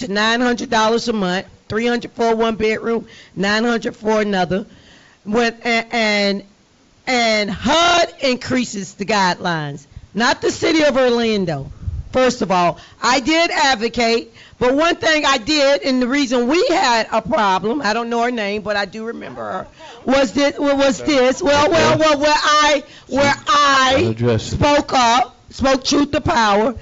to $900 a month, $300 for one bedroom, $900 for another. And HUD increases the guidelines, not the city of Orlando. First of all, I did advocate, but one thing I did, and the reason we had a problem, I don't know her name, but I do remember her, was this. Where I spoke up, spoke truth to power.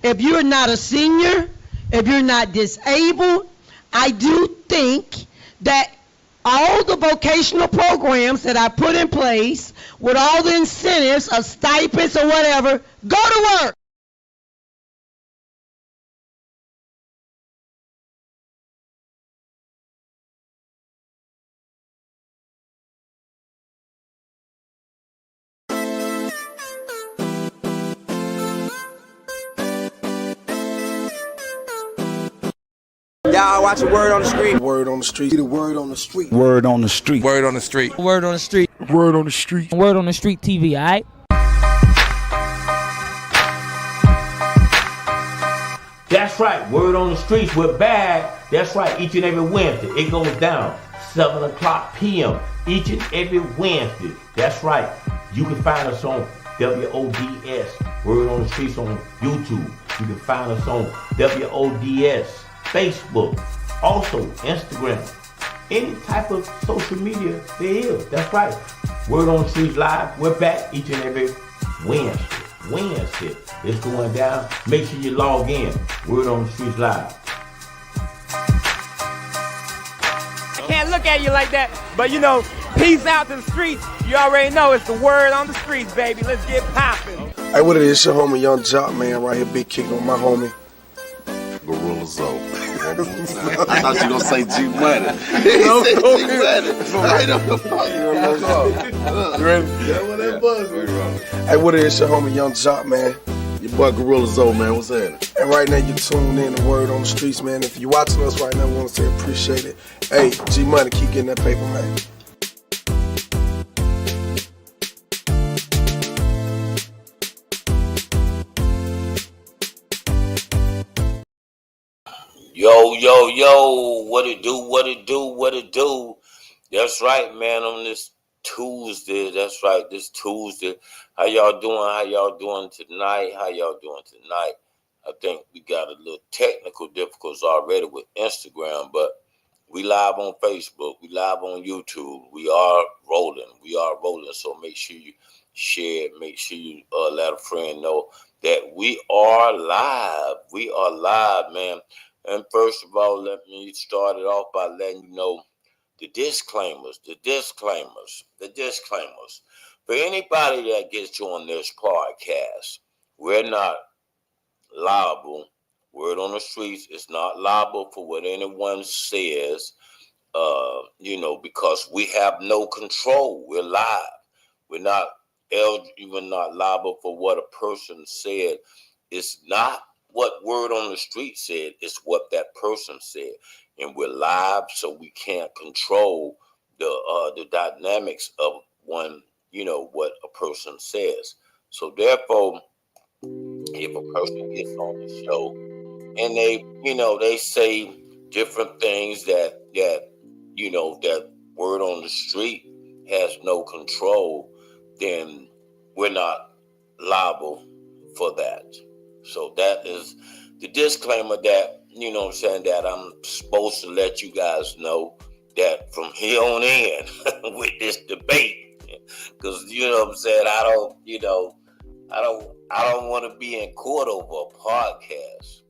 If you're not a senior, if you're not disabled, I do think that all the vocational programs that I put in place with all the incentives of stipends or whatever, go to work. Y'all watch the word on the street. Word on the street. The word on the street. Word on the street. Word on the street. Word on the street. Word on the street. Word on the street TV, alright? That's right, word on the streets, we're back. That's right, each and every Wednesday. It goes down 7 o'clock p.m. each and every Wednesday. That's right. You can find us on WODS, Word on the Streets on YouTube. You can find us on WODS, Facebook, also Instagram. Any type of social media there is. That's right. Word on the Streets Live. We're back each and every Wednesday. It's going down. Make sure you log in. Word on the Streets Live. I can't look at you like that, but you know, peace out to the streets. You already know it's the word on the streets, baby. Let's get popping. Hey, what it is? Your homie Young Jock Man right here, big kick on my homie Gorilla Zoe. I thought you were gonna say G Money. No, G Money. Right up the fuck. You ready? Yeah, what that buzz is. Hey, what it is? Your homie Young Jock Man. Your boy Gorilla Zoe, man. What's happening? And right now you tuned in to Word on the Streets, man. If you're watching us right now, we want to say appreciate it. Hey, G Money, keep getting that paper, man. Yo, what it do? That's right, man, on this Tuesday. That's right, this Tuesday. How y'all doing tonight? I think we got a little technical difficulties already with Instagram, but we live on Facebook. We live on YouTube. We are rolling. So make sure you share. Make sure you let a friend know that we are live. We are live, man. And first of all, let me start it off by letting you know the disclaimers. For anybody that gets you on this podcast, we're not liable. Word on the Streets is not liable for what anyone says, because we have no control. We're live. We're not even not liable for what a person said. It's not what Word on the Street said, it's what that person said. And we're live, so we can't control the dynamics of what a person says. So therefore, if a person gets on the show and they say different things that Word on the Street has no control, then we're not liable for that. So that is the disclaimer that, that I'm supposed to let you guys know that from here on in with this debate, because I don't want to be in court over a podcast.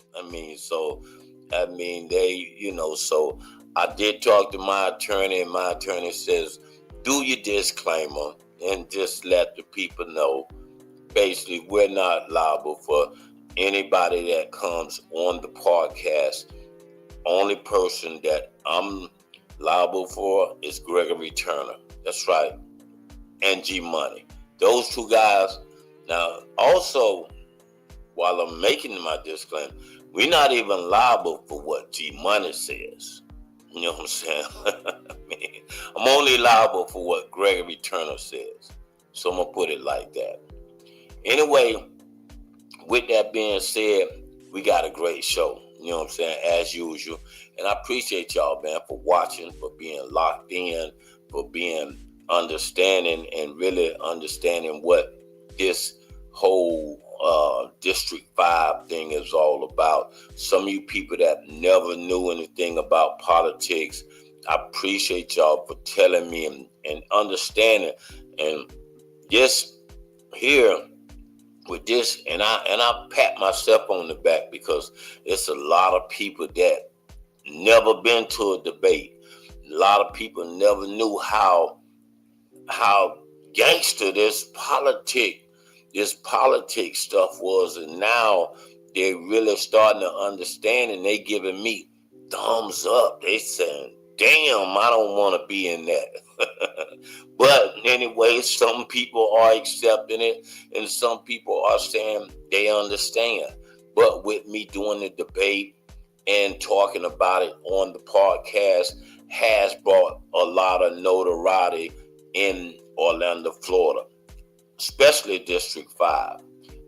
So I did talk to my attorney, and my attorney says, do your disclaimer and just let the people know. Basically, we're not liable for anybody that comes on the podcast. Only person that I'm liable for is Gregory Turner. That's right. And G Money. Those two guys. Now, also, while I'm making my disclaimer, we're not even liable for what G Money says. You know what I'm saying? I'm only liable for what Gregory Turner says. So I'm going to put it like that. Anyway, with that being said, we got a great show. you know what I'm saying, as usual. And I appreciate y'all, man, for watching, for being locked in, for being understanding and really understanding what this whole District 5 thing is all about. Some of you people that never knew anything about politics, I appreciate y'all for telling me and understanding. And just here with this, and I pat myself on the back because it's a lot of people that never been to a debate. A lot of people never knew how gangster this politics stuff was, and now they're really starting to understand, and they giving me thumbs up. They saying, damn, I don't want to be in that. But anyway, some people are accepting it, and some people are saying they understand. But with me doing the debate and talking about it on the podcast has brought a lot of notoriety in Orlando, Florida, especially District 5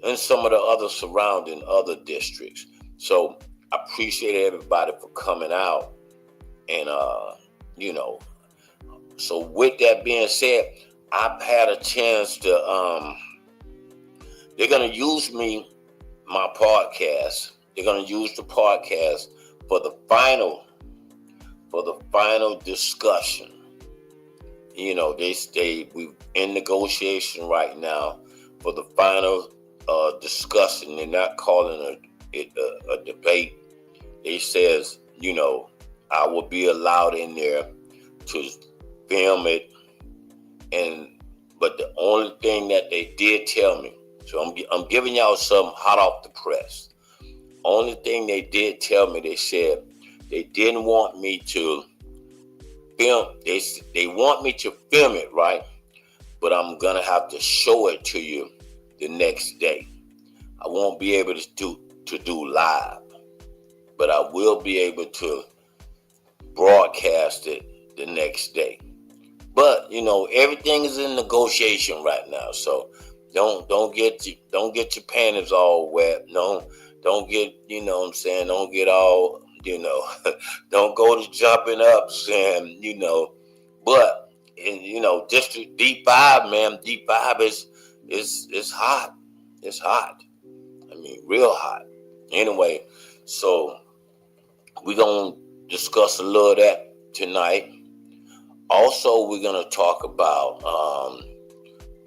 and some of the other surrounding other districts. So I appreciate everybody for coming out. And, so with that being said, I've had a chance to, they're going to use my podcast. They're going to use the podcast for the final discussion. You know, we in negotiation right now for the final discussion. They're not calling it a debate. They says, you know, I will be allowed in there to film it, but the only thing that they did tell me, so I'm giving y'all something hot off the press. Only thing they did tell me, they said they didn't want me to film. They want me to film it, right? But I'm gonna have to show it to you the next day. I won't be able to do live, but I will be able to broadcast it the next day. But you know, everything is in negotiation right now, so don't get your panties all wet. No, don't get, you know what I'm saying, don't get all, you know, don't go to jumping up saying, you know, but you know, District D5, man, D5 is hot. It's hot. I mean, real hot. Anyway, so we're gonna discuss a little of that tonight. Also, we're gonna talk about,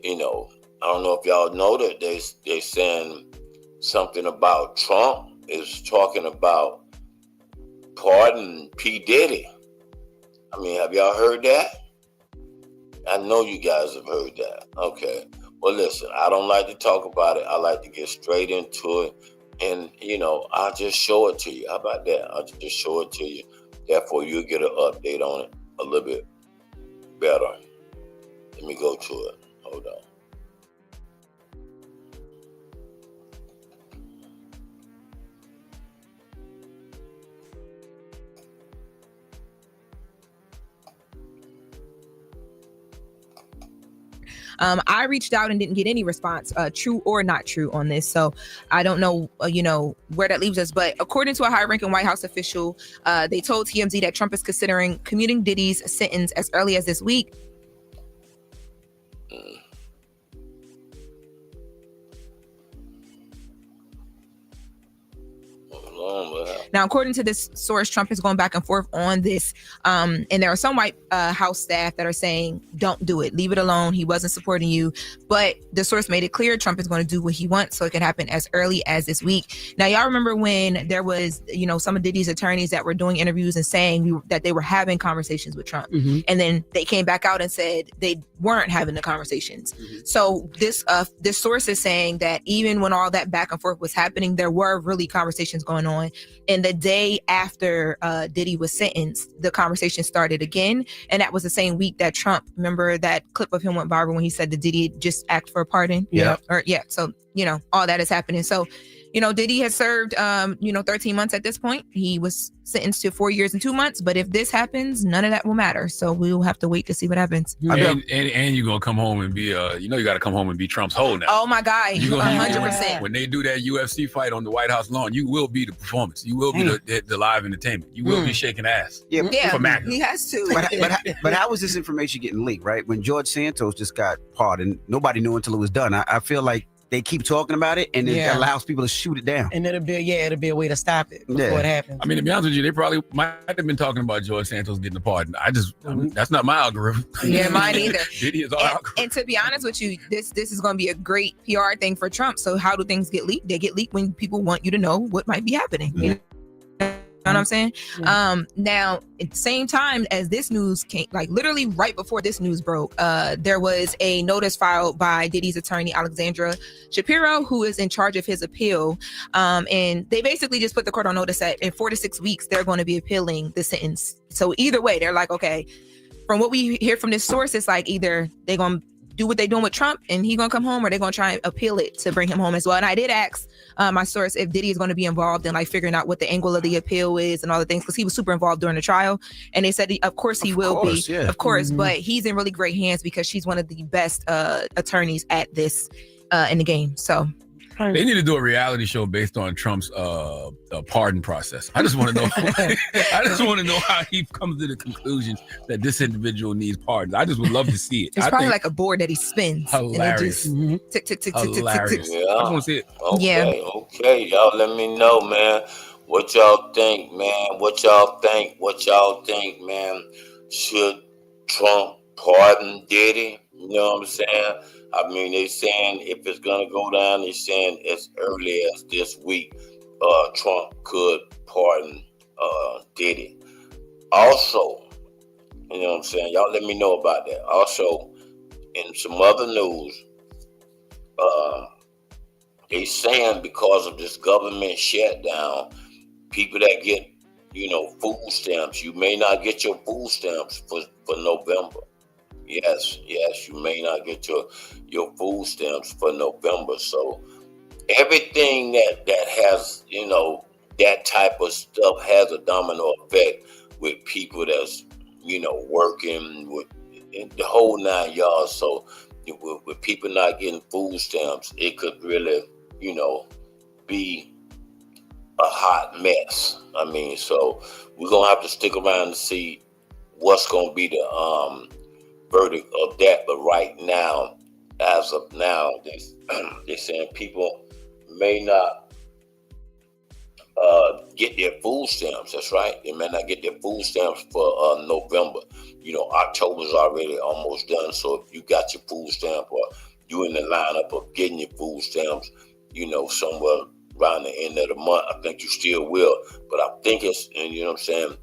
you know, I don't know if y'all know that they're saying something about Trump is talking about pardon P. Diddy. I mean, have y'all heard that? I know you guys have heard that. Okay. Well, listen, I don't like to talk about it. I like to get straight into it. And, you know, I'll just show it to you. How about that? I'll just show it to you. Therefore, you'll get an update on it a little bit better. Let me go to it. Hold on. I reached out and didn't get any response, true or not true, on this. So I don't know, where that leaves us. But according to a high-ranking White House official, they told TMZ that Trump is considering commuting Diddy's sentence as early as this week. Now, according to this source, Trump is going back and forth on this. And there are some White House staff that are saying, don't do it. Leave it alone. He wasn't supporting you. But the source made it clear Trump is going to do what he wants, so it can happen as early as this week. Now, y'all remember when there was, some of Diddy's attorneys that were doing interviews and saying that they were having conversations with Trump. Mm-hmm. And then they came back out and said they weren't having the conversations. Mm-hmm. So this source is saying that even when all that back and forth was happening, there were really conversations going on. And the day after Diddy was sentenced, the conversation started again. And that was the same week that Trump, remember that clip of him went viral when he said that Diddy just asked for a pardon? Yeah. So, all that is happening. So, Diddy has served 13 months at this point. He was sentenced to 4 years and 2 months. But if this happens, none of that will matter. So we will have to wait to see what happens. And you're gonna come home and be you got to come home and be Trump's hoe now. Oh my God, 100%. When they do that UFC fight on the White House lawn, you will be the performance. You will be the live entertainment. You will be shaking ass. Yeah, for MAGA. He has to. But how was this information getting leaked, right? When George Santos just got pardoned, nobody knew until it was done. I feel like they keep talking about it, and it allows people to shoot it down. And it'll be a way to stop it before it happens. I mean, to be honest with you, they probably might have been talking about George Santos getting a pardon. That's not my algorithm. Yeah, mine either. Diddy is our algorithm. And to be honest with you, this is going to be a great PR thing for Trump. So how do things get leaked? They get leaked when people want you to know what might be happening. You know what I'm saying? Now, at the same time as this news came, like literally right before this news broke, there was a notice filed by Diddy's attorney, Alexandra Shapiro, who is in charge of his appeal. And they basically just put the court on notice that in 4 to 6 weeks, they're going to be appealing the sentence. So either way, they're like, okay, from what we hear from this source, it's like either they're going to do what they're doing with Trump and he's going to come home, or they're going to try and appeal it to bring him home as well. And I did ask my source if Diddy is going to be involved in like figuring out what the angle of the appeal is and all the things, because he was super involved during the trial. And they said, of course he will be, of course, but he's in really great hands because she's one of the best attorneys at this in the game. So they need to do a reality show based on Trump's pardon process. I just want to know. I just want to know how he comes to the conclusion that this individual needs pardon. I just would love to see it. It's probably like a board that he spins. Hilarious. And it just tick, tick, tick, tick, tick, tick, tick. Yeah. I just want to see it. Okay, y'all let me know, man. What y'all think, man? What y'all think, man? Should Trump pardon Diddy? You know what I'm saying? I mean, they saying if it's gonna go down, they're saying as early as this week, Trump could pardon Diddy. Also, you know what I'm saying? Y'all let me know about that. Also, in some other news, they saying because of this government shutdown, people that get, food stamps, you may not get your food stamps for November. Yes, you may not get your food stamps for November. So everything that has, that type of stuff has a domino effect with people that's, working with the whole 9 yards. So with people not getting food stamps, it could really, be a hot mess. I mean, so we're going to have to stick around and see what's going to be the verdict of that. But right now, as of now, they're saying people may not get their food stamps. That's right. They may not get their food stamps for November. October's already almost done. So if you got your food stamp or you in the lineup of getting your food stamps, somewhere around the end of the month, I think you still will. But I think it's, and you know what I'm saying,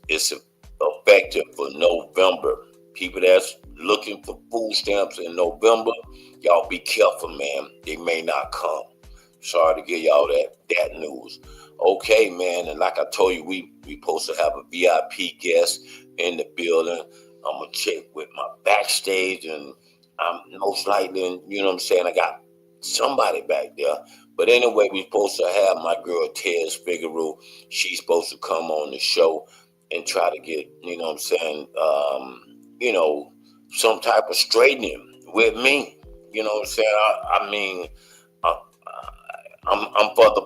it's effective for November. People that's looking for food stamps in November, y'all be careful, man. They may not come. Sorry to give y'all that news. Okay, man, and like I told you, we supposed to have a VIP guest in the building. I'm going to check with my backstage, and I'm most likely, I got somebody back there. But anyway, we supposed to have my girl Tez Figaro. She's supposed to come on the show and try to get, some type of straightening with me. You know what I'm saying? I'm for the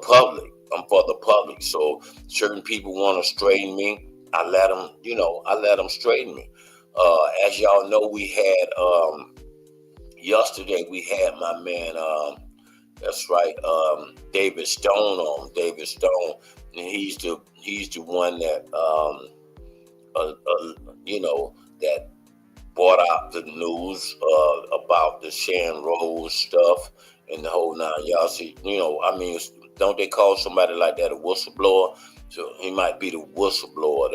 public. So certain people want to straighten me. I let them straighten me. As y'all know, we had yesterday we had my man, that's right, David Stone on. David Stone, and he's the one that that brought out the news about the Shan Rose stuff and the whole 9 yards. Don't they call somebody like that a whistleblower? So he might be the whistleblower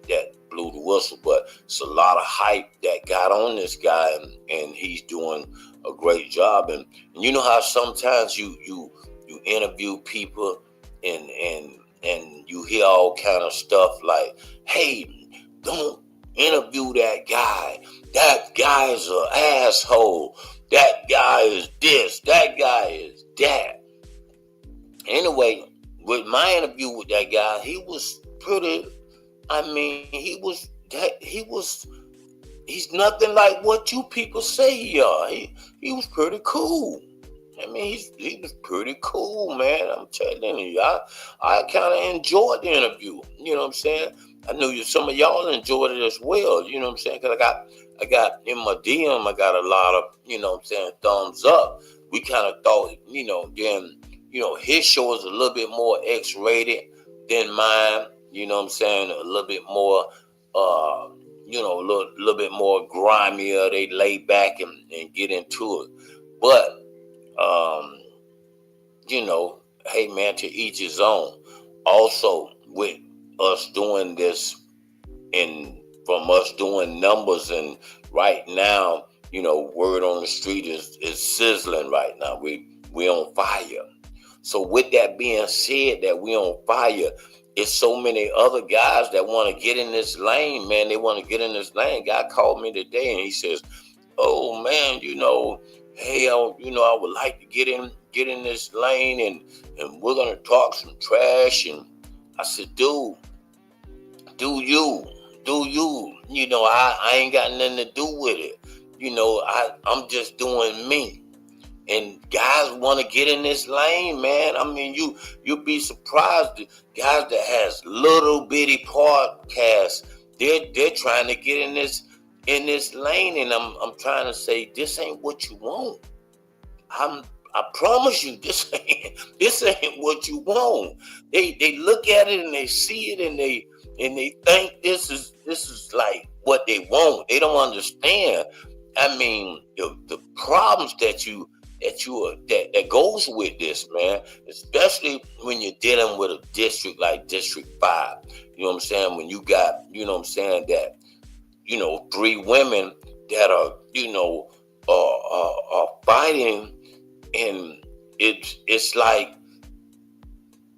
that blew the whistle, but it's a lot of hype that got on this guy, and he's doing a great job. And you know how sometimes you interview people and you hear all kind of stuff like, hey, don't interview that guy. That guy is an asshole. That guy is this. That guy is that. anyway, with my interview with that guy, he was pretty. I mean, he's nothing like what you people say he are. He was pretty cool. I mean, he was pretty cool, man. I'm telling you, I kind of enjoyed the interview. You know what I'm saying? I knew some of y'all enjoyed it as well. You know what I'm saying? Because I got in my DM, I got a lot of, you know what I'm saying, thumbs up. We kind of thought, then, his show is a little bit more X-rated than mine. You know what I'm saying? A little bit more, a little bit more grimier. They lay back and get into it. But, hey, man, to each his own. Also, with us doing this and from us doing numbers, and right now, word on the street is sizzling right now. We on fire. So with that being said, that we on fire, it's so many other guys that want to get in this lane, man. They want to get in this lane. Guy called me today and he says, "Oh man, hey, I would like to get in this lane and we're gonna talk some trash." And I said, dude, do you? I ain't got nothing to do with it. I'm just doing me. And guys want to get in this lane, man. I mean, you'll be surprised. The guys that has little bitty podcasts, they're trying to get in this lane, and I'm trying to say, this ain't what you want. I promise you, this ain't what you want. They look at it and they see it and they think this is like what they want. They don't understand. I mean, the problems that goes with this, man, especially when you're dealing with a district like District 5. You know what I'm saying? When you got, that, 3 women that are, are fighting, and it's like,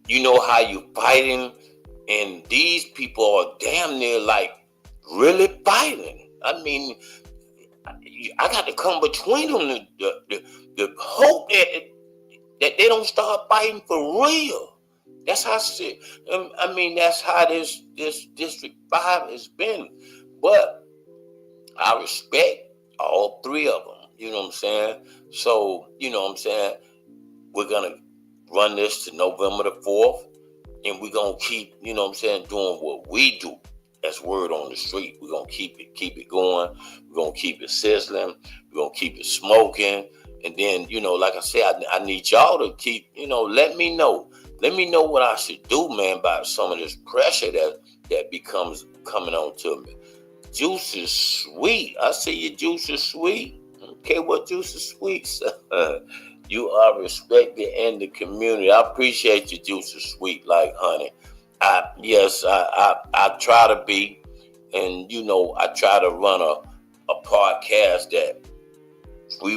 how you fighting, and these people are damn near like really fighting. I mean, I got to come between them to hope that they don't start fighting for real. That's how that's how this District 5 has been. But I respect all 3 of them. You know what I'm saying? So, we're going to run this to November the 4th, and we're going to keep, doing what we do as word on the street. We're going to keep it going. We're going to keep it sizzling. We're going to keep it smoking. And then, like I said, I need y'all to keep, let me know. Let me know what I should do, man, about some of this pressure that becomes coming on to me. Juice is sweet. I see your juice is sweet. Okay, what juice is sweet? You are respected in the community. I appreciate your juice is sweet like honey. I try to be, and I try to run a podcast that we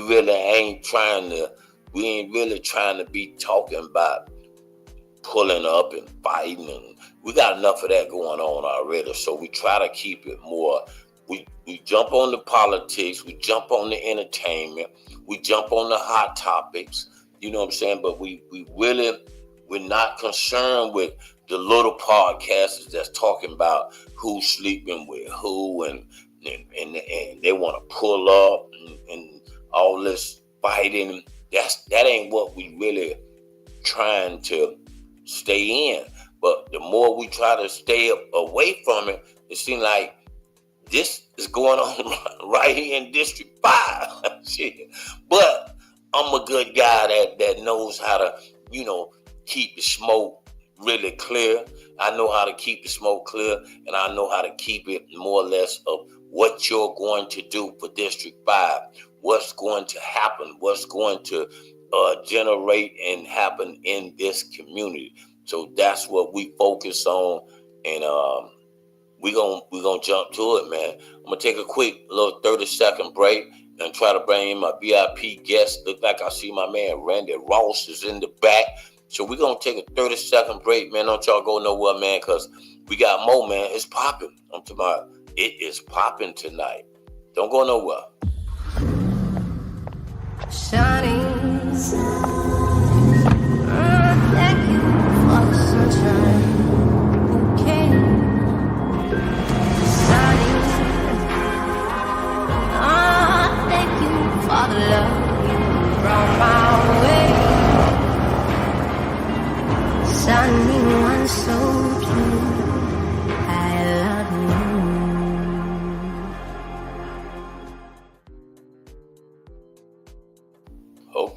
ain't really trying to be talking about pulling up and fighting, and we got enough of that going on already. So we try to keep it more. We jump on the politics, we jump on the entertainment, we jump on the hot topics, you know what I'm saying? But we're not concerned with the little podcasters that's talking about who's sleeping with who, and they want to pull up and all this fighting. That ain't what we really trying to stay in. But the more we try to stay away from it, it seems like this is going on right here in District 5. Shit. But I'm a good guy that knows how to, keep the smoke really clear. I know how to keep the smoke clear, and I know how to keep it more or less of what you're going to do for District 5, what's going to happen, what's going to generate and happen in this community. So that's what we focus on, and we're gonna jump to it, man. I'm gonna take a quick little 30-second break and try to bring in my VIP guest. Look like I see my man Randy Ross is in the back. So we're gonna take a 30-second break, man. Don't y'all go nowhere, man, because we got more, man. It's popping. I'm talking about it is popping tonight. Don't go nowhere. Shining.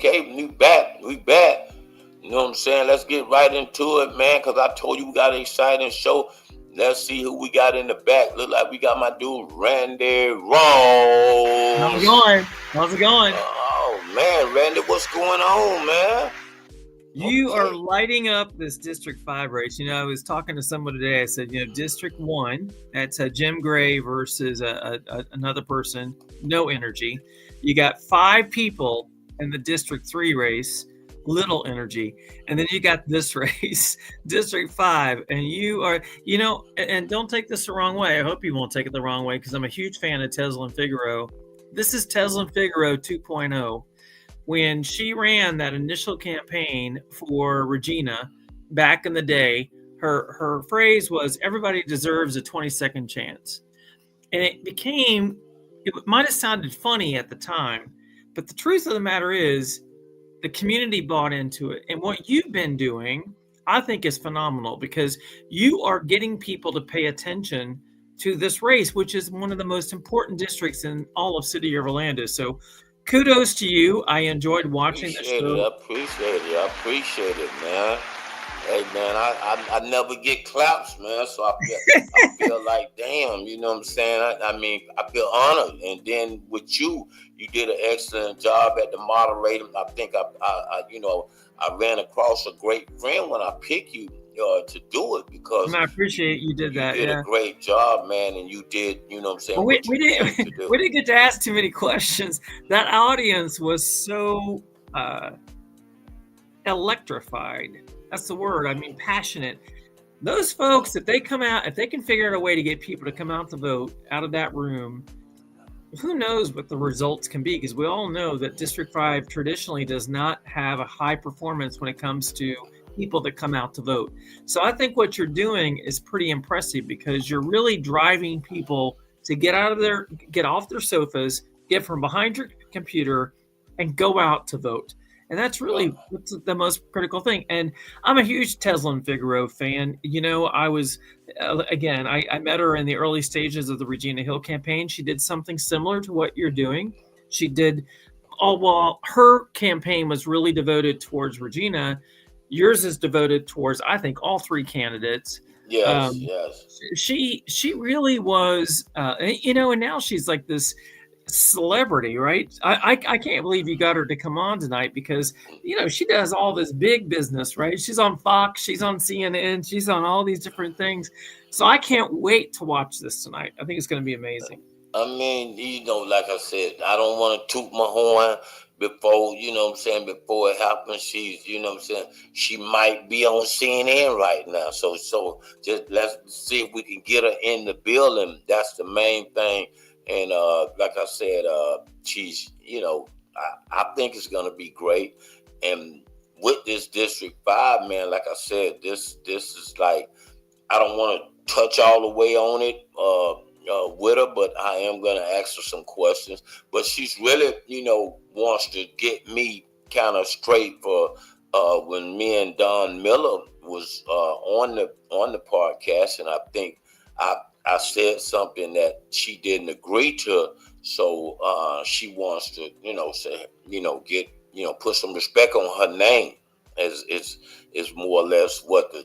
Okay, we back. You know what I'm saying? Let's get right into it, man, because I told you we got an exciting show. Let's see who we got in the back. Look like we got my dude, Randy Rose. How's it going? How's it going? Oh, man, Randy, what's going on, man? You are lighting up this District 5 race. You know, I was talking to someone today. I said, you know, District 1, that's Jim Gray versus another person, no energy. You got 5 people in the District 3 race, little energy. And then you got this race, District 5. And you are, you know, and don't take this the wrong way. I hope you won't take it the wrong way because I'm a huge fan of Tezlyn Figaro. This is Tezlyn Figaro 2.0. When she ran that initial campaign for Regina back in the day, her phrase was, everybody deserves a 20-second chance. And it might have sounded funny at the time, but the truth of the matter is the community bought into it. And what you've been doing, I think, is phenomenal because you are getting people to pay attention to this race, which is one of the most important districts in all of City of Orlando. So kudos to you. I enjoyed watching the show. I appreciate it, man. Hey, man, I never get claps, man. So I feel like, damn, you know what I'm saying? I mean, I feel honored. And then with you did an excellent job at the moderator. I think I ran across a great friend when I picked you to do it because I appreciate you did that. You did a great job, man, and you did, you know what I'm saying? Well, we didn't get to ask too many questions. That audience was so electrified. That's the word. I mean, passionate. Those folks, if they come out, if they can figure out a way to get people to come out to vote out of that room, who knows what the results can be? Because we all know that District 5 traditionally does not have a high performance when it comes to people that come out to vote. So I think what you're doing is pretty impressive because you're really driving people to get off their sofas, get from behind your computer and go out to vote. And that's really the most critical thing. And I'm a huge Tezlyn Figaro fan. You know, I was, again, I met her in the early stages of the Regina Hill campaign. She did something similar to what you're doing. She did, while her campaign was really devoted towards Regina, yours is devoted towards, I think, all 3 candidates. Yes. She really was, you know, and now she's like this celebrity, right? I can't believe you got her to come on tonight because, you know, she does all this big business, right? She's on Fox, she's on CNN, she's on all these different things. So I can't wait to watch this tonight. I think it's going to be amazing. I mean, you know, like I said, I don't want to toot my horn before, you know what I'm saying, before it happens. She's, you know what I'm saying, she might be on CNN right now. So just let's see if we can get her in the building. That's the main thing. And like I said, she's, you know, I think it's going to be great. And with this District 5, man, like I said, this is like, I don't want to touch all the way on it with her, but I am going to ask her some questions. But she's really, you know, wants to get me kind of straight for when me and Don Miller was on the podcast, and I think I said something that she didn't agree to, so she wants to, you know, say, you know, get, you know, put some respect on her name. Is more or less what the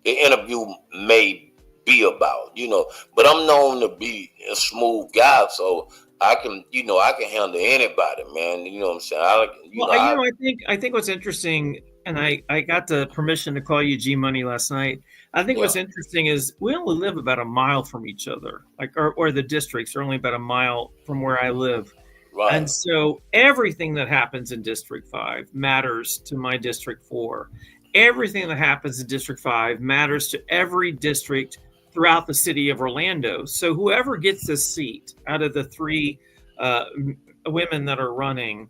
interview may be about, you know. But I'm known to be a smooth guy, so I can handle anybody, man. You know what I'm saying? I think what's interesting, and I got the permission to call you G Money last night. I think what's interesting is we only live about a mile from each other, like, or the districts are only about a mile from where I live. Right. And so everything that happens in District 5 matters to my District 4. Everything that happens in District 5 matters to every district throughout the city of Orlando. So whoever gets this seat out of the 3 women that are running,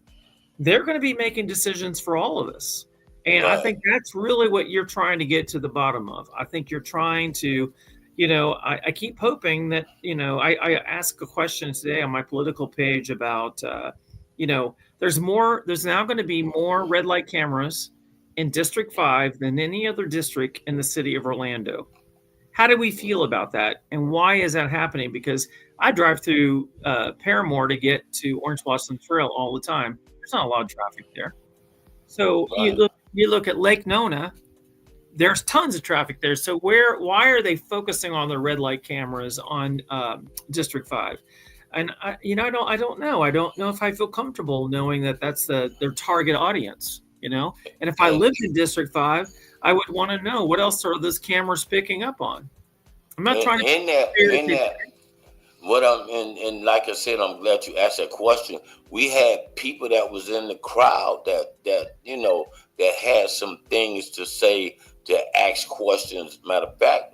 they're going to be making decisions for all of us. And I think that's really what you're trying to get to the bottom of. I think you're trying to, you know, I keep hoping that, you know, I asked a question today on my political page about, you know, there's now going to be more red light cameras in District 5 than any other district in the city of Orlando. How do we feel about that? And why is that happening? Because I drive through Paramore to get to Orange Blossom Trail all the time. There's not a lot of traffic there. So you look at Lake Nona. There's tons of traffic there. So why are they focusing on the red light cameras on District 5? And I don't know. I don't know if I feel comfortable knowing that that's their target audience. And if I lived in District 5, I would want to know what else are those cameras picking up on. I'm not trying to. And like I said, I'm glad you asked that question. We had people that was in the crowd that had some things to say, to ask questions. Matter of fact,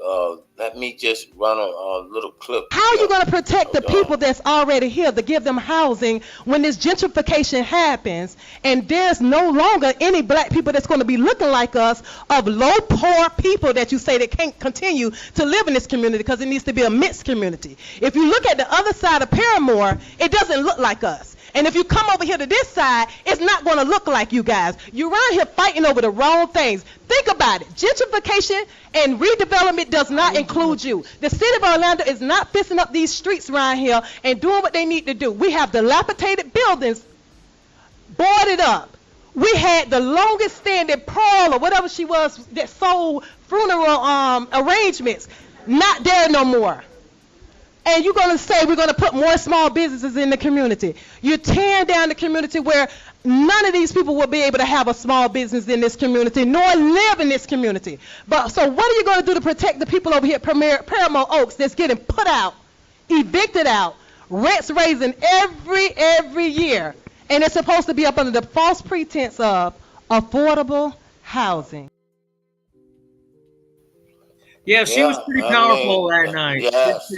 let me just run a little clip. How are you going to protect the people that's already here, to give them housing when this gentrification happens and there's no longer any black people that's going to be looking like us, of low poor people that you say that can't continue to live in this community because it needs to be a mixed community? If you look at the other side of Paramore, it doesn't look like us. And if you come over here to this side, it's not going to look like you guys. You're around here fighting over the wrong things. Think about it. Gentrification and redevelopment does not include you. The city of Orlando is not fixing up these streets around here and doing what they need to do. We have dilapidated buildings boarded up. We had the longest standing Pearl or whatever she was that sold funeral arrangements. Not there no more. And you're going to say we're going to put more small businesses in the community. You're tearing down the community where none of these people will be able to have a small business in this community, nor live in this community. But so what are you going to do to protect the people over here at Paramount Oaks that's getting put out, evicted out, rents raising every year, and it's supposed to be up under the false pretense of affordable housing? Yeah, she was pretty powerful that night. Yes,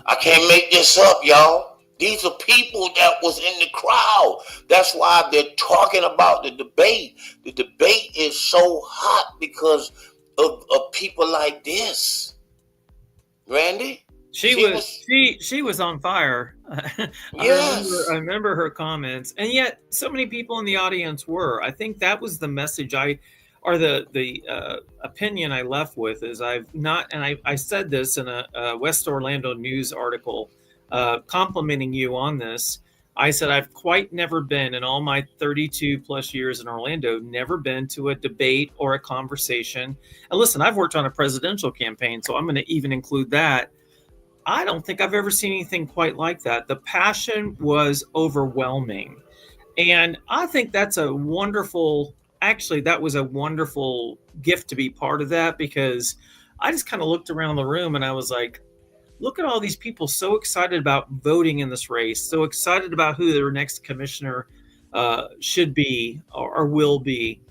I can't make this up, y'all. These are people that was in the crowd. That's why they're talking about the debate. The debate is so hot because of people like this. Randy? She was on fire. Yes. I remember her comments, and yet so many people in the audience were. I think that was the message the opinion I left with is I said this in a West Orlando News article complimenting you on this. I said, I've quite never been in all my 32 plus years in Orlando, never been to a debate or a conversation. And listen, I've worked on a presidential campaign, so I'm going to even include that. I don't think I've ever seen anything quite like that. The passion was overwhelming. And I think that's that was a wonderful gift to be part of that, because I just kind of looked around the room and I was like, look at all these people so excited about voting in this race, so excited about who their next commissioner should be or will be.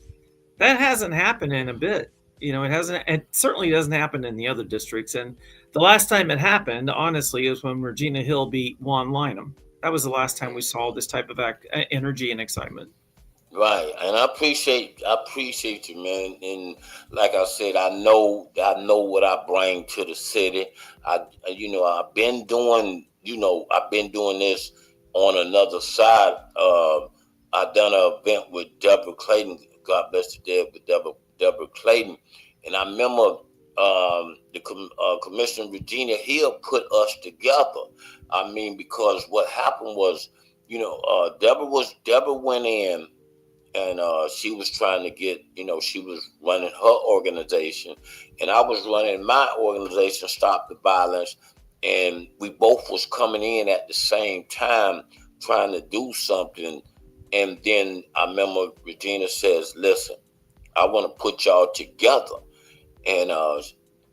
That hasn't happened in a bit. It certainly doesn't happen in the other districts. And the last time it happened, honestly, is when Regina Hill beat Juan Lynham. That was the last time we saw this type of energy and excitement. Right, and I appreciate you, man. And like I said, I know what I bring to the city. I've been doing this on another side. I done an event with Deborah Clayton. God bless the dead, with Deborah Clayton. And I remember the Commissioner Regina Hill put us together. I mean, because what happened was, Deborah went in. And she was trying to get, she was running her organization, and I was running my organization, Stop the Violence. And we both was coming in at the same time trying to do something. And then I remember Regina says, listen, I want to put y'all together. And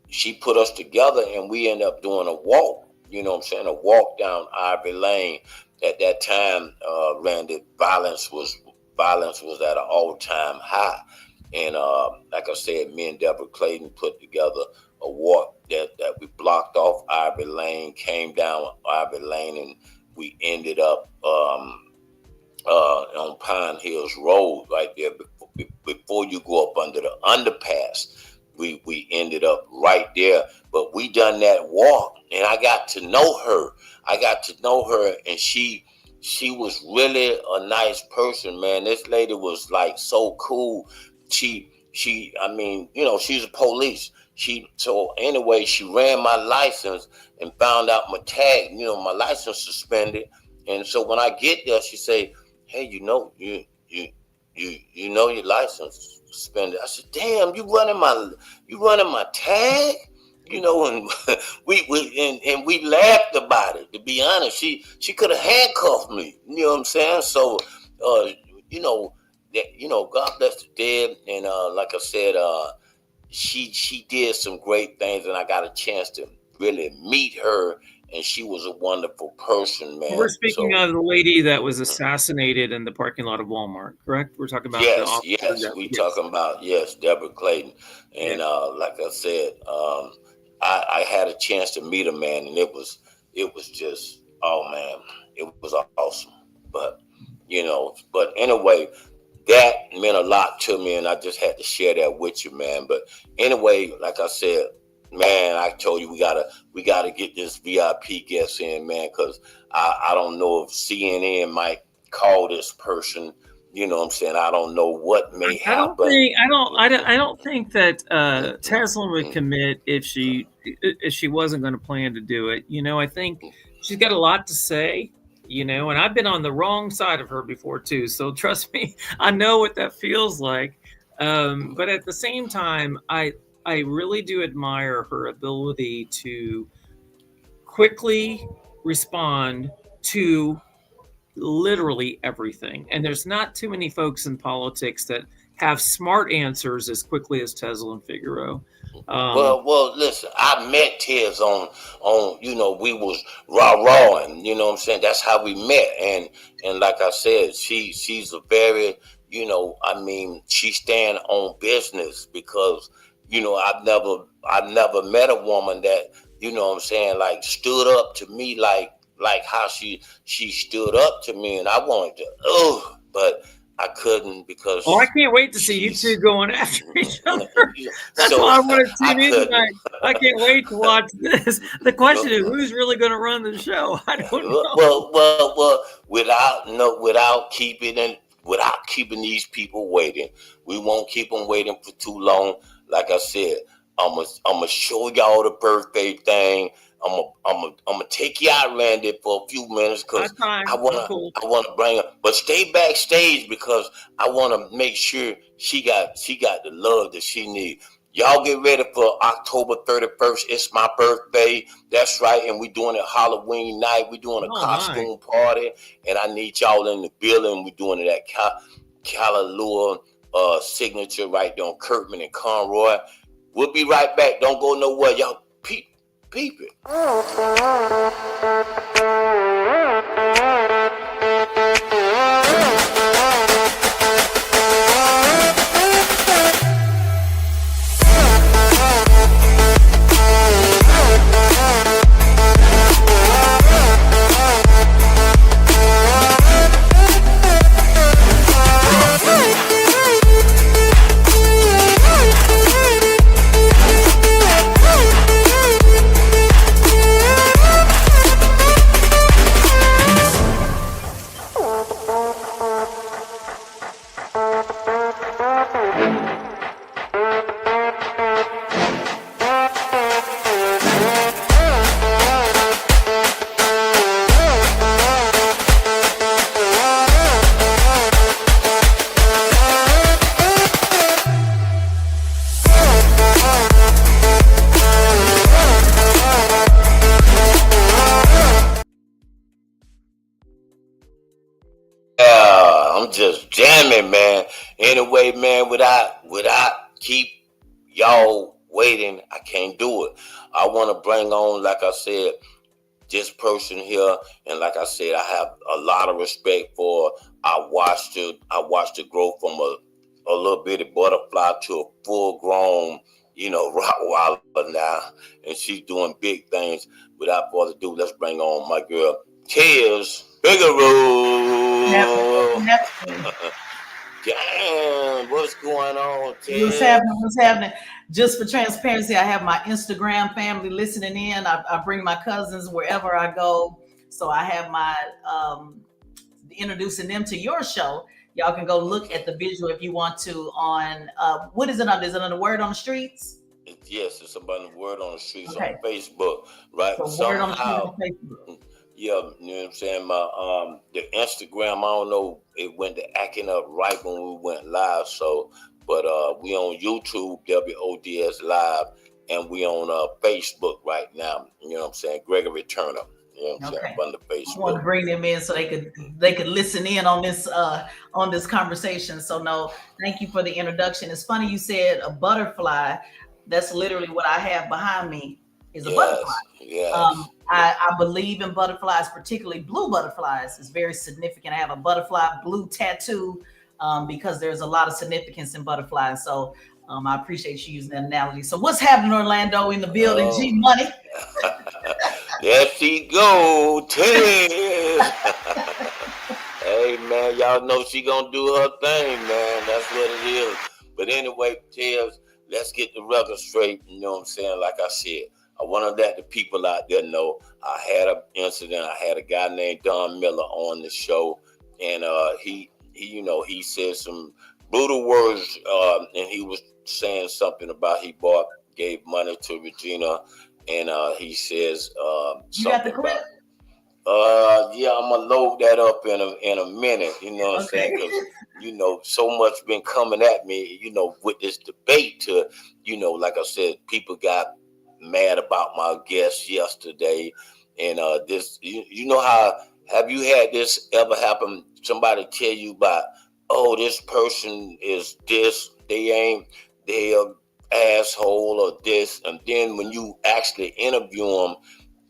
she put us together, and we ended up doing a walk, a walk down Ivy Lane. At that time, Randy, violence was at an all-time high. And like I said, me and Deborah Clayton put together a walk that we blocked off Ivy Lane, came down Ivy Lane, and we ended up on Pine Hills Road right there. Before you go up under the underpass, we ended up right there. But we done that walk, and I got to know her. And she was really a nice person, man. This lady was like so cool. She's a police. So anyway, she ran my license and found out my tag, my license suspended. And so when I get there, she say, hey, you know your license suspended. I said, damn, you running my tag? You know, and we laughed about it. To be honest, she could have handcuffed me. You know what I'm saying? So, God bless the dead. And like I said, she did some great things, and I got a chance to really meet her. And she was a wonderful person, man. We're speaking of the lady that was assassinated in the parking lot of Walmart, correct? We're talking about talking about Deborah Clayton. And like I said, I had a chance to meet her, man, and it was just, oh man, it was awesome. But anyway, that meant a lot to me, and I just had to share that with you, man. But anyway, like I said, man, I told you we gotta get this VIP guest in, man, because I don't know if CNN might call this person. You know what I'm saying? I don't know what may happen. I don't think that Tezlyn would commit if she wasn't going to plan to do it. You know, I think she's got a lot to say. You know, and I've been on the wrong side of her before too. So trust me, I know what that feels like. But at the same time, I really do admire her ability to quickly respond to literally everything. And there's not too many folks in politics that have smart answers as quickly as Tezlyn Figaro. Well, listen, I met Tez on we was raw-rawing, you know what I'm saying? That's how we met. And like I said, she's a very, she stand on business because, I've never met a woman that, you know what I'm saying, like stood up to me like how she stood up to me, and I wanted to, but I couldn't because. Oh, I can't wait to see you two going after each other. That's why I want to tune in tonight. I can't wait to watch this. The question is, who's really going to run the show? I don't know. Well, without keeping these people waiting, we won't keep them waiting for too long. Like I said, I'm gonna show y'all the birthday thing. I'm gonna take you out, Randy, for a few minutes because I wanna bring her, but stay backstage because I wanna make sure she got the love that she needs. Y'all get ready for October 31st. It's my birthday. That's right, and we're doing it Halloween night. We're doing a costume party, and I need y'all in the building. We're doing it at Kalalua Signature right there on Kirkman and Conroy. We'll be right back. Don't go nowhere, y'all. Peep it. Just jamming, man. Anyway, man, without keep y'all waiting, I can't do it. I want to bring on, like I said, this person here, and like I said, I have a lot of respect for. I watched her grow from a little bitty butterfly to a full grown, Rottweiler now, and she's doing big things. Without further ado, let's bring on my girl, Tez Figaro. Damn, what's going on, Tez? What's happening? Just for transparency, I have my Instagram family listening in. I bring my cousins wherever I go. So I have my introducing them to your show. Y'all can go look at the visual if you want to on what is it on? Is it on the Word on the Streets? Yes, it's about the Word on the Streets on Facebook, right? So Word on the Streets on Facebook. Yeah, you know what I'm saying? My the Instagram, I don't know, it went to acting up right when we went live. So, but we on YouTube, WODS Live, and we on Facebook right now. You know what I'm saying? Gregory Turner. You know what I'm saying? On the Facebook. I want to bring them in so they could listen in on this conversation. So no, thank you for the introduction. It's funny you said a butterfly. That's literally what I have behind me is a butterfly. Yes. I believe in butterflies, particularly blue butterflies. It's very significant. I have a butterfly blue tattoo because there's a lot of significance in butterflies. So I appreciate you using that analogy. So what's happening, Orlando, in the building? G Money. There she go, Tez. Hey man, y'all know she gonna do her thing, man. That's what it is. But anyway, Tez, let's get the record straight. You know what I'm saying? Like I said, I want to let the people out there know I had an incident. I had a guy named Don Miller on the show, and he said some brutal words, and he was saying something about gave money to Regina, and he says you got the clip? Yeah, I'm gonna load that up in a minute. You know what I'm saying? Because so much been coming at me. With this debate. To like I said, people got mad about my guest yesterday, and this. You know how have you had this ever happen? Somebody tell you about, oh, this person is this. They're asshole or this, and then when you actually interview them,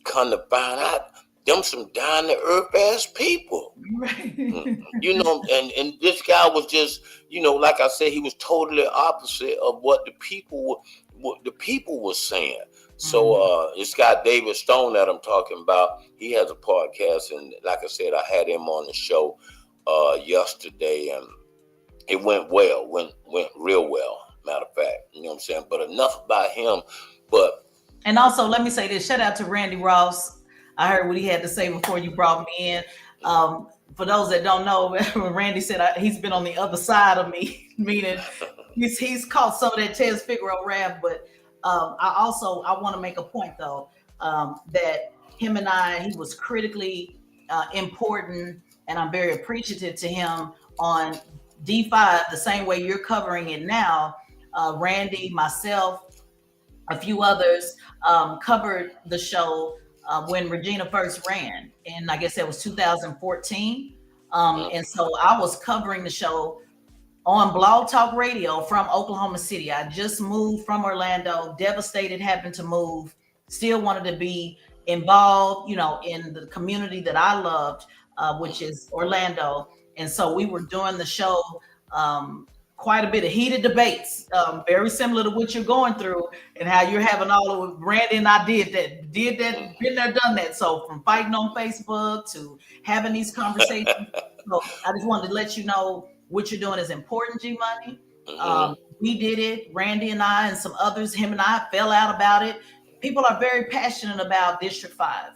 come to find out them some down to earth ass people. Right. And this guy was just, like I said, he was totally opposite of what the people were saying. So this guy David Stone that I'm talking about, he has a podcast, and like I said, I had him on the show yesterday, and it went well, went real well. Matter of fact, you know what I'm saying? But enough about him. And also, let me say this, shout out to Randy Ross. I heard what he had to say before you brought me in. For those that don't know, when Randy said he's been on the other side of me, meaning he's caught some of that Tez Figaro rap. But I want to make a point though, that him and he was critically important, and I'm very appreciative to him on D5 the same way you're covering it now. Randy, myself, a few others covered the show when Regina first ran, and I guess that was 2014. And so I was covering the show on Blog Talk Radio from Oklahoma City. I just moved from Orlando, devastated, happened to move, still wanted to be involved, in the community that I loved, which is Orlando. And so we were doing the show, quite a bit of heated debates, very similar to what you're going through and how you're having all of Randy and I did that, been there, done that. So from fighting on Facebook to having these conversations. So I just wanted to let you know what you're doing is important, G Money. We did it, Randy and I and some others, him and I fell out about it. People are very passionate about District 5.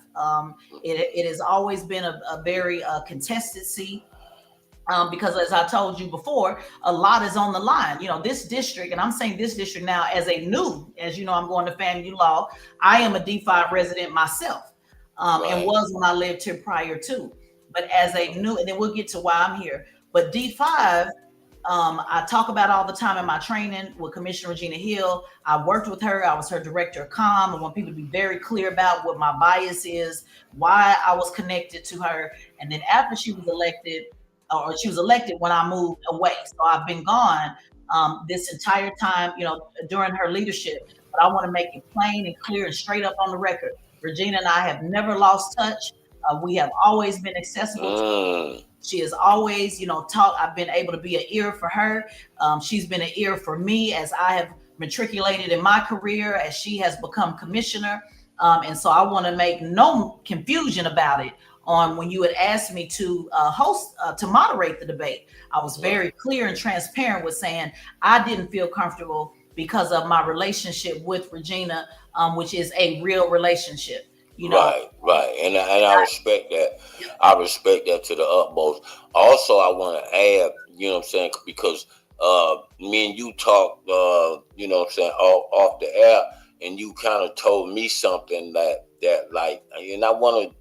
It has always been a very contested seat. Because as I told you before, a lot is on the line. This district, and I'm saying this district now as I'm going to FAMU Law. I am a D5 resident myself, and was when I lived here prior to. But as a new, and then we'll get to why I'm here. But D5, I talk about all the time in my training with Commissioner Regina Hill. I worked with her. I was her director of comm. I want people to be very clear about what my bias is, why I was connected to her. And then after she was elected, or she was elected when I moved away. So I've been gone this entire time, during her leadership. But I want to make it plain and clear and straight up on the record. Regina and I have never lost touch. We have always been accessible to her. She has always, taught. I've been able to be an ear for her. She's been an ear for me as I have matriculated in my career, as she has become commissioner. And so I want to make no confusion about it. On when you had asked me to to moderate the debate, I was very clear and transparent with saying I didn't feel comfortable because of my relationship with Regina, which is a real relationship. Right. And I respect that. I respect that to the utmost. Also, I want to add, what I'm saying, because me and you talked, what I'm saying, off the air, and you kind of told me something that like, and I want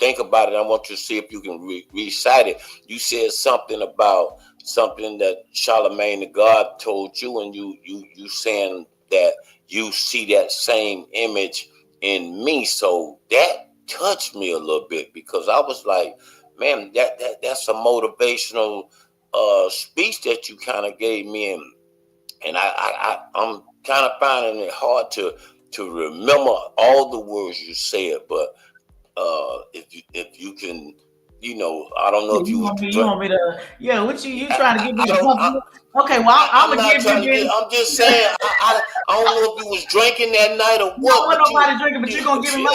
think about it. I want you to see if you can recite it. You said something about something that Charlemagne the God told you, and you saying that you see that same image in me. So that touched me a little bit, because I was like, man, that's a motivational speech that you kind of gave me, and I'm kind of finding it hard to remember all the words you said, but if you can, I don't know if you want me to, what you trying to get me to pump? Okay, well, I'm not trying to get. I'm just saying. I don't know if you was drinking that night or what. No, nobody drinking, but you're gonna give him.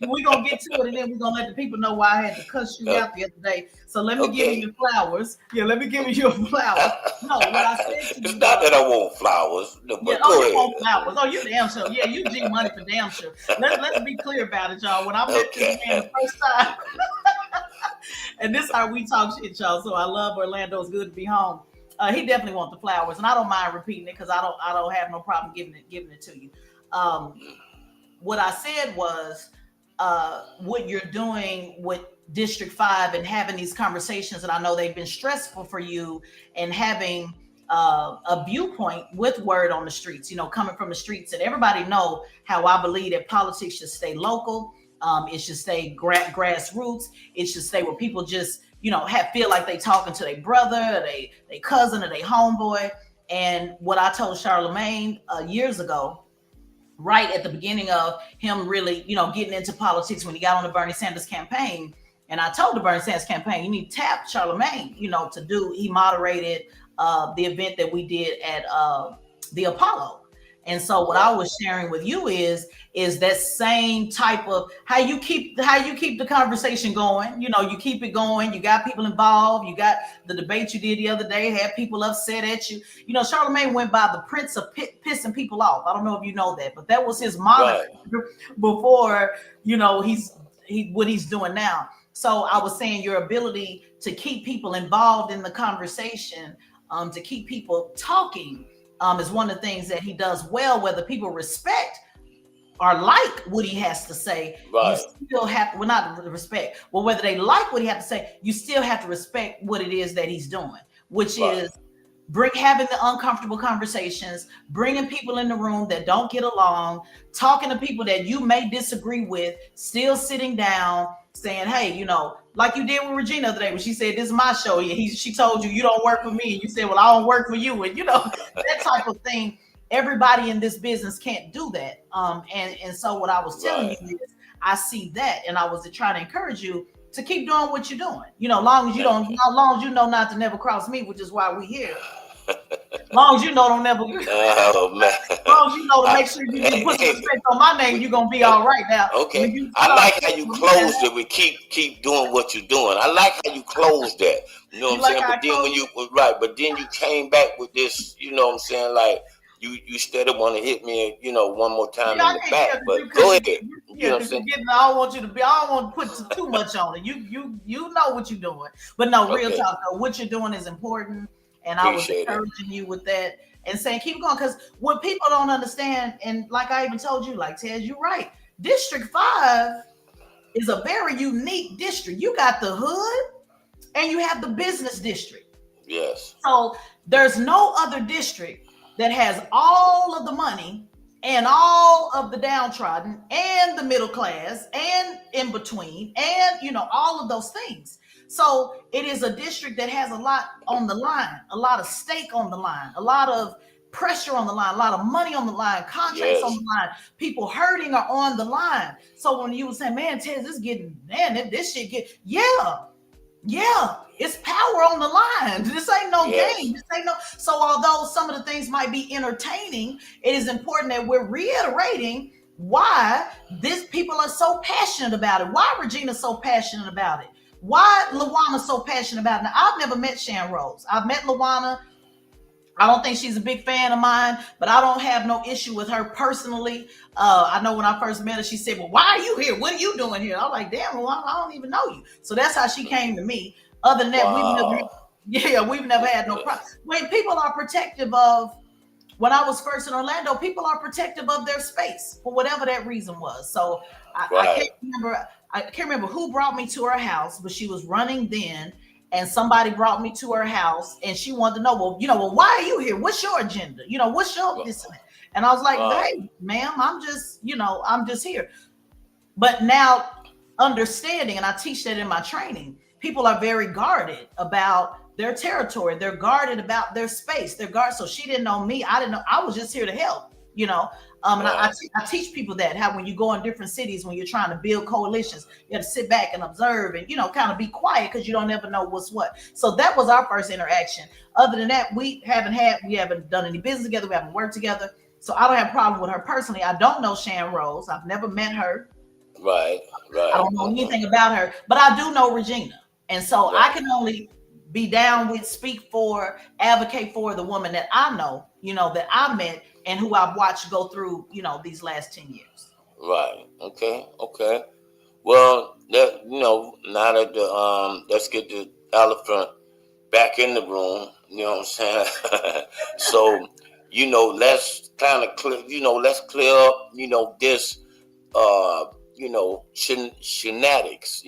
We're gonna get to it, and then we're gonna let the people know why I had to cuss you out the other day. So let me give you your flowers. Yeah, let me give you your flowers. No, what I said to you. It's not that I want flowers. No, but go ahead. You want flowers. Oh, you damn sure. Yeah, you G Money for damn sure. Let's be clear about it, y'all. When I met this man the first time, and this is how we talk shit, y'all. So I love Orlando. It's good to be home. He definitely wants the flowers, and I don't mind repeating it, because I don't have no problem giving it to you. What I said was, what you're doing with District 5 and having these conversations, and I know they've been stressful for you, and having a viewpoint with word on the streets, coming from the streets, and everybody know how I believe that politics should stay local. It should stay grassroots. It should stay where people just, feel like they talking to their brother, they cousin, or their homeboy. And what I told Charlemagne years ago, right at the beginning of him really, getting into politics, when he got on the Bernie Sanders campaign, and I told the Bernie Sanders campaign, you need to tap Charlemagne, to do. He moderated the event that we did at the Apollo. And so what I was sharing with you is that same type of how you keep the conversation going. You keep it going. You got people involved. You got the debate you did the other day, had people upset at you. Charlemagne went by the Prince of pissing people off. I don't know if you know that, but that was his moniker before, what he's doing now. So I was saying your ability to keep people involved in the conversation, to keep people talking, is one of the things that he does well, whether people respect or like what he has to say. Right. You still have, well, not respect, well, whether they like what he has to say, you still have to respect what it is that he's doing, which is having the uncomfortable conversations, bringing people in the room that don't get along, talking to people that you may disagree with, still sitting down, saying, hey, like you did with Regina the other day when she said, this is my show. She told you don't work for me. And you said, well, I don't work for you. And that type of thing. Everybody in this business can't do that. And so what I was telling you is I see that. And I was trying to encourage you to keep doing what you're doing. Long as you know not to never cross me, which is why we here. Long as you know don't never. Oh man. Long as you know to make sure you put some respect on my name, you're gonna be all right now. Okay. I like how you closed it. We keep doing what you're doing. I like how you closed that. You know what I'm saying? But then when you but then you came back with this. You know what I'm saying? Like you still want to hit me, one more time in the back. But go ahead. You know what I'm saying? I don't want you to be. I don't want to put too much on it. You know what you're doing. But no, real talk though. What you're doing is important. And I was encouraging you with that and saying, keep going. Because what people don't understand, and like I even told you, like Tez, you're right. District 5 is a very unique district. You got the hood and you have the business district. Yes. So there's no other district that has all of the money and all of the downtrodden and the middle class and in between and, all of those things. So it is a district that has a lot on the line, a lot of stake on the line, a lot of pressure on the line, a lot of money on the line, contracts on the line, people hurting are on the line. So when you were saying, man, Tez, this shit it's power on the line. This ain't no game. This ain't no. So although some of the things might be entertaining, it is important that we're reiterating why people are so passionate about it. Why Regina's so passionate about it. Why LaWanna's so passionate about it. Now, I've never met Shan Rose. I've met LaWanna. I don't think she's a big fan of mine, but I don't have no issue with her personally. I know when I first met her, she said, well, why are you here? What are you doing here? I was like, damn, LaWanna, I don't even know you. So that's how she came to me. Other than that, we've never had no problem. When people are protective of, when I was first in Orlando, people are protective of their space for whatever that reason was. So I can't remember. I can't remember who brought me to her house, but she was running then, and somebody brought me to her house, and she wanted to know, well, why are you here? What's your agenda? What's your this and that? And I was like, hey, ma'am, I'm just here. But now understanding, and I teach that in my training, people are very guarded about their territory. They're guarded about their space. They're guarded. So she didn't know me. I didn't know. I was just here to help, And I teach people that how when you go in different cities, when you're trying to build coalitions, you have to sit back and observe and, kind of be quiet because you don't ever know what's what. So that was our first interaction. Other than that, we haven't done any business together. We haven't worked together. So I don't have a problem with her personally. I don't know Shan Rose. I've never met her. Right. I don't know anything about her, but I do know Regina. And so I can only be down with, speak for, advocate for the woman that I know, that I met and who I've watched go through, these last 10 years. Right. Okay. Well, now that let's get the elephant back in the room. You know what I'm saying? So, let's kind of clear, let's clear up, this, shenanigans,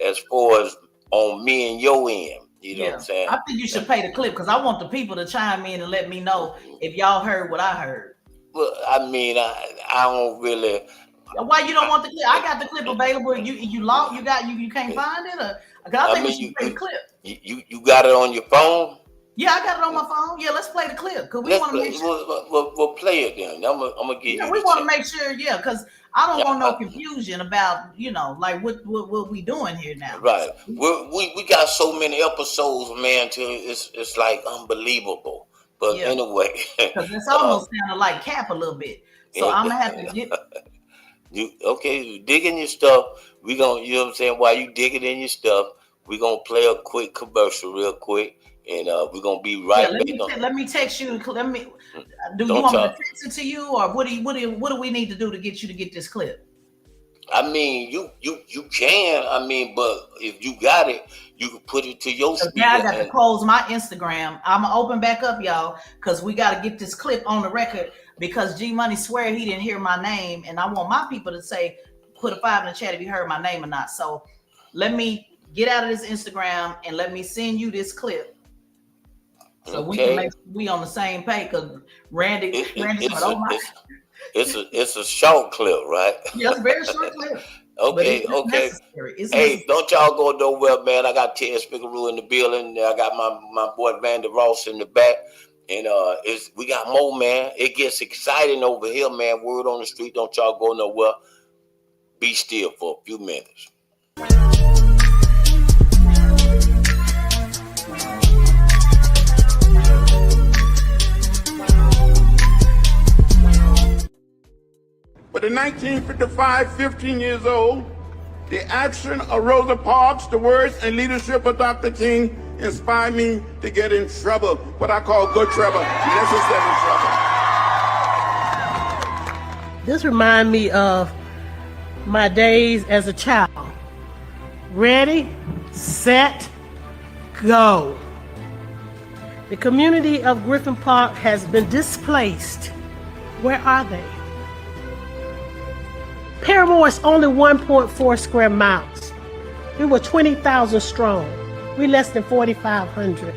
as far as on me and your end. You know what I'm saying? I think you should play the clip because I want the people to chime in and let me know if y'all heard what I heard. Well, I don't really. Why you don't want the clip? I got the clip available. You lost. You can't find it. Or I think we should play the clip. You got it on your phone? Yeah, I got it on my phone. Yeah, let's play the clip because we want to make sure. We'll play it then. I'm gonna get you. We want to make sure, because I don't want no confusion about, like what we doing here now. Right. We got so many episodes, man. It's like unbelievable. But anyway, because it's almost sounded like Cap a little bit. So I'm gonna have to get. You dig in your stuff. We gonna, you know what I'm saying? While you dig it in your stuff, we gonna play a quick commercial real quick. And we're gonna be right back. Let me text you. Do you want me to text it to you, or what do we need to do to get you to get this clip? You can. But if you got it, you can put it to your speaker. Now I got to close my Instagram. I'm gonna open back up, y'all, because we got to get this clip on the record. Because G Money swear he didn't hear my name, and I want my people to say, put a 5 in the chat if you heard my name or not. So let me get out of this Instagram and let me send you this clip. So we can make we on the same page because Randy it's a short clip, right? Yeah, it's a very short clip. Okay. Hey, don't y'all go nowhere, man. I got Tez Figaro in the building. I got my boy Vandy Ross in the back. And we got more, man. It gets exciting over here, man. Word on the street, don't y'all go nowhere. Be still for a few minutes. But in 1955, 15 years old, the action of Rosa Parks, the words and leadership of Dr. King inspired me to get in trouble, what I call good trouble, necessary trouble. This reminds me of my days as a child. Ready, set, go. The community of Griffin Park has been displaced. Where are they? Paramore is only 1.4 square miles. We were 20,000 strong. We less than 4,500.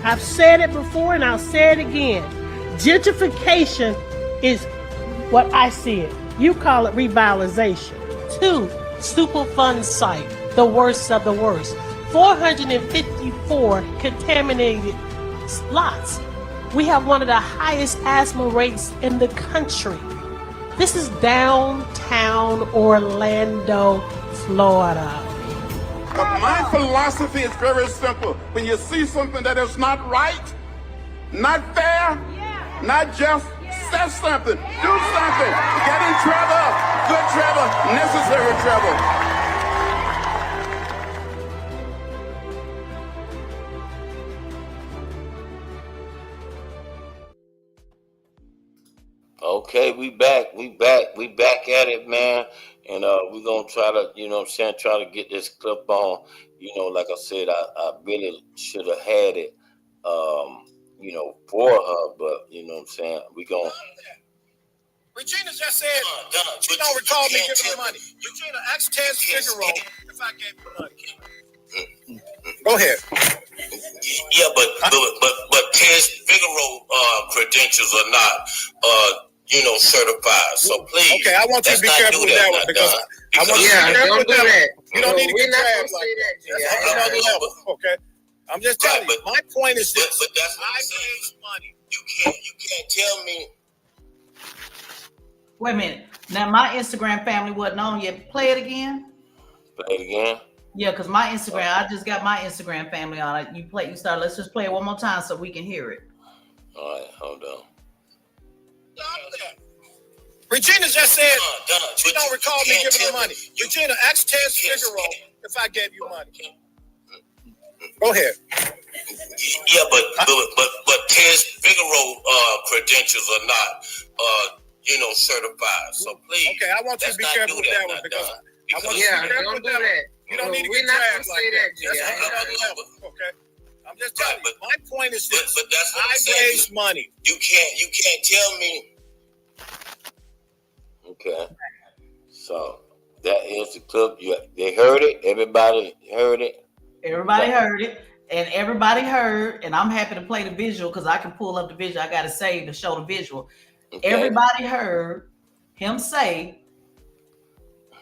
I've said it before and I'll say it again. Gentrification is what I see it. You call it revitalization. 2, Superfund site, the worst of the worst. 454 contaminated lots. We have one of the highest asthma rates in the country. This is downtown Orlando, Florida. But my philosophy is very simple. When you see something that is not right, not fair, not just, say something, do something. Get in trouble, good trouble, necessary trouble. Okay, we back at it, man. And we're gonna try to, try to get this clip on. Like I said, I really should have had it, for her, but we gonna. Regina just said she don't recall me giving her money. Regina, ask Tez Figaro if I gave her money. Go ahead. Yeah, but Tez Figaro credentials are not certified. So please. Okay, I want you to be careful with that one because I want you to be careful with that. You don't need to get dragged like that. That's another level. Okay. I'm just telling you. My point is this. But that's what I I'm saying. raise money. You can't tell me. Wait a minute. Now my Instagram family wasn't on yet. Play it again. Play it again. Yeah, because my Instagram, I just got my Instagram family on it. You start. Let's just play it one more time so we can hear it. All right, hold on. Regina just said she don't recall me giving her money. Regina, ask Tez Figaro if I gave you money. Go ahead. Yeah, but Tez Figaro credentials are not certified. So please. Okay, I want you to be careful with that one because I want you to be careful with that. You don't need to get dragged like that. That's another level. Okay. I'm just telling you. My point is this. But that's what I raise money. You can't tell me. Okay. So that is the clip. They heard it. Everybody heard it. Everybody heard it. And everybody heard, and I'm happy to play the visual because I can pull up the visual. I got to save to show the visual. Okay. Everybody heard him say,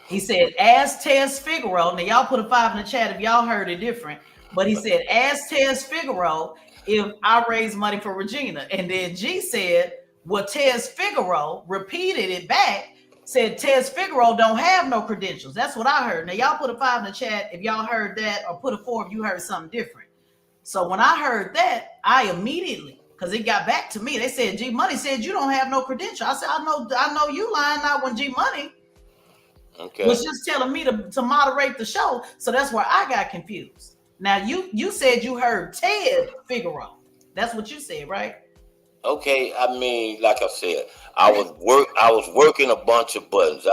he said, ask Tez Figaro. Now, y'all put a 5 in the chat if y'all heard it different. But he said, ask Tez Figaro if I raise money for Regina. And then G said, well, Tez Figaro repeated it back, said Tez Figaro don't have no credentials. That's what I heard. Now, y'all put a 5 in the chat if y'all heard that, or put a 4 if you heard something different. So when I heard that, I immediately, because it got back to me, they said, G Money said you don't have no credential. I said, I know you lying, not when G Money was just telling me to moderate the show. So that's where I got confused. Now you said you heard Tez Figaro. That's what you said, right? Okay, I mean, like I said, I was working a bunch of buttons.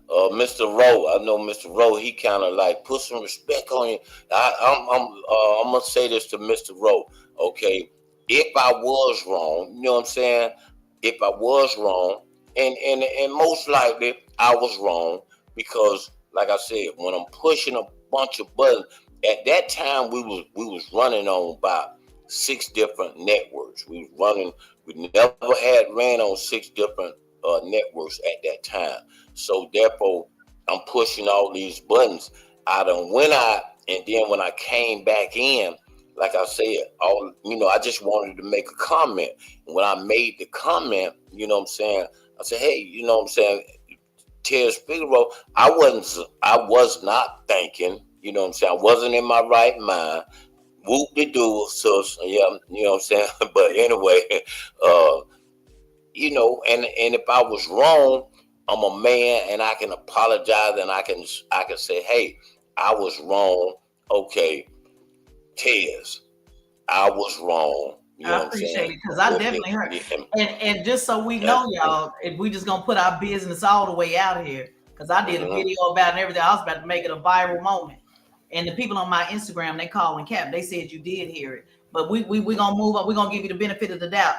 Mr. Rowe, I know Mr. Rowe, he kind of like put some respect on you. I'm gonna say this to Mr. Rowe, okay? If I was wrong, you know what I'm saying? If I was wrong, and most likely I was wrong, because like I said, when I'm pushing a bunch of buttons, at that time we was running on about 6 different networks. We never had ran on 6 different networks at that time. So therefore, I'm pushing all these buttons. I done went out, and then when I came back in, like I said, I just wanted to make a comment. And when I made the comment, you know what I'm saying, I said, hey, you know what I'm saying, Tez Figaro, I was not thinking, you know what I'm saying, I wasn't in my right mind. Whoop-de-doo, sis, yeah, you know what I'm saying? But anyway, and if I was wrong, I'm a man and I can apologize and I can say, hey, I was wrong. Okay, Tez, I was wrong. You know I appreciate it because I definitely heard. And just so we know, y'all, if we just gonna put our business all the way out here, because I did a video about it and everything. I was about to make it a viral moment. And the people on my Instagram, they call and cap. They said you did hear it, but we gonna move on. We're gonna give you the benefit of the doubt.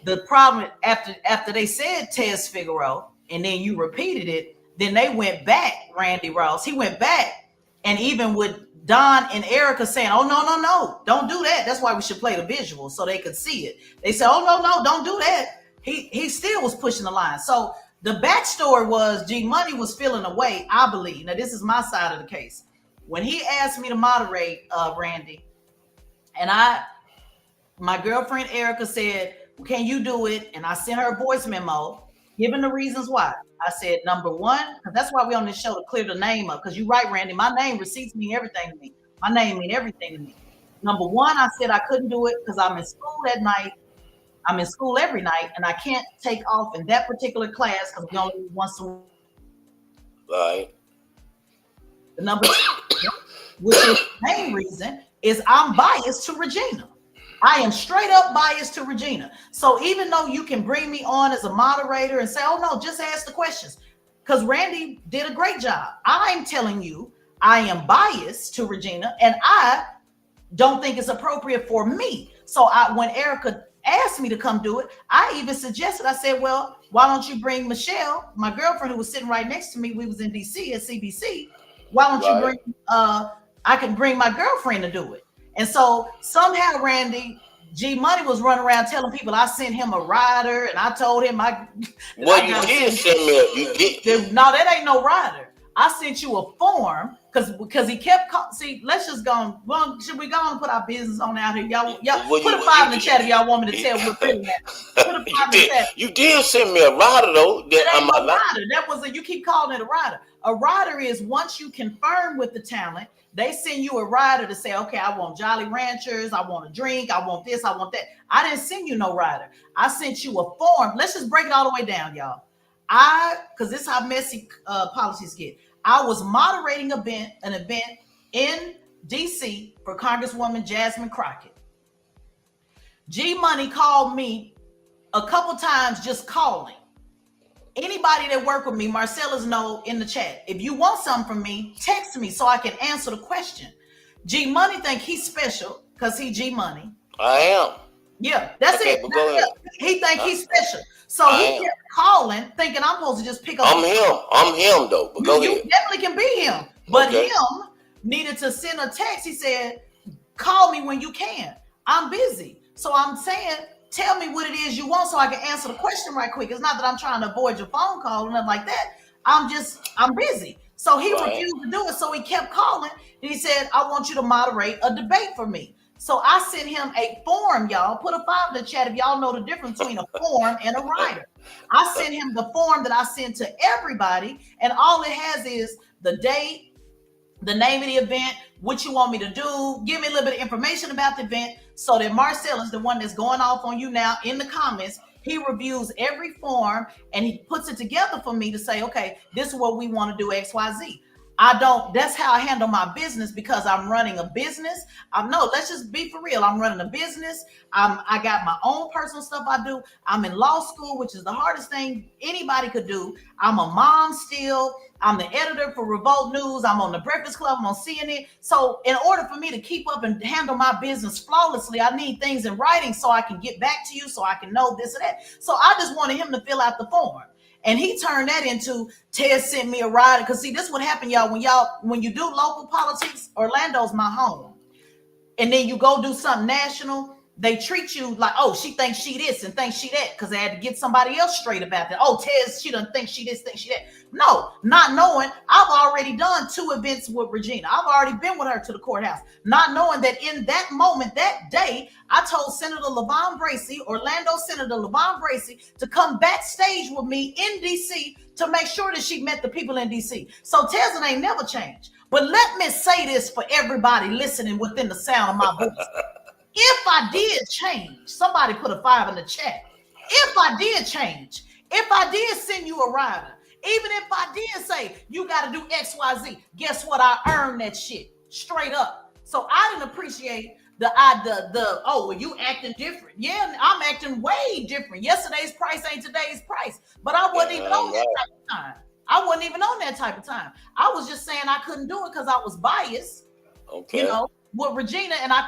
The problem after they said Tez Figaro and then you repeated it, then they went back. Randy Ross, he went back, and even with Don and Erica saying, "Oh no, don't do that." That's why we should play the visual so they could see it. They said, "Oh no, don't do that." He still was pushing the line. So the backstory was G Money was feeling away. I believe. Now this is my side of the case. When he asked me to moderate, Randy, and my girlfriend Erica said, can you do it? And I sent her a voice memo, giving the reasons why. I said, number one, because that's why we're on this show, to clear the name up. Because you're right, Randy, my name, receipts mean everything to me. My name mean everything to me. Number one, I said I couldn't do it because I'm in school at night. I'm in school every night, and I can't take off in that particular class because we only meet once a week. Right. The number two, which is the main reason, is I'm biased to Regina. I am straight up biased to Regina. So even though you can bring me on as a moderator and say, oh no, just ask the questions, because Randy did a great job. I'm telling you, I am biased to Regina and I don't think it's appropriate for me. So when Erica asked me to come do it. I even suggested, I said, well, why don't you bring Michelle, my girlfriend who was sitting right next to me? We was in DC at CBC. Why don't you bring, I can bring my girlfriend to do it. And so somehow Randy, G Money was running around telling people I sent him a rider, and I told him Well, you did send me no, that ain't no rider. I sent you a form because he kept let's just go on. Should we go on and put our business on out here? Y'all put a 5 in the chat if y'all want me to tell what really happened. Put a 5 in the chat. You did send me a rider though. That ain't no rider. That was you keep calling it a rider. A rider is once you confirm with the talent, they send you a rider to say, okay, I want Jolly Ranchers, I want a drink, I want this, I want that. I didn't send you no rider. I sent you a form. Let's just break it all the way down, y'all. Because this is how messy policies get. I was moderating an event in DC for Congresswoman Jasmine Crockett. G Money called me a couple times just calling. Anybody that work with me, Marcella's know in the chat. If you want something from me, text me so I can answer the question. G Money think he's special because he G Money. I am. Yeah, that's it. He think he's special. So he kept calling, thinking I'm supposed to just pick up. I'm him though. But go ahead. You definitely can be him. But him needed to send a text. He said, call me when you can. I'm busy. So I'm saying, tell me what it is you want so I can answer the question right quick. It's not that I'm trying to avoid your phone call or nothing like that. I'm busy. So he refused to do it. So he kept calling and he said, I want you to moderate a debate for me. So I sent him a form, y'all. Put a 5 in the chat if y'all know the difference between a form and a rider. I sent him the form that I sent to everybody, and all it has is the date, the name of the event, what you want me to do, give me a little bit of information about the event, so that Marcel is the one that's going off on you now in the comments. He reviews every form and he puts it together for me to say, okay, this is what we want to do, XYZ. That's how I handle my business because I'm running a business. Let's just be for real. I'm running a business. I got my own personal stuff I do. I'm in law school, which is the hardest thing anybody could do. I'm a mom still. I'm the editor for Revolt News. I'm on the Breakfast Club. I'm on CNN. So in order for me to keep up and handle my business flawlessly, I need things in writing so I can get back to you, so I can know this and that. So I just wanted him to fill out the form. And he turned that into Tez sent me a rider. Because see, this is what happened, y'all. When you do local politics, Orlando's my home. And then you go do something national, they treat you like, oh, she thinks she this and thinks she that. Because they had to get somebody else straight about that. Oh, Tez, she doesn't think she this, think she that. No, not knowing. I've already done 2 events with Regina. I've already been with her to the courthouse. Not knowing that in that moment, that day, I told Senator LaVon Bracey, Orlando Senator LaVon Bracey, to come backstage with me in D.C. to make sure that she met the people in D.C. So Tezlyn ain't never changed. But let me say this for everybody listening within the sound of my voice. If I did change, somebody put a 5 in the chat. If I did change, if I did send you a rider, even if I did say you got to do XYZ, guess what? I earned that shit straight up. So I didn't appreciate well, you acting different. Yeah, I'm acting way different. Yesterday's price ain't today's price. But I wasn't even on that type of time. I wasn't even on that type of time. I was just saying I couldn't do it because I was biased. Okay. With Regina, and I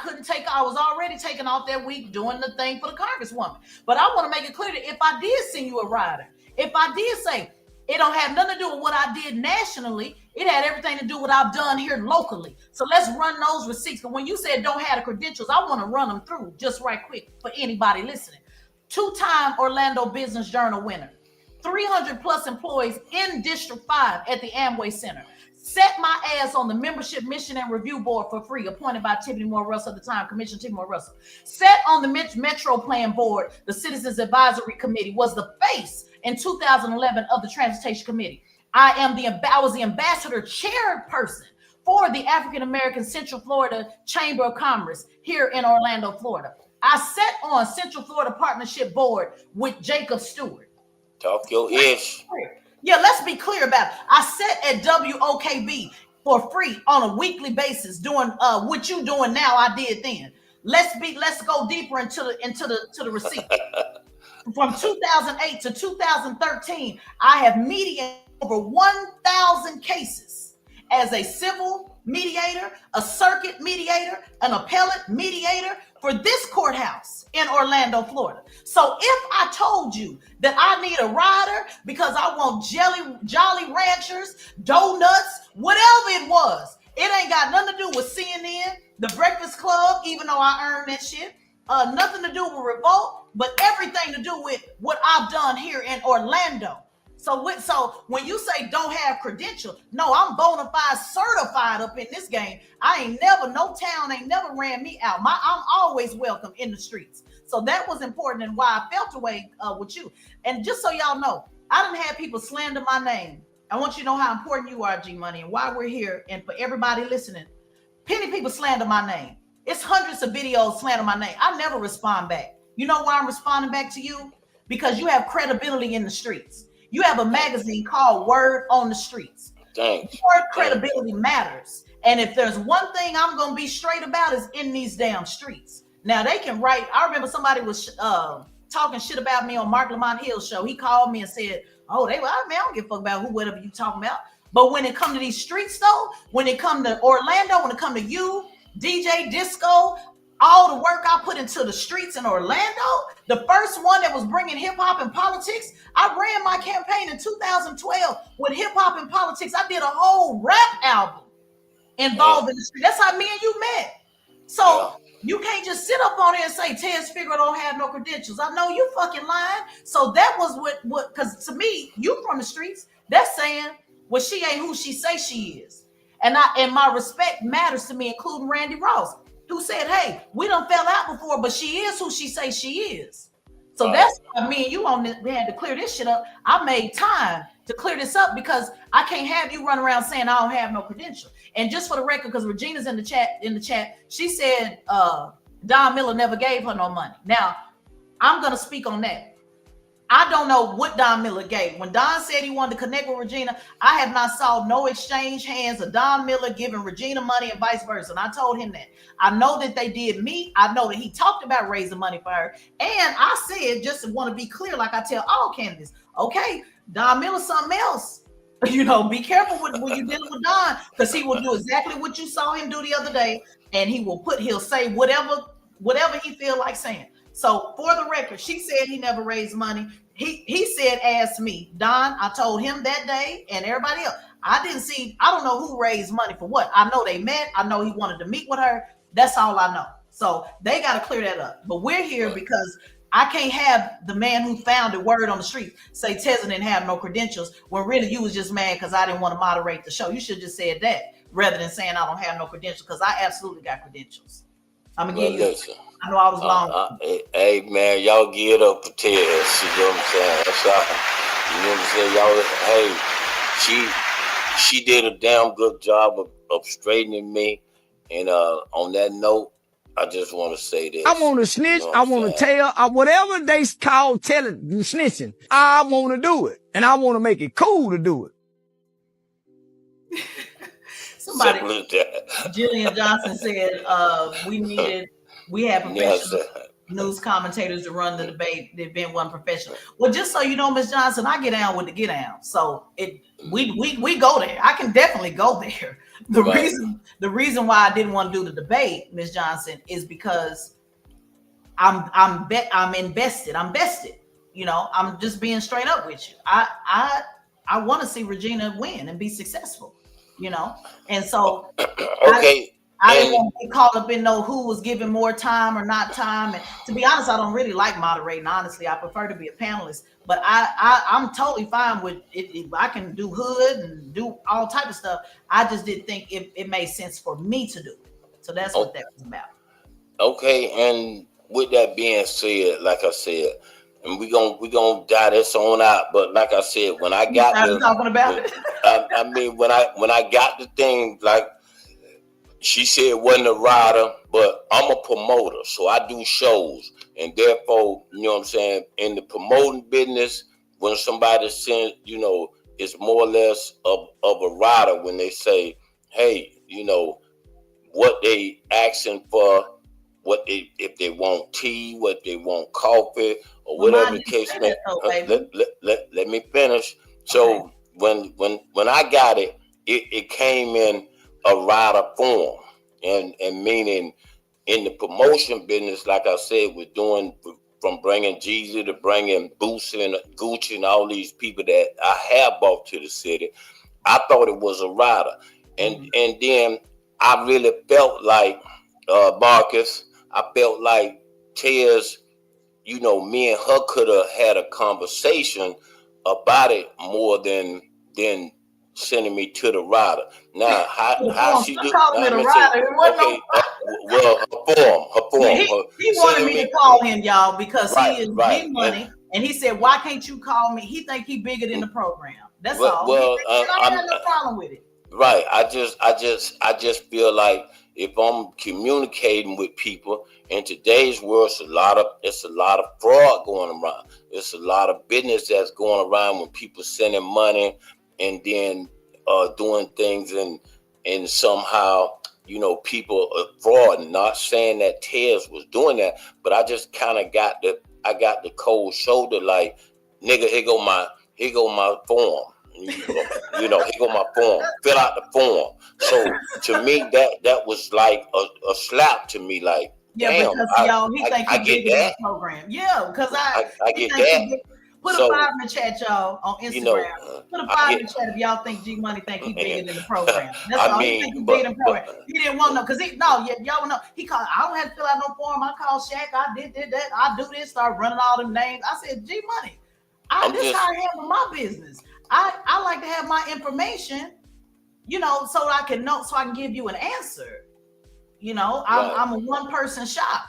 was already taking off that week doing the thing for the Congresswoman. But I want to make it clear that if I did send you a rider, if I did say it don't have nothing to do with what I did nationally, it had everything to do with what I've done here locally. So let's run those receipts. But when you said don't have the credentials, I want to run them through just right quick for anybody listening. 2-time Orlando Business Journal winner, 300 plus employees in District 5 at the Amway Center. Set my ass on the membership mission and review board for free, appointed by Tiffany Moore Russell at the time, Commissioner Tiffany Moore Russell. Set on the Metro Plan Board, the Citizens Advisory Committee, was the face in 2011 of the Transportation Committee. I was the ambassador chairperson for the African American Central Florida Chamber of Commerce here in Orlando, Florida. I sat on Central Florida Partnership Board with Jacob Stewart. Talk your ish. Yeah, let's be clear about it. I sat at WOKB for free on a weekly basis doing what you doing now. I did then. Let's go deeper into the receipt. From 2008 to 2013, I have mediated over 1,000 cases as a civil mediator, a circuit mediator, an appellate mediator for this courthouse in Orlando, Florida. So if I told you that I need a rider because I want Jolly Ranchers, donuts, whatever it was, it ain't got nothing to do with CNN, The Breakfast Club, even though I earned that shit. Nothing to do with Revolt, but everything to do with what I've done here in Orlando. So when you say don't have credentials, no, I'm bona fide certified up in this game. No town ain't never ran me out. I'm always welcome in the streets. So that was important and why I felt away with you. And just so y'all know, I didn't have people slander my name. I want you to know how important you are, G Money, and why we're here. And for everybody listening, plenty people slander my name. It's hundreds of videos slander my name. I never respond back. You know why I'm responding back to you? Because you have credibility in the streets. You have a magazine called Word on the Streets. Thanks. Your credibility matters. And if there's one thing I'm going to be straight about is in these damn streets. Now they can write. I remember somebody was talking shit about me on Mark Lamont Hill's show. He called me and said, oh, man, I don't give a fuck about whatever you talking about. But when it come to these streets though, when it come to Orlando, when it come to you, DJ Disco, all the work I put into the streets in Orlando, the first one that was bringing hip hop and politics, I ran my campaign in 2012 with hip hop and politics. I did a whole rap album involving the street. That's how me and you met. So you can't just sit up on here and say Tez Figaro don't have no credentials. I know you fucking lying. So that was what because to me, you from the streets, that's saying, well, she ain't who she say she is. And my respect matters to me, including Randy Ross, who said, hey, we done fell out before, but she is who she say she is. So that's why me and you we had to clear this shit up. I made time to clear this up because I can't have you run around saying I don't have no credential. And just for the record, because Regina's in the chat, she said Don Miller never gave her no money. Now, I'm gonna speak on that. I don't know what Don Miller gave. When Don said he wanted to connect with Regina, I have not saw no exchange hands of Don Miller giving Regina money and vice versa. And I told him that. I know that they did meet. I know that he talked about raising money for her. And I said, just to want to be clear, like I tell all candidates, okay, Don Miller's something else. You know, be careful when you're dealing with Don, because he will do exactly what you saw him do the other day. And he'll say whatever he feel like saying. So for the record, she said he never raised money. He said, ask me. Don, I told him that day and everybody else. I don't know who raised money for what. I know they met. I know he wanted to meet with her. That's all I know. So they got to clear that up. But we're here because I can't have the man who founded Word on the Street say Tezlyn didn't have no credentials when really you was just mad because I didn't want to moderate the show. You should have just said that rather than saying I don't have no credentials, because I absolutely got credentials. I'm going to give you. I know I was long. Hey, man, y'all get up for Tez. You know what I'm saying? That's all. You know what I'm saying? Y'all, hey, she did a damn good job of straightening me. And on that note, I just want to say this. I want to snitch. You know I want to tell. Whatever they call telling, snitching, I want to do it. And I want to make it cool to do it. Somebody, Jillian Johnson said, we have professional news commentators to run the debate. The event wasn't professional. Well, just so you know, Ms. Johnson, I get down with the get down. So we go there. I can definitely go there. The reason why I didn't want to do the debate, Ms. Johnson, is because I'm invested. I'm vested. You know, I'm just being straight up with you. I want to see Regina win and be successful. You know, and so okay. I didn't want to get caught up in who was giving more time or not time. And to be honest, I don't really like moderating. Honestly, I prefer to be a panelist. But I'm totally fine with it. I can do hood and do all type of stuff. I just didn't think it made sense for me to do it. So that's what that was about. Okay, and with that being said, like I said, and we gonna die this on out. But like I said, when I got talking about it, I mean when I got the thing, like she said, it wasn't a rider, but I'm a promoter, so I do shows, and therefore, you know what I'm saying, in the promoting business, when somebody sends, you know, it's more or less of a rider when they say, hey, you know, what they asking for. If they want tea, what they want coffee, or whatever the case may be. Let me finish. So when I got it, it came in a rider form, and meaning in the promotion business, like I said, we're doing from bringing Jeezy to bringing Boosie and Gucci and all these people that I have brought to the city. I thought it was a rider, and then I really felt like Marcus. I felt like Tez, you know, me and her could have had a conversation about it more than sending me to the rider. Now, how she do? Calling it a rider. It wasn't okay, well, her form. Yeah, he wanted me to call him, y'all, because he is G Money, and he said, "Why can't you call me?" He think he bigger than the program. That's all. Well, I got no problem with it. Right. I just feel like if I'm communicating with people in today's world, it's a lot of fraud going around. It's a lot of business that's going around when people sending money and then doing things and somehow, you know, people are fraud. Not saying that Tez was doing that, but I just kind of got the cold shoulder, like, nigga, here go my form. You know, here go my form. Fill out the form. So to me, that was like a slap to me. Like, damn, because y'all, he think he bigger than the program. Yeah, because I get that. Put a 5 in the chat, y'all, on Instagram. You know, put a 5 in the chat if y'all think G Money think he bigger than the program. That's all. He think he bigger than the program. He didn't want no, because y'all know. He called. I don't have to fill out no form. I called Shaq. I did that. I do this. Start running all them names. I said, G Money. This is how I handle my business. I like to have my information, you know, so I can know, so I can give you an answer. You know, I'm a one-person shop,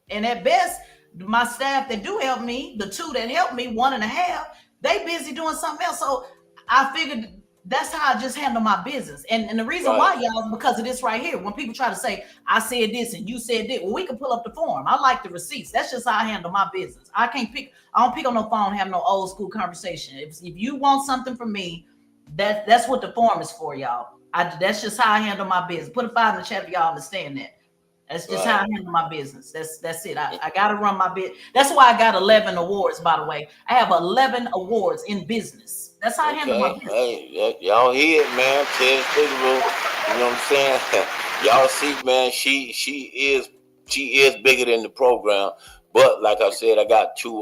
and at best, my staff that do help me, the 2 that help me, 1.5, they busy doing something else. So I figured that's how I just handle my business. And the reason why, y'all, is because of this right here. When people try to say, I said this and you said that, well, we can pull up the form. I like the receipts. That's just how I handle my business. I don't pick on no phone, have no old school conversation. If you want something from me, that's what the form is for, y'all. That's just how I handle my business. Put a 5 in the chat if y'all understand that. That's just how I handle my business. That's it. I got to run my business. That's why I got 11 awards, by the way. I have 11 awards in business. That's how I handle my business. Hey, y'all hear it, man. Tez Figaro, you know what I'm saying? Y'all see, man, she is bigger than the program. But like I said, I got 2.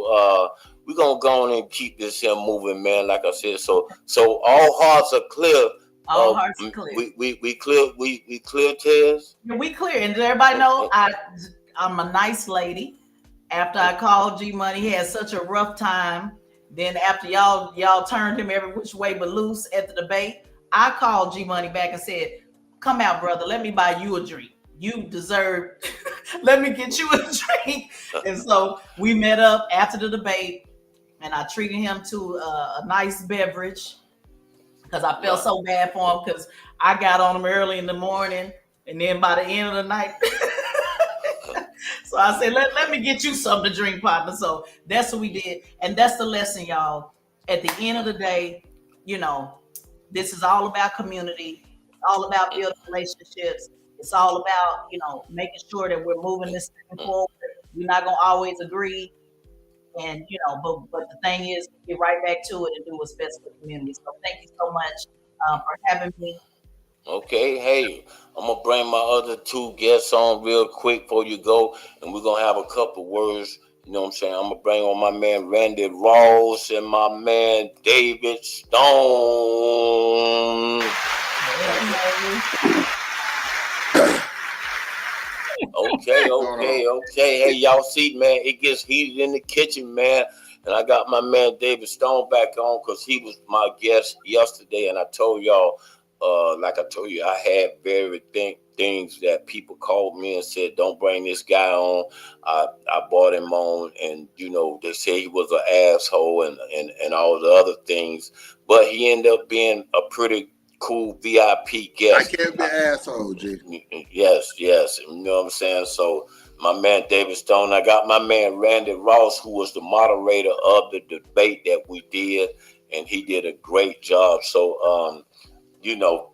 We're gonna go on and keep this here moving, man. Like I said, so all hearts are clear. All hearts are clear. We clear, Tez? Yeah, we clear. And everybody know I'm a nice lady. After I called G Money, he had such a rough time. Then after y'all turned him every which way but loose at the debate, I called G Money back and said, "Come out, brother. Let me buy you a drink. You deserve. Let me get you a drink." And so we met up after the debate, and I treated him to a nice beverage because I felt so bad for him because I got on him early in the morning, and then by the end of the night. So I said, let me get you something to drink, partner. So that's what we did. And that's the lesson, y'all. At the end of the day, you know, this is all about community. It's all about building relationships. It's all about, you know, making sure that we're moving this thing forward. We're not going to always agree. And, you know, but the thing is, get right back to it and do what's best for the community. So thank you so much for having me. Okay, hey, I'm gonna bring my other 2 guests on real quick before you go, and we're gonna have a couple words. You know what I'm saying? I'm gonna bring on my man Randy Ross and my man David Stone. Okay. Hey, y'all see, man, it gets heated in the kitchen, man. And I got my man David Stone back on because he was my guest yesterday, and I told y'all. Like I told you, I had very things that people called me and said, "Don't bring this guy on." I brought him on, and you know they said he was an asshole and all the other things, but he ended up being a pretty cool VIP guest. I can't be an asshole, G. Yes, you know what I'm saying. So my man David Stone, I got my man Randy Ross, who was the moderator of the debate that we did, and he did a great job. So you know,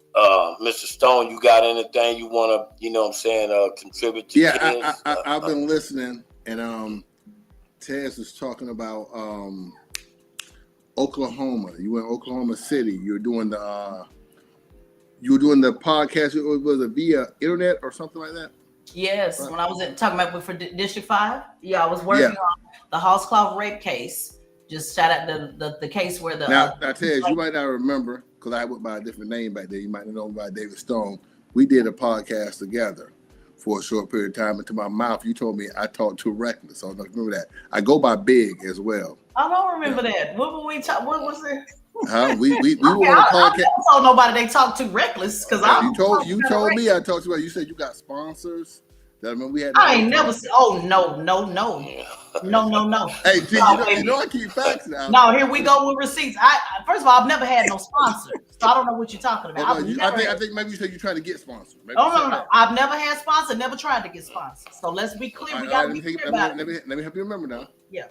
Mr. Stone, you got anything you want to, you know what I'm saying, contribute to this? I've been listening, and Tez was talking about Oklahoma. You were in Oklahoma City. You're doing the You were doing the podcast. Was it via internet or something like that? Yes, when I was talking about for District 5, I was working on the Housecloth rape case. Just shout out the case where the now Tez, you might not remember because I went by a different name back then. You might know by David Stone. We did a podcast together for a short period of time. Into my mouth, you told me I talked too reckless. I don't know if you remember that. I go by Big as well. I don't remember that. What were we talking? What was it? We were on a podcast. I never told nobody they talk too reckless because you told me I talked to you. You said you got sponsors. That I mean we had. I ain't never said. Oh no. Hey, G, you know I keep facts now. No, here we go with receipts. First of all, I've never had no sponsors, so I don't know what you're talking about. I think maybe you said you're trying to get sponsored. No. I've never had sponsors. Never tried to get sponsored. So let's be clear. Let me help you remember now. Yeah.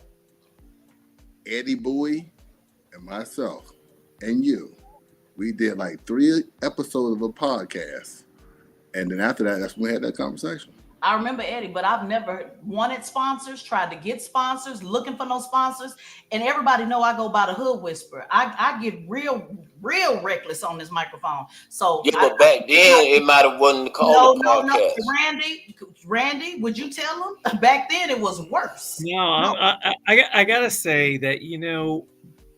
Eddie Bowie and myself and you, we did like 3 episodes of a podcast, and then after that, that's when we had that conversation. I remember Eddie, but I've never wanted sponsors, tried to get sponsors, looking for no sponsors. And everybody know I go by the Hood Whisperer. I get real reckless on this microphone. So but back then it might have wasn't called a podcast. No. Randy, would you tell them? Back then it was worse. No. I gotta say that,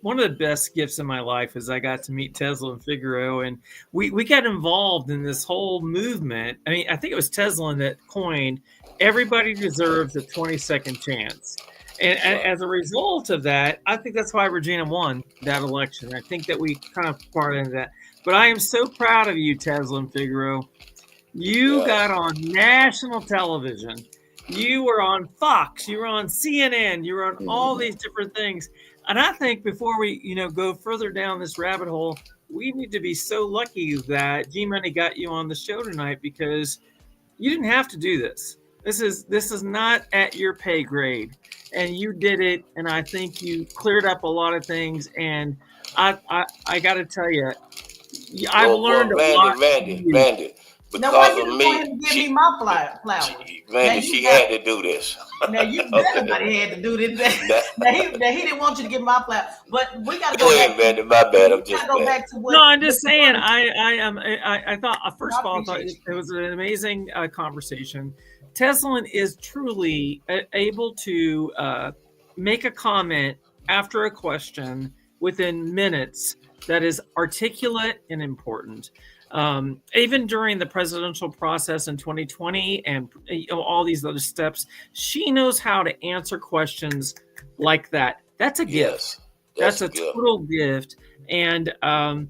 one of the best gifts in my life is I got to meet Tezlyn and Figaro, and we got involved in this whole movement. I mean, I think it was Tezlyn that coined everybody deserves a 20-second chance. And as a result of that, I think that's why Regina won that election. I think that we kind of part into that. But I am so proud of you, Tezlyn Figaro. You got on national television. You were on Fox. You were on CNN. You were on all these different things. And I think before we, go further down this rabbit hole, we need to be so lucky that G-Money got you on the show tonight, because you didn't have to do this. This is not at your pay grade, and you did it. And I think you cleared up a lot of things. And I got to tell you, I've learned a lot. Randy. Now, why you didn't give me my flower? Randy, she had to do this. Now you everybody had to do this. Now he didn't want you to give my flower, but we got to go ahead, Randy. My bad. I'm just go back to what. No, I'm just saying. I thought first of all, I thought it was an amazing conversation. Tezlyn is truly able to make a comment after a question within minutes that is articulate and important. Even during the presidential process in 2020 and all these other steps, she knows how to answer questions like that. That's a gift. That's a total gift. And I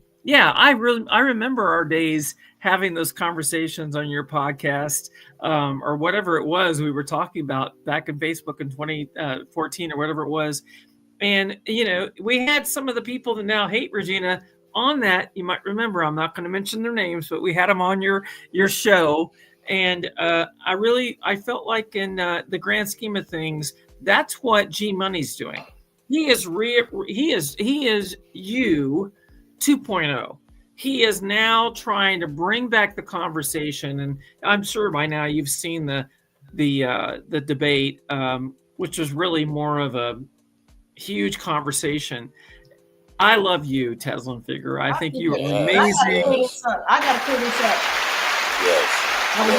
remember our days having those conversations on your podcast or whatever it was we were talking about back in Facebook in 2014 or whatever it was. And, we had some of the people that now hate Regina on that. You might remember, I'm not going to mention their names, but we had them on your show. And I felt like in the grand scheme of things, that's what G Money's doing. He is you 2.0. He is now trying to bring back the conversation. And I'm sure by now you've seen the debate, which was really more of a huge conversation. I love you, Tezlyn Figaro. I think you are amazing. I got to clear this up. Yes. I was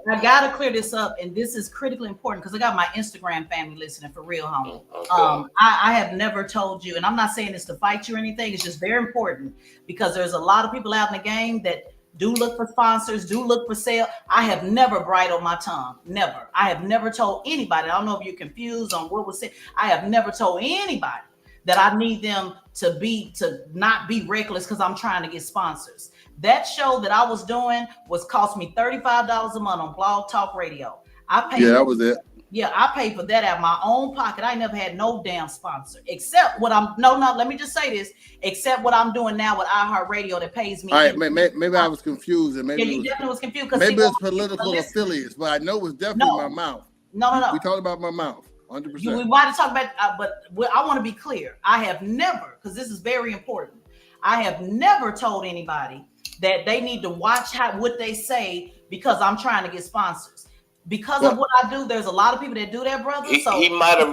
wondering, I got to clear this up, and this is critically important because I got my Instagram family listening for real, homie. Okay. I have never told you, and I'm not saying this to fight you or anything. It's just very important because there's a lot of people out in the game that do look for sponsors, do look for sale. I have never bridled my tongue. Never. I have never told anybody. I don't know if you're confused on what was said. I have never told anybody that I need them to not be reckless because I'm trying to get sponsors. That show that I was doing cost me $35 a month on Blog Talk Radio. I paid. Yeah, that was it. Yeah, I paid for that out of my own pocket. I never had no damn sponsor except what I'm. No. Let me just say this. Except what I'm doing now with iHeartRadio that pays me. All right, maybe I was confused, and maybe you definitely was confused. Maybe it's political affiliates, but I know it was definitely my mouth. No. We talked about my mouth. 100%. We might talk about, but I want to be clear. I have never, because this is very important. I have never told anybody that they need to watch what they say because I'm trying to get sponsors. because of what I do, there's a lot of people that do that, brother. So he might have.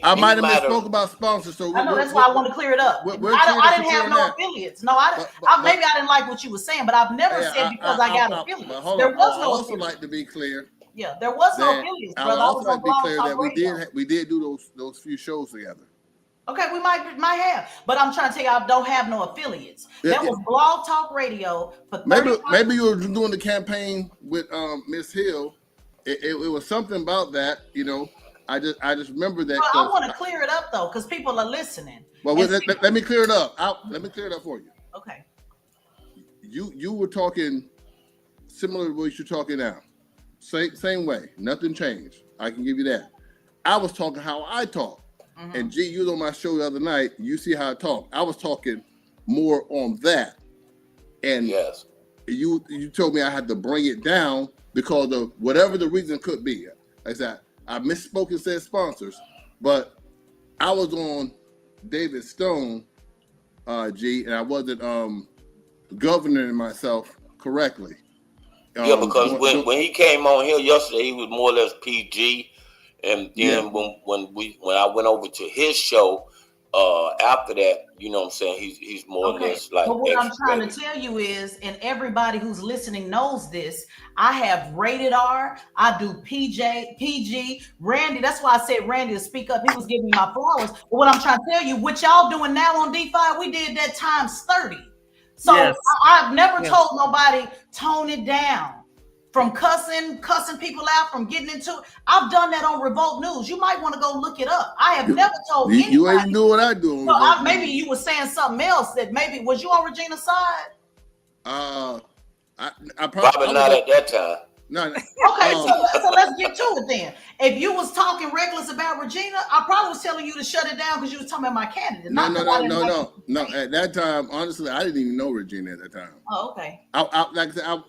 I might have misspoke about sponsors. So I know that's why I want to clear it up. I didn't have no affiliates. No, maybe I didn't like what you were saying, but I've never said because I got affiliates. There was no. I also like to be clear. Yeah, there was no affiliates, brother. I also like to be clear that we did do those few shows together. Okay, we might have, but I'm trying to tell you, I don't have no affiliates. That was Blog Talk Radio for 30 maybe you were doing the campaign with Miss Hill. It was something about that, you know. I just remember that. Well, I want to clear it up though, because people are listening. Well, let me clear it up. Let me clear it up for you. Okay. You were talking similar to what you're talking now. Same way. Nothing changed. I can give you that. I was talking how I talk. Mm-hmm. And G, you was on my show the other night. You see how I talk. I was talking more on that. And yes, you told me I had to bring it down because of whatever the reason could be. Like I said, I misspoke and said sponsors, but I was on David Stone, G, and I wasn't governing myself correctly. Yeah, because when he came on here yesterday, he was more or less PG. And then when I went over to his show, after that, you know what I'm saying, he's more or less like. But what I'm trying to tell you is, and everybody who's listening knows this, I have rated R, I do PG, Randy. That's why I said Randy to speak up. He was giving me my flowers. But what I'm trying to tell you, what y'all doing now on D5, we did that times 30. So yes. I've never told nobody tone it down. From cussing people out, from getting into it. I've done that on Revolt News. You might want to go look it up. I have never told anybody. You ain't do what I do. So maybe you were saying something else that maybe, was you on Regina's side? I probably not at that time. No. Okay, so let's get to it then. If you was talking reckless about Regina, I probably was telling you to shut it down because you was talking about my candidate. No. At that time, honestly, I didn't even know Regina at that time. Oh, okay. Like I said,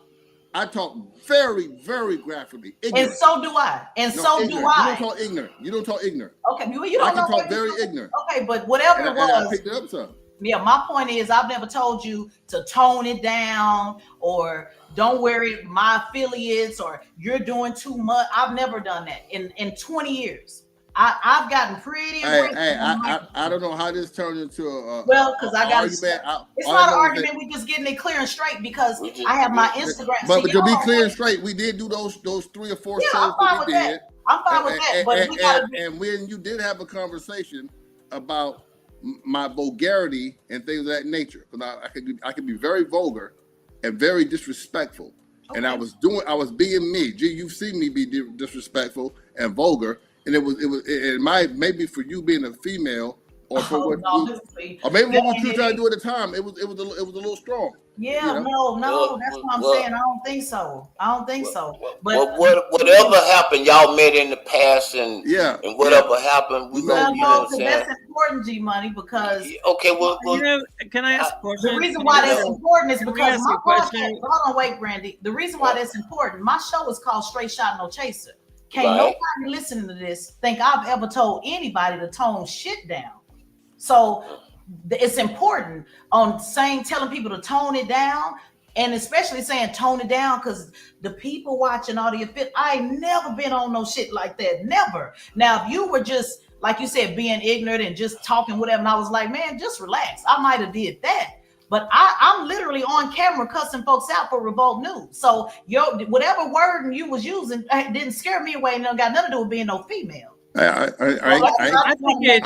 I talk very, very graphically. Ignorant. And so do I. Do I. You don't talk ignorant. Okay, you don't know. I can talk very ignorant. Okay, but whatever it was. I picked it up some. Yeah, my point is, I've never told you to tone it down or don't worry my affiliates or you're doing too much. I've never done that in 20 years. I've gotten pretty. I don't know how this turned into a because I got it's not an argument. We just getting it clear and straight because I have my Instagram. But to be clear and straight, we did do those 3 or 4 shows that we did. I'm fine with that. But and when you did have a conversation about my vulgarity and things of that nature, because I could be very vulgar and very disrespectful, and I was being me. Gee, you've seen me be disrespectful and vulgar. And it might maybe for you being a female or for or maybe what you trying to do at the time, it was a little strong. Yeah, you know? no, that's what I'm saying. I don't think so. But whatever happened, y'all met in the past, and whatever happened, we gonna. You know what I'm saying? That's important, G Money, because can I ask a question? The reason why that's important is because my podcast. Hold on, wait, Brandy. The reason why that's important, my show is called Straight Shot No Chaser. Can't nobody listening to this think I've ever told anybody to tone shit down. So it's important on telling people to tone it down, and especially saying tone it down because the people watching all the fit. I ain't never been on no shit like that. Never. Now, if you were just, like you said, being ignorant and just talking whatever, and I was like, man, just relax. I might have did that. But I'm literally on camera cussing folks out for Revolt News. So whatever word you was using didn't scare me away and it got nothing to do with being no female. I think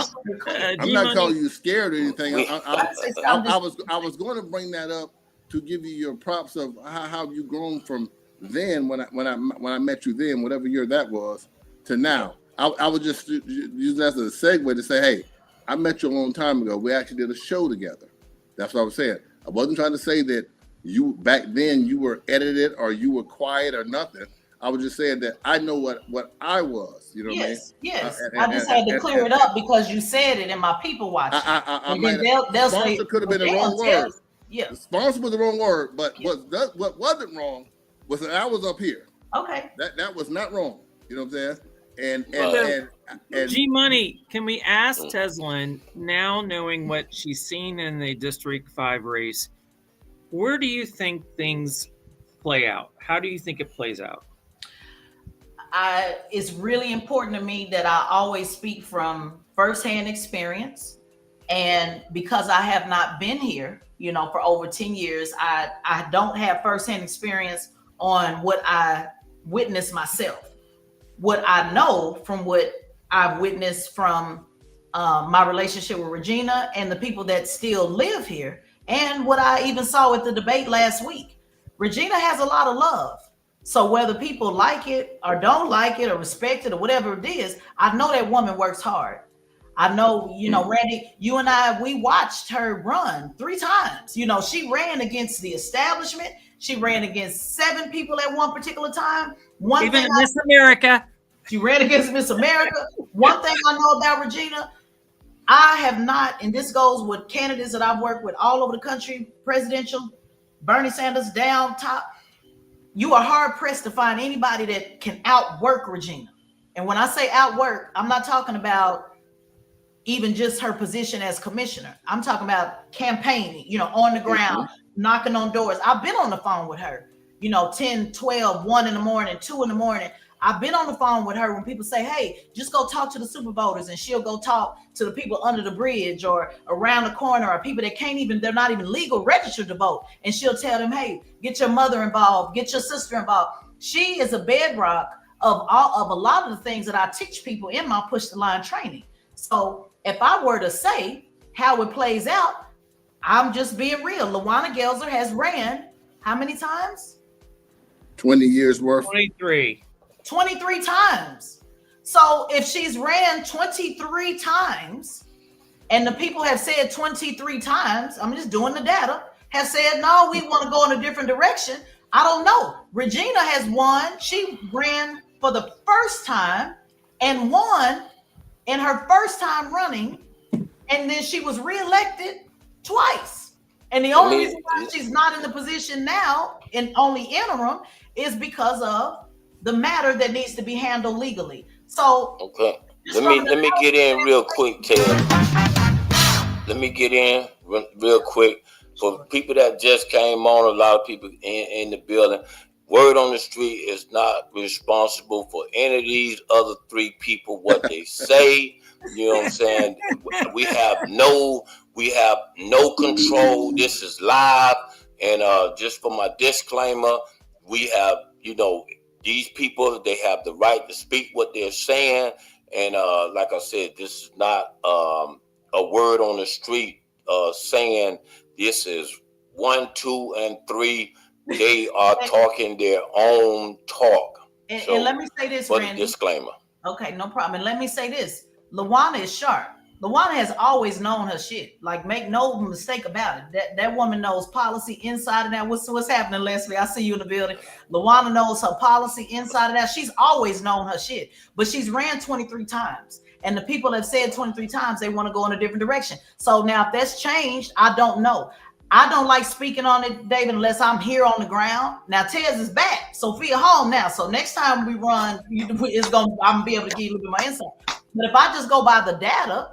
I'm not calling you scared or anything. I was going to bring that up to give you your props of how you grown from then when I met you then, whatever year that was, to now. I was just using that as a segue to say, hey, I met you a long time ago. We actually did a show together. That's what I was saying. I wasn't trying to say that you back then you were edited or you were quiet or nothing. I was just saying that I know what I was. You know what I mean? Yes. I just had to clear it up because you said it and my people watching. Sponsor could have been the wrong word. Yeah. Sponsor was the wrong word, but what wasn't wrong was that I was up here. Okay. That was not wrong. You know what I'm saying? And G Money, can we ask Tezlyn, now knowing what she's seen in the District 5 race, where do you think things play out? How do you think it plays out? it's really important to me that I always speak from firsthand experience. And because I have not been here, for over 10 years, I don't have firsthand experience on what I witnessed myself. What I know from what I've witnessed from my relationship with Regina and the people that still live here, and what I even saw at the debate last week. Regina has a lot of love. So whether people like it or don't like it or respect it or whatever it is, I know that woman works hard. I know, Randy, you and I, we watched her run 3 times. She ran against the establishment. She ran against 7 people at one particular time. Even Miss America. She ran against Miss America. One thing I know about Regina, I have not, and this goes with candidates that I've worked with all over the country, presidential, Bernie Sanders down top. You are hard pressed to find anybody that can outwork Regina. And when I say outwork, I'm not talking about even just her position as commissioner. I'm talking about campaigning, on the ground, knocking on doors. I've been on the phone with her, 10, 12, 1 in the morning, 2 in the morning. I've been on the phone with her when people say, hey, just go talk to the super voters, and she'll go talk to the people under the bridge or around the corner, or people that they're not even legal registered to vote. And she'll tell them, hey, get your mother involved, get your sister involved. She is a bedrock of a lot of the things that I teach people in my push the line training. So if I were to say how it plays out, I'm just being real. LaWanna Gelzer has ran how many times? 20 years worth. 23 times. So if she's ran 23 times and the people have said 23 times, I'm just doing the data, have said, no, we want to go in a different direction. I don't know. Regina has won. She ran for the first time and won in her first time running. And then she was reelected twice. And the only reason why she's not in the position now, in only interim, is because of the matter that needs to be handled legally. So okay, let me get in real quick, Ted. Let me get in real quick for people that just came on. A lot of people in the building. Word on the street is not responsible for any of these other 3 people what they say. You know what I'm saying? We have no control. This is live, and just for my disclaimer, we have these people, they have the right to speak what they're saying. And like I said, this is not a word on the street saying this is 1, 2, and 3. They are talking their own talk. And let me say this, Randy. Disclaimer. Okay, no problem. And let me say this. LaWanna is sharp. LaWanna has always known her shit. Like, make no mistake about it. That woman knows policy inside and out. What's happening, Leslie? I see you in the building. LaWanna knows her policy inside and out. She's always known her shit. But she's ran 23 times. And the people have said 23 times they want to go in a different direction. So now if that's changed, I don't know. I don't like speaking on it, David, unless I'm here on the ground. Now, Tez is back. Sophia home now. So next time we run, I'm going to be able to give you a little bit more insight. But if I just go by the data,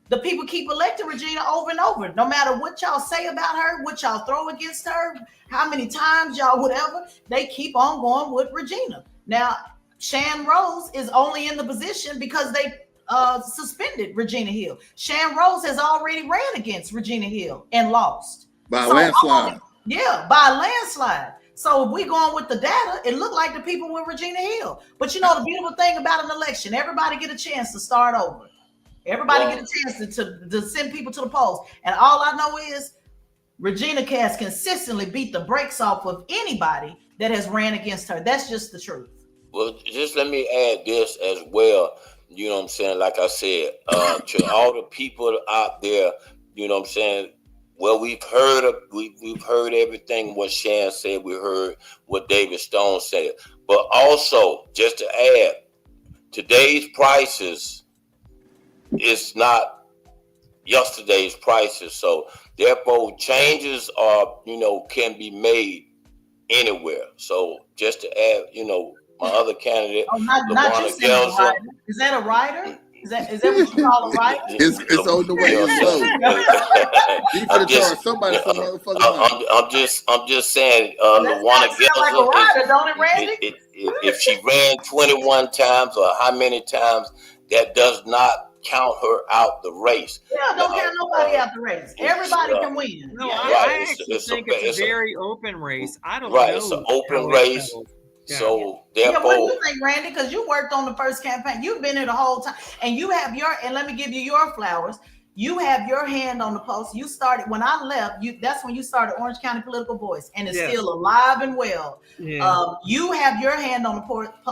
the people keep electing Regina over and over. No matter what y'all say about her, what y'all throw against her, how many times y'all whatever, they keep on going with Regina. Now, Shan Rose is only in the position because they suspended Regina Hill. Shan Rose has already ran against Regina Hill and lost. By a landslide. Yeah, by a landslide. So if we going with the data, it looked like the people with Regina Hill. But the beautiful thing about an election, everybody get a chance to start over. Everybody get a chance to send people to the polls. And all I know is Regina has consistently beat the brakes off of anybody that has ran against her. That's just the truth. Well, just let me add this as well. You know what I'm saying? Like I said, to all the people out there, you know what I'm saying? Well, we've heard everything what Shan said. We heard what David Stone said. But also, just to add, today's prices is not yesterday's prices. So therefore, changes are, can be made anywhere. So just to add, my other candidate, not just Gelzer. Is that a writer? Is that what you call it, right? It's on the way. It's slow. You could charge somebody some motherfucking money. I'm just saying, Lawana like a rider, don't it, Randy? If she ran 21 times or how many times, that does not count her out the race. Yeah, don't count nobody out the race. Everybody can win. No, I actually think it's a very open race. I don't know. It's an open race. Yeah. So therefore, what do you think, Randy? Because you worked on the first campaign. You've been here the whole time, and you have and let me give you your flowers. You have your hand on the pulse. You started when I left. That's when you started Orange County Political Voice, and it's still alive and well. Yeah. You have your hand on the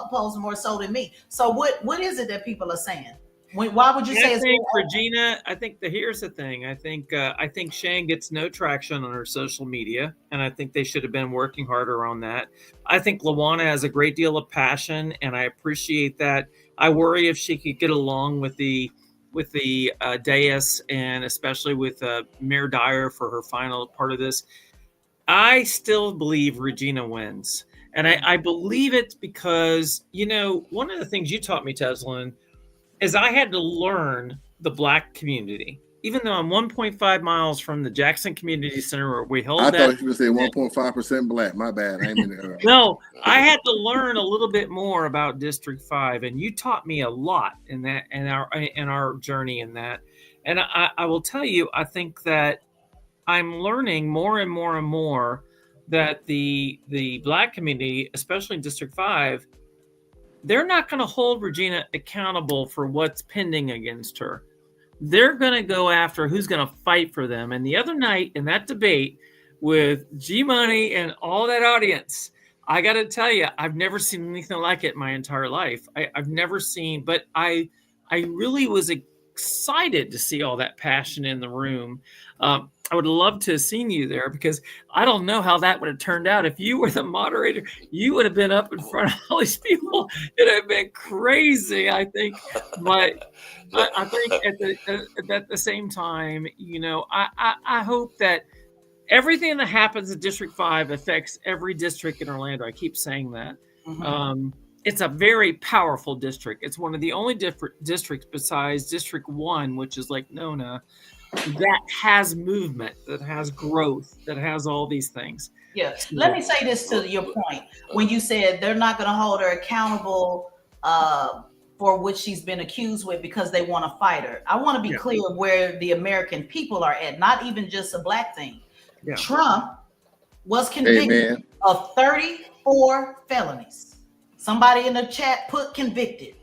pulse more so than me. So what is it that people are saying? Why would you say it's Regina? I think here's the thing. I think Shane gets no traction on her social media, and I think they should have been working harder on that. I think Lawana has a great deal of passion, and I appreciate that. I worry if she could get along with the dais, and especially with Mayor Dyer for her final part of this. I still believe Regina wins, and I believe it because one of the things you taught me, Tezlyn, is I had to learn the Black community. Even though I'm 1.5 miles from the Jackson Community Center where we hold I thought you were saying 1.5% Black. My bad. I ain't in there. No, I had to learn a little bit more about District 5, and you taught me a lot in that, in our journey in that. And I will tell you, I think that I'm learning more and more and more that the Black community, especially in District 5, they're not going to hold Regina accountable for what's pending against her. They're going to go after who's going to fight for them. And the other night in that debate with G Money and all that audience, I got to tell you, I've never seen anything like it in my entire life. I've never seen, but I really was excited to see all that passion in the room. I would love to have seen you there because I don't know how that would have turned out. If you were the moderator, you would have been up in front of all these people. It would have been crazy, I think. But I think at the same time, I hope that everything that happens in District 5 affects every district in Orlando. I keep saying that. Mm-hmm. It's a very powerful district. It's one of the only different districts besides District 1, which is like Nona, that has movement, that has growth, that has all these things. Yeah. Let me say this to your point. When you said they're not going to hold her accountable for what she's been accused with because they want to fight her. I want to be clear where the American people are at, not even just a Black thing. Yeah. Trump was convicted of 34 felonies. Somebody in the chat put convicted.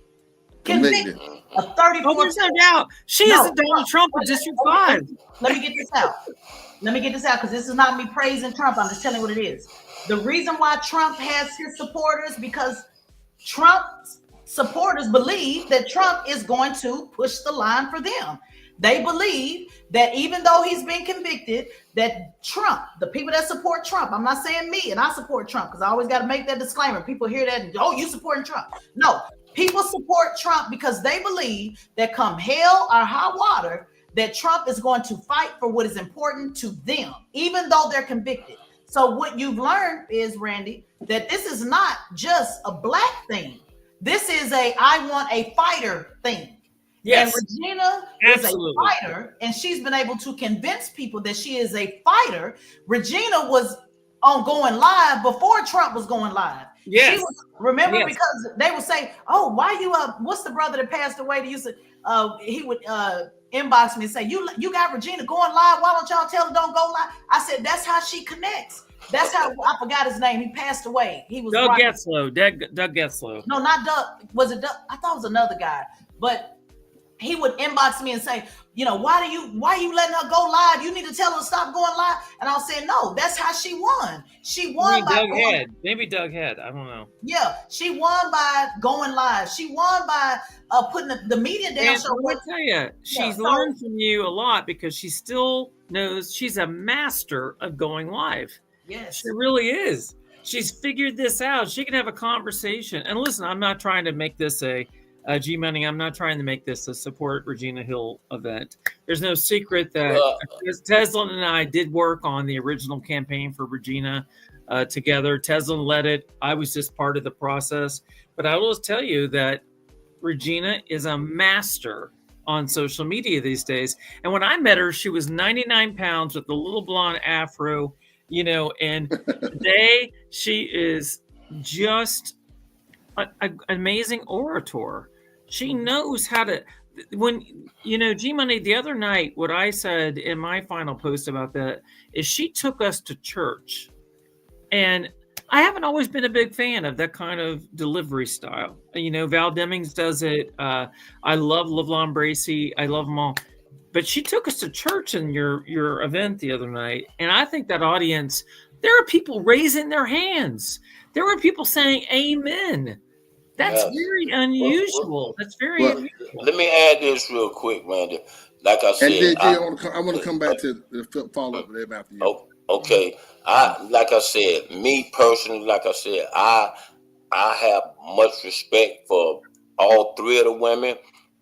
Convicted. Of 34. There's no doubt. She is Donald Trump of District 5. Let me get this out. Because this is not me praising Trump. I'm just telling you what it is. The reason why Trump has his supporters, because Trump's supporters believe that Trump is going to push the line for them. They believe that even though he's been convicted, that Trump, the people that support Trump, I'm not saying me and I support Trump because I always got to make that disclaimer. People hear that and, you supporting Trump. No. People support Trump because they believe that come hell or high water, that Trump is going to fight for what is important to them, even though they're convicted. So what you've learned is, Randy, that this is not just a Black thing. This is I want a fighter thing. Yes. And Regina is a fighter, and she's been able to convince people that she is a fighter. Regina was on going live before Trump was going live. Yes. She was, remember, because they would say, why you what's the brother that passed away that used to he would inbox me and say, you got Regina going live, why don't y'all tell her don't go live? I said, that's how she connects. That's how, I forgot his name, he passed away. He was Doug Getzlow. Doug Getzlow. No, not Doug. Was it Doug? I thought it was another guy. But he would inbox me and say, why are you letting her go live? You need to tell her to stop going live. And I'll say, no, that's how she won. She won by Doug Head. Maybe Doug Head. I don't know. Yeah, she won by going live. She won by putting the media down. And I tell you, she's learned from you a lot because she still knows she's a master of going live. Yes, she really is. She's figured this out. She can have a conversation. And listen, I'm not trying to make this a G Money, I'm not trying to make this a support Regina Hill event. There's no secret that Tezlyn and I did work on the original campaign for Regina together. Tezlyn led it. I was just part of the process. But I will tell you that Regina is a master on social media these days. And when I met her, she was 99 pounds with a little blonde afro, and today she is just an amazing orator. She knows how to, G-Money, the other night, what I said in my final post about that is she took us to church. And I haven't always been a big fan of that kind of delivery style. Val Demings does it. I love LaVon Bracey. I love them all. But she took us to church in your event the other night. And I think that audience, there are people raising their hands. There were people saying amen. That's very unusual. That's very unusual. Let me add this real quick, Randy. Like I said, and I want to come back to the follow up with them after you. Okay. Like I said, me personally, like I said, I have much respect for all three of the women.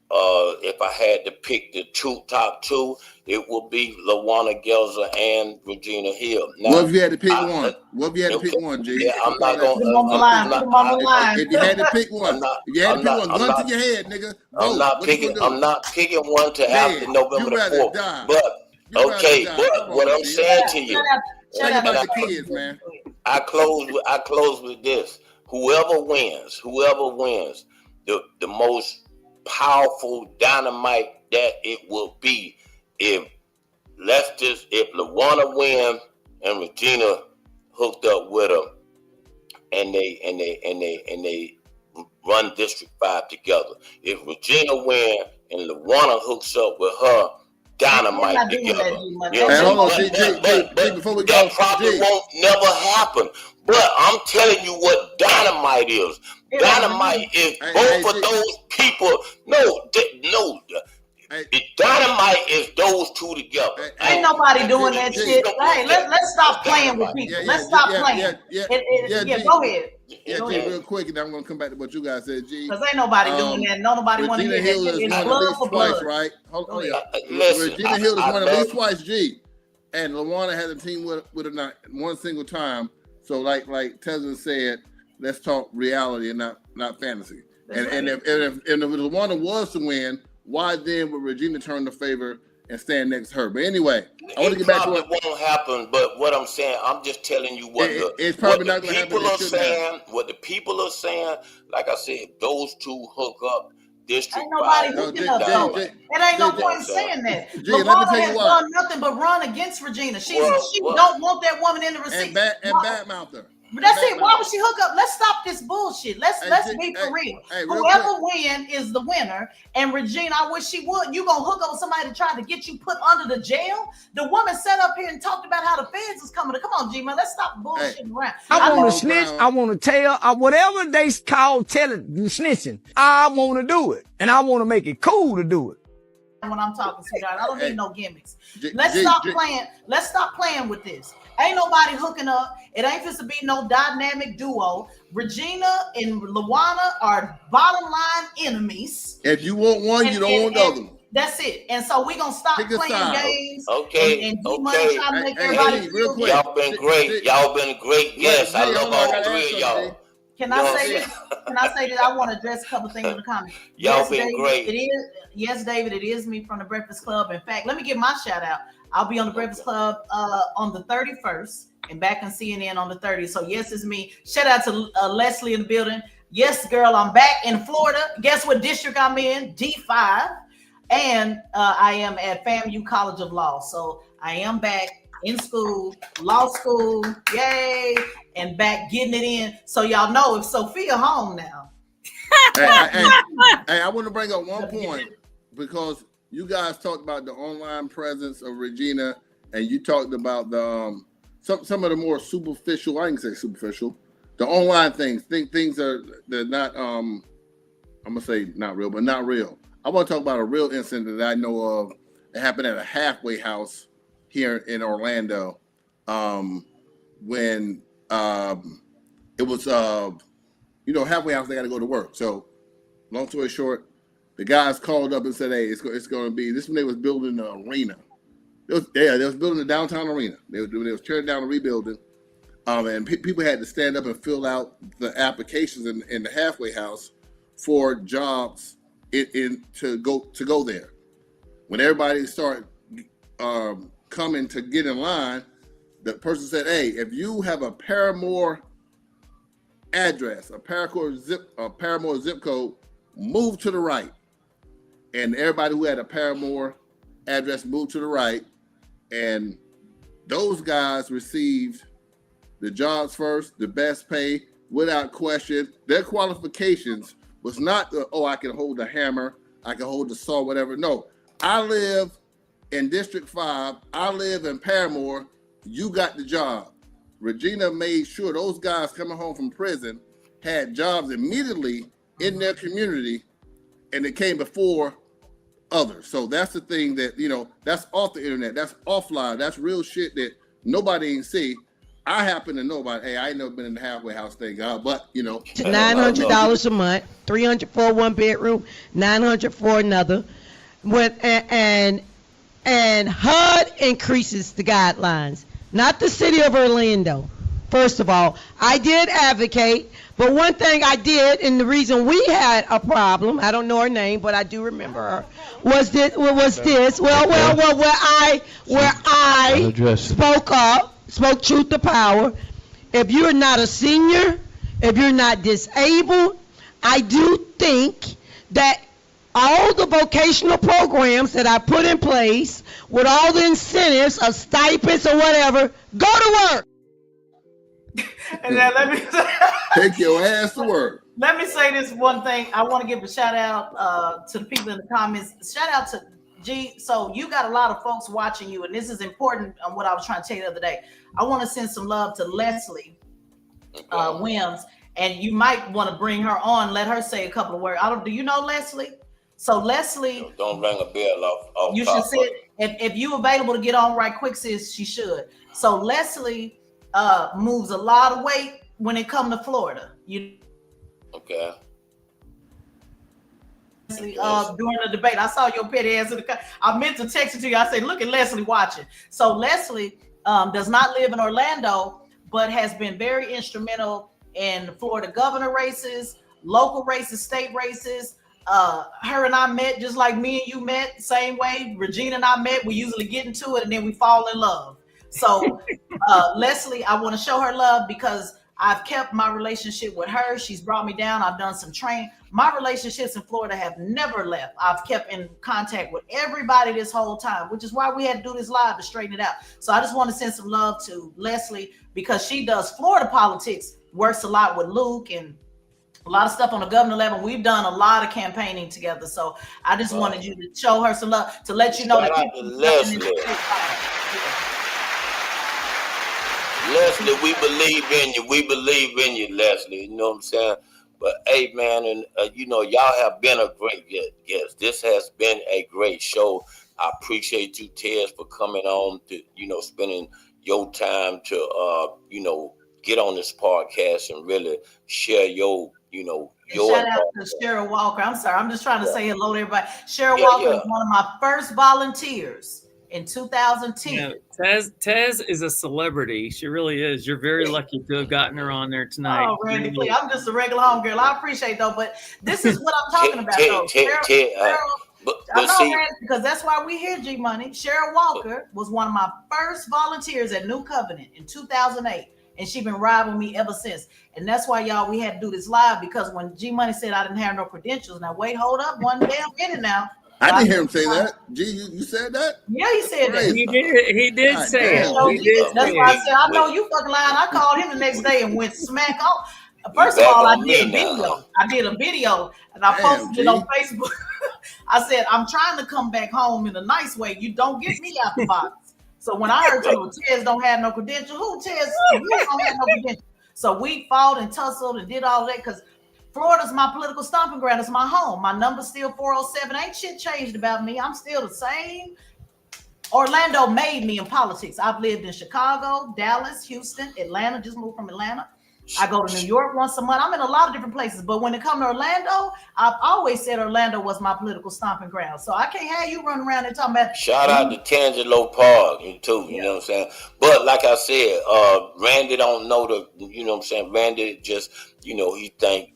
If I had to pick the top two, it would be LaWanna Gelzer and Regina Hill. Now, what if you had to pick one? What if you had to pick one, G? Yeah, I'm not going to. If you had to pick one, gun to your head, nigga. I'm not picking one to after November the 4th. But what I'm saying to you, about the kids, man. I close with this. Whoever wins, the most powerful dynamite that it will be if LaWanna win and Regina hooked up with her and they run District 5 together. If Regina win and LaWanna hooks up with her, dynamite together. Before we go, that probably won't never happen. But I'm telling you what dynamite is. Dynamite is both of those people. Dynamite is those two together. Ain't nobody doing that shit. Hey, let's stop playing with people. Let's stop playing. Go ahead. Real quick, and I'm gonna come back to what you guys said, G. Because ain't nobody doing that. Nobody want to hear that shit. It's blood for blood. Twice, right? Hold on. Regina Hill has won at least twice, G. And LaWanna has a team with her not one single time. So like Tezlyn said, let's talk reality and not fantasy. And if LaWanna was to win, why then would Regina turn the favor and stand next to her? But anyway, I want to get back to what won't happen. But what I'm saying, I'm just telling you what it's probably not going to happen. What the people are saying, like I said, those two hook up. Ain't nobody hooking up though. It ain't no point in saying that. LaWanna has done nothing but run against Regina. She don't want that woman in the receipt. And badmouth her. But that's it. Why would she hook up? Let's stop this bullshit. Let's be for real. Whoever wins is the winner. And Regina, I wish she would. You gonna hook up with somebody to try to get you put under the jail? The woman sat up here and talked about how the feds is coming. Come on, G-Man. Let's stop bullshitting around. I want to snitch. I want to tell. Whatever they call snitching, I want to do it. And I want to make it cool to do it. When I'm talking, sweetheart, I don't need no gimmicks. Let's stop playing. Let's stop playing with this. Ain't nobody hooking up. It ain't supposed to be no dynamic duo. Regina and LaWanna are bottom line enemies. If you want one, you don't want the other one. That's it. And so we're gonna stop playing games. Okay. And G-Money trying to make everybody feel good. Y'all been great. Y'all been great. Yes, I love all three of y'all. Can I say this? I want to address a couple things in the comments. Y'all been great. Yes, David, it is me from the Breakfast Club. In fact, let me give my shout out. I'll be on the Breakfast Club on the 31st and back on CNN on the 30th. So yes, it's me. Shout out to Leslie in the building. Yes, girl, I'm back in Florida. Guess what district I'm in? D5. And I am at FAMU College of Law. So I am back in school, law school, yay, and back getting it in. So y'all know if Sophia home now. Hey, I want to bring up one point because you guys talked about the online presence of Regina, and you talked about the some of the more superficial. I can say superficial. The online things they're not. I'm gonna say not real, but not real. I want to talk about a real incident that I know of. It happened at a halfway house here in Orlando, when it was halfway house, they got to go to work. So long story short, the guys called up and said, hey, it's going to be this when they was building the arena. They was building the downtown arena. They was tearing down and rebuilding, and people had to stand up and fill out the applications in the halfway house for jobs to go there. When everybody started coming to get in line, the person said, "Hey, if you have a Paramore address, a Paramore zip code, move to the right." And everybody who had a Paramore address moved to the right, and those guys received the jobs first, the best pay, without question. Their qualifications was not, I can hold a hammer, I can hold the saw, whatever. No, I live in District 5, I live in Paramore, you got the job. Regina made sure those guys coming home from prison had jobs immediately in their community, and it came before others. So that's the thing that, that's off the internet, that's offline, that's real shit that nobody ain't see. I happen to know about, I ain't never been in the halfway house thing, but $900 a month, $300 for one bedroom, $900 for another. And HUD increases the guidelines, not the city of Orlando. First of all, I did advocate, but one thing I did, and the reason we had a problem, I don't know her name, but I do remember her, was this. Where I spoke up, spoke truth to power. If you're not a senior, if you're not disabled, I do think that all the vocational programs that I put in place with all the incentives of stipends or whatever, go to work. And then let me take your ass to work. Let me say this one thing. I want to give a shout out to the people in the comments. Shout out to G. So you got a lot of folks watching you, and this is important on what I was trying to tell you the other day. I want to send some love to Leslie Wims, and you might want to bring her on. Let her say a couple of words. Do you know Leslie? So Leslie, don't ring a bell off. You should sit. If you available to get on right quick, sis, she should. So Leslie moves a lot of weight when it comes to Florida. Okay. Leslie, during the debate, I saw your petty ass in the. I meant to text it to you. I said, "Look at Leslie watching." So Leslie does not live in Orlando, but has been very instrumental in Florida governor races, local races, state races. Her and I met just like me and you met, same way. Regina and I met. We usually get into it and then we fall in love. So Leslie, I want to show her love because I've kept my relationship with her. She's brought me down. I've done some training. My relationships in Florida have never left. I've kept in contact with everybody this whole time, which is why we had to do this live to straighten it out. So I just want to send some love to Leslie because she does Florida politics, works a lot with Luke and a lot of stuff on the governor level. We've done a lot of campaigning together. So I just wanted you to show her some love, to let you know that Leslie, we believe in you. We believe in you, Leslie. You know what I'm saying? But hey, man, and y'all have been a great guest. This has been a great show. I appreciate you, Tez, for coming on to, spending your time to, get on this podcast and really share your, shout out to Cheryl Walker. I'm sorry. I'm just trying to say hello to everybody. Cheryl Walker was one of my first volunteers in 2010. Tez is a celebrity. She really is. You're very lucky to have gotten her on there tonight. Oh, Randy, please. I'm just a regular homegirl. I appreciate though, but this is what I'm talking about though. Randy, because that's why we here, G Money. Cheryl Walker was one of my first volunteers at New Covenant in 2008. And she's been riding with me ever since. And that's why, y'all, we had to do this live because when G Money said I didn't have no credentials. Now, wait, hold up one damn minute now. I didn't hear him say that. G, you said that? Yeah, he said that. He did say it. That's why I said, I know you fucking lying. I called him the next day and went smack off. First of all, I did a video. And I posted it on Facebook. I said, I'm trying to come back home in a nice way. You don't get me out the box. So when I heard Tez don't have no credentials, who Tez don't have no credentials? So we fought and tussled and did all that because Florida's my political stomping ground. It's my home. My number's still 407. Ain't shit changed about me. I'm still the same. Orlando made me in politics. I've lived in Chicago, Dallas, Houston, Atlanta. Just moved from Atlanta. I go to New York once a month. I'm in a lot of different places. But when it comes to Orlando, I've always said Orlando was my political stomping ground. So I can't have you running around and talking about. Shout out to Tangelo Park, too. You know what I'm saying? But like I said, Randy don't know Randy just, he think,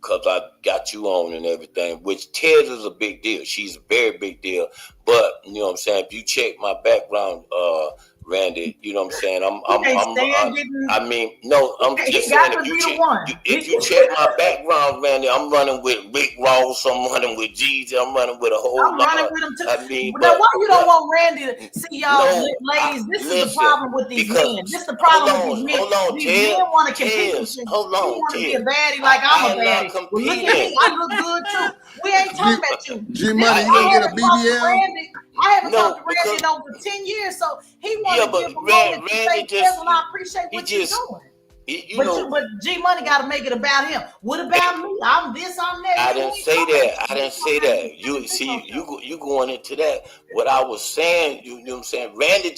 because I got you on and everything, which Tez is a big deal. She's a very big deal. But, you know what I'm saying, if you check my background, Randy, you know what I'm saying? I mean, no, I'm just saying if you check my background, Randy, I'm running with Rick Ross, I'm running with Jeezy, I'm running with a whole lot. I'm running with him too. I mean, now, why you don't want Randy to see y'all, ladies? This is the problem with these men. This is the problem with these men. Hold on, these men want to compete with you. Hold on, you want to be a baddie like I'm a baddie. Well, look at me, I look good too. We ain't talking about you. G-Money, you gonna get a BBL? I haven't talked to Randy in over 10 years, so he wanted to give a moment to say, Tezlyn, I appreciate what you're doing. But G-Money got to make it about him. What about me? I'm this, I'm that. I didn't say that. You see, you going into that. What I was saying, you know what I'm saying? Randy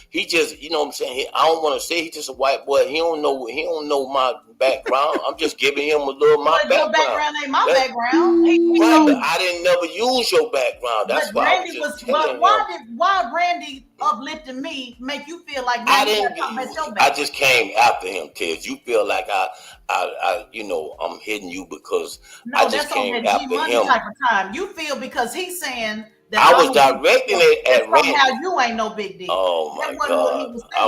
he just, you know what I'm saying? I don't want to say he's just a white boy. He don't know my background. I'm just giving him a little my background. Your background ain't my background. Right, but I didn't never use your background. That's why Randy why Randy uplifting me make you feel like Randy talking about your background? I just came after him, Tez. You feel like I you know, I'm hitting you because I just came after him. Type of time. You feel because he's saying that I was directing it at Randy. Somehow you ain't no big deal. Oh my God! I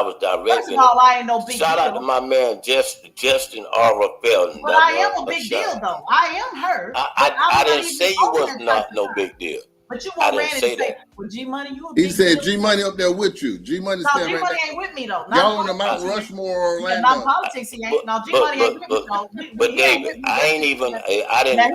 was directing. First of all, I ain't no big deal. Shout out to my man Justin R. Felton. But I am a big deal though. I am her. I didn't say you was not no big deal. But you want Randy to say, well, G-Money, you a He big said deal. G-Money up there with you. G-Money No, G-Money ain't with me though. Y'all on the Mount Rushmore, Orlando. Not politics, he ain't. No, G-Money ain't with me though. But David, I ain't even. I didn't.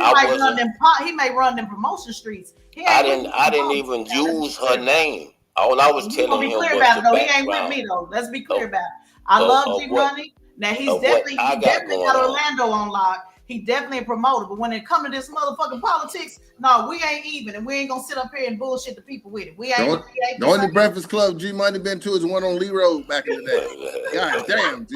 He may run them promotion streets. I didn't even use her name. All I was telling him was the background. He ain't with me though. Let's be clear about it. I love G-Money. Now he's definitely got Orlando on lock. He definitely a promoter, but when it come to this motherfucking politics, no, we ain't even, and we ain't gonna sit up here and bullshit the people with it. We ain't. The only Breakfast Club G-Money been to is the one on Lee Road back in the day. God damn, G.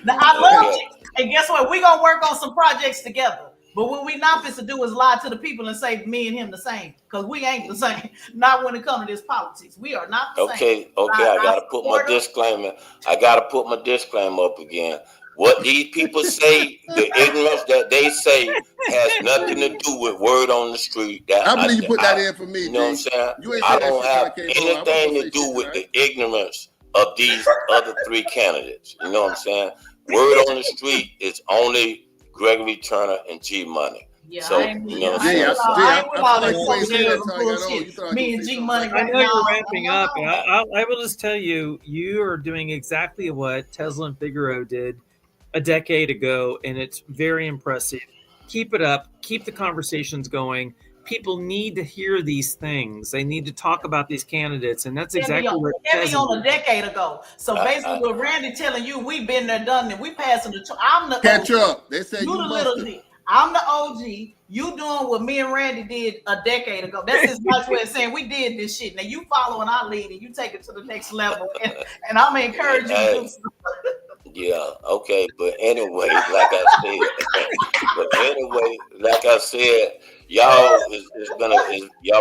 Now I love it, and guess what? We gonna work on some projects together. But what we not supposed to do is lie to the people and say me and him the same, because we ain't the same. Not when it comes to this politics. We are not the same. Okay, I gotta put my disclaimer. I gotta put my disclaimer up again. What these people say, the ignorance that they say, has nothing to do with word on the street. I believe you put that in for me. You know what I'm saying? I don't have anything to do with the ignorance of these other three candidates. You know what I'm saying? Word on the street is only Gregory Turner and G-Money. Yeah, so, you know, me and G-Money. I know you're ramping up. I will just tell you, you are doing exactly what Tezlyn Figaro did a decade ago, and it's very impressive. Keep it up. Keep the conversations going. People need to hear these things. They need to talk about these candidates, and that's exactly what Tezlyn on a decade ago. So basically, what Randy telling you, we've been there, done it. We passing the. I'm the catch OG. up. They said you the little G. I'm the OG. You doing what me and Randy did a decade ago. That's his nice way of saying we did this shit. Now you following our lead and you take it to the next level. And I'm gonna encourage you to do so. Yeah, okay, but anyway, like I said, y'all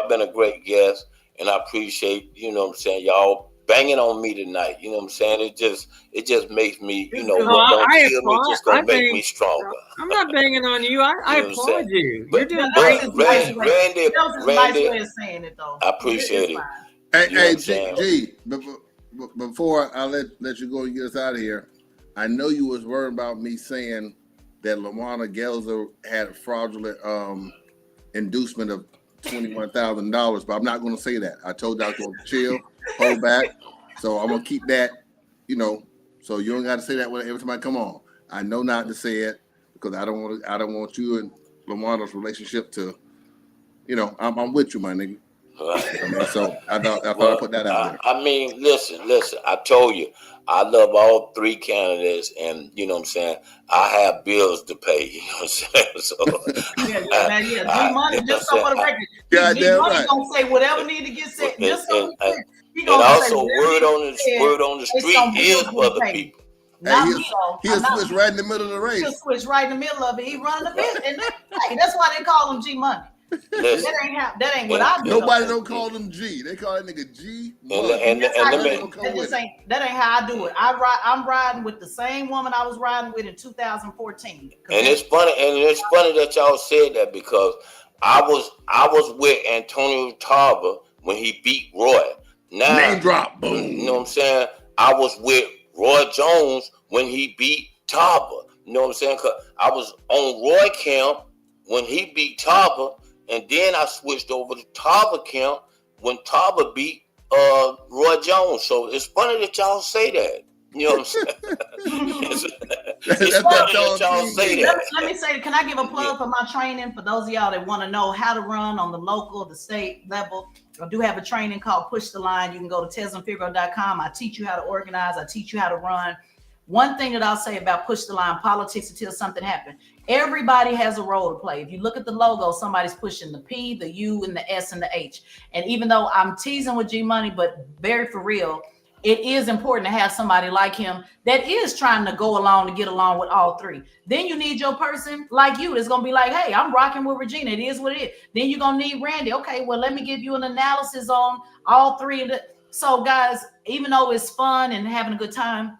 been a great guest, and I appreciate, you know what I'm saying, y'all banging on me tonight. You know what I'm saying? It just makes me, you know, what don't kill me, just gonna make me stronger. I'm not banging on you. I applaud you. You're doing great. Randy, nice way of saying it though. I appreciate it. Hey, G, before I let you go and get us out of here, I know you was worried about me saying that LaMarna Gelzer had a fraudulent inducement of $21,000, but I'm not going to say that. I told you I was going to chill, hold back. So I'm going to keep that, you know, so you don't got to say that every time I come on. I know not to say it because I don't want you and LaMarna's relationship to, you know, I'm with you, my nigga. Right. I mean, so I thought I put that out there. I mean, listen. I told you, I love all three candidates, and you know what I'm saying. I have bills to pay. You know what I'm saying. So, G-Money, just so for the record, G-Money gonna say whatever need to get said. Just so and also, word on the street is for the people. He'll switch right in the middle of the race. He'll switch right in the middle of it. He running the business, and that's why they call him G-Money. Listen, that ain't what I do. Nobody don't call them G. They call that nigga G. That ain't how I do it. I'm riding with the same woman I was riding with in 2014. And it's funny that y'all said that, because I was with Antonio Tarver when he beat Roy. Now, name drop, boom. You know what I'm saying? I was with Roy Jones when he beat Tarver. You know what I'm saying? 'Cause I was on Roy camp when he beat Tarver, and then I switched over to Tarver camp when Tarver beat Roy Jones. So it's funny that y'all say that. You know what I'm saying? It's funny that y'all say that. Let me say, can I give a plug for my training for those of y'all that want to know how to run on the local, the state level? I do have a training called Push the Line. You can go to tezlynfigaro.com. I teach you how to organize. I teach you how to run. One thing that I'll say about Push the Line, politics until something happens. Everybody has a role to play. If you look at the logo, somebody's pushing the P, the U, and the S, and the H. And even though I'm teasing with G Money, but very for real, it is important to have somebody like him that is trying to go along to get along with all three. Then you need your person like you that's going to be like, hey, I'm rocking with Regina. It is what it is. Then you're going to need Randy. Okay, well, let me give you an analysis on all three of the. So, guys, even though it's fun and having a good time,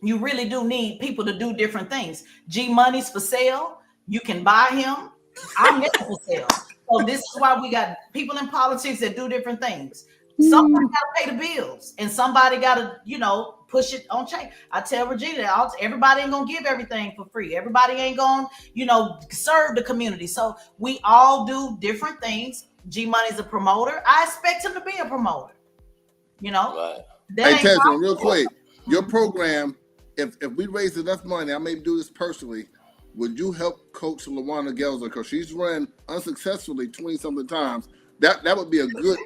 you really do need people to do different things. G Money's for sale. You can buy him. I'm never for sale. So this is why we got people in politics that do different things. Somebody got to pay the bills, and somebody got to, push it on change. I tell Regina, everybody ain't gonna give everything for free. Everybody ain't gonna, serve the community. So we all do different things. G Money's a promoter. I expect him to be a promoter. Right. Hey, Tezlyn, real quick, your program. If we raise enough money, I may do this personally. Would you help Coach LaWanda Gelzer, because she's run unsuccessfully 20-something times? That would be a good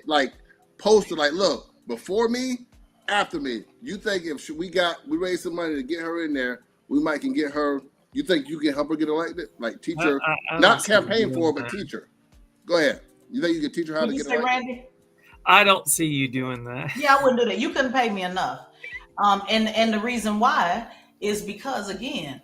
poster. Look, before me, after me. You think if we raise some money to get her in there, we might can get her. You think you can help her get elected? Teach her, not campaign for her, but teach her. Go ahead. You think you can teach her how to get elected? Randy? I don't see you doing that. Yeah, I wouldn't do that. You couldn't pay me enough. And the reason why is because, again,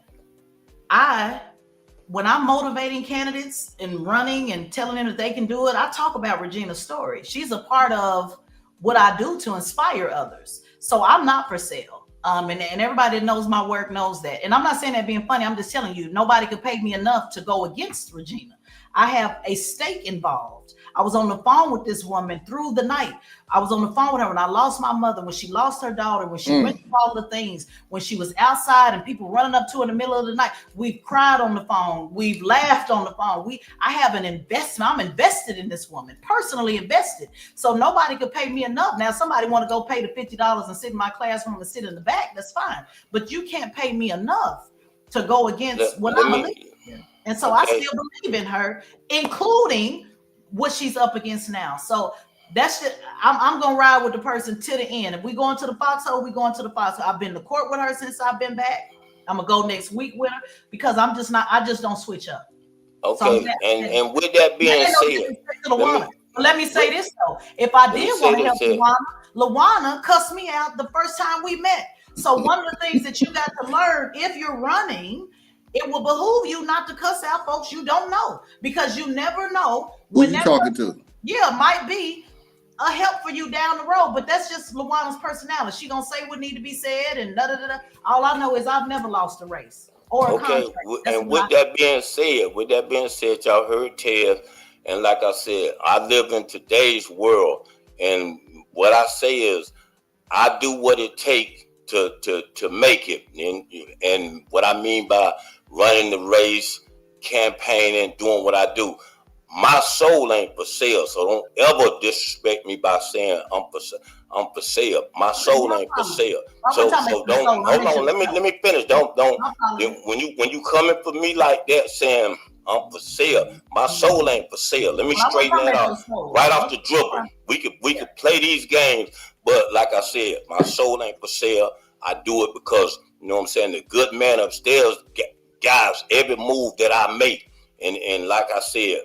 when I'm motivating candidates and running and telling them that they can do it, I talk about Regina's story. She's a part of what I do to inspire others. So I'm not for sale. And everybody that knows my work knows that. And I'm not saying that being funny. I'm just telling you, nobody could pay me enough to go against Regina. I have a stake involved. I was on the phone with this woman through the night. I was on the phone with her when I lost my mother, when she lost her daughter, when she went through all the things, when she was outside and people running up to her in the middle of the night. We've cried on the phone. We've laughed on the phone. I have an investment. I'm invested in this woman, personally invested. So nobody could pay me enough. Now, somebody want to go pay the $50 and sit in my classroom and sit in the back. That's fine. But you can't pay me enough to go against what I believe in. And so I still believe in her, including what she's up against now. So that's just, I'm gonna ride with the person to the end. If we going to the foxhole, we going to the foxhole. I've been to court with her since I've been back. I'm gonna go next week with her because I just don't switch up. Okay, so and with that being said, let me say this though. If I did want to help LaWanda cussed me out the first time we met. So one of the things that you got to learn if you're running, it will behoove you not to cuss out folks you don't know, because you never know who you talking to. Yeah, might be a help for you down the road, but that's just LaWanda's personality. She gonna say what need to be said and da da da. All I know is I've never lost a race or a contract. And with that being said, y'all heard Ted, and like I said, I live in today's world, and what I say is, I do what it takes to make it, and what I mean by running the race, campaigning, doing what I do. My soul ain't for sale, so don't ever disrespect me by saying I'm for sale. My soul ain't for sale. So don't hold on. Let me finish. Don't when you coming for me like that saying I'm for sale, my soul ain't for sale. Let me straighten that out right off the dribble. We could play these games, but like I said, my soul ain't for sale. I do it because, you know what I'm saying, the good man upstairs guides every move that I make. And like I said,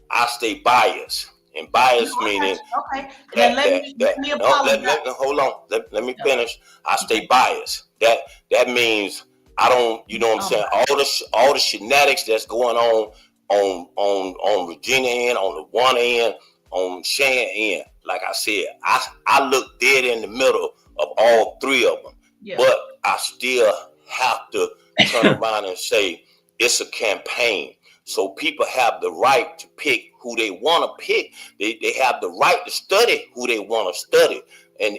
I stay biased. And biased meaning let me finish. I stay biased. That means I don't, you know what I'm saying, all the shenanigans that's going on on Regina end, on the one end, on Shan end. Like I said, I look dead in the middle of all three of them. Yeah. But I still have to turn around and say it's a campaign. So people have the right to pick who they want to pick. They have the right to study who they want to study. And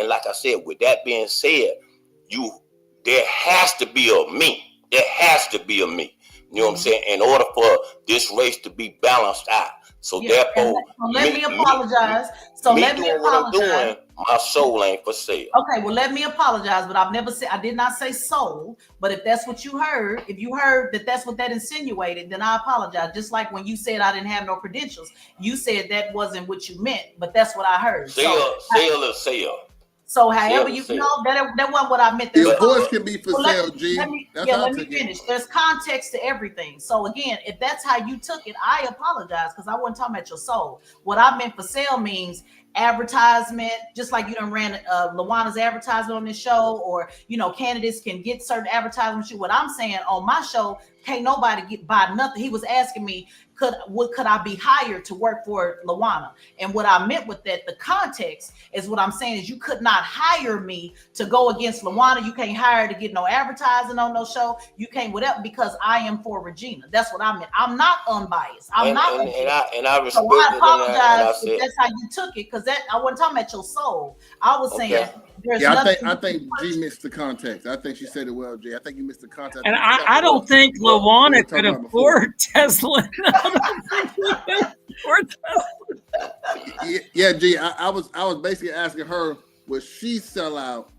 like I said, with that being said, there has to be a me. There has to be a me. You know what I'm saying? In order for this race to be balanced out. So therefore, let me apologize. Let me apologize. What I'm doing, my soul ain't for sale. Okay, well, let me apologize, but I did not say soul. But if that's what you heard, if you heard that that's what that insinuated, then I apologize. Just like when you said I didn't have no credentials, you said that wasn't what you meant, but that's what I heard. Sale is sale. So however you know that wasn't what I meant. Your voice can be for sale, G. Let me finish. There's context to everything. So again, if that's how you took it, I apologize because I wasn't talking about your soul. What I meant for sale means advertisement, just like you done ran Lawana's advertisement on this show, or candidates can get certain advertisements. What I'm saying on my show, can't nobody buy nothing. He was asking me, could I be hired to work for Lawana? And what I meant with that, the context is what I'm saying is you could not hire me to go against Lawana. You can't hire to get no advertising on no show. You can't whatever because I am for Regina. That's what I meant. I'm not unbiased. I respect. So I apologize if that's how you took it, because I wasn't talking about your soul. I was saying there's nothing. I think G missed the context. I think she said it well, G. I think you missed the context. And I don't think Lawana could afford Tezlyn. Yeah, G. I was basically asking her, would she sell out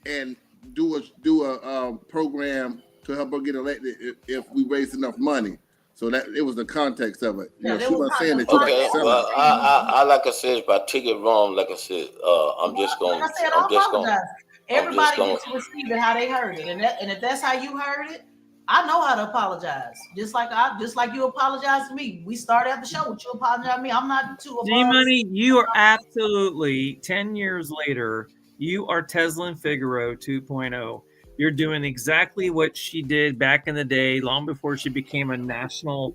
and do a program to help her get elected if we raise enough money? So that it was the context of it. She was saying that. Okay, well, I like I said, if I take it wrong, like I said, I'm just going. Like I said, I apologize. Everybody gets to receive it how they heard it, and if that's how you heard it, I know how to apologize. Just like you apologize to me. We started at the show with you apologize to me. I'm not too. G-Money, you are absolutely 10 years later. You are Tezlyn Figaro 2.0. You're doing exactly what she did back in the day, long before she became a national,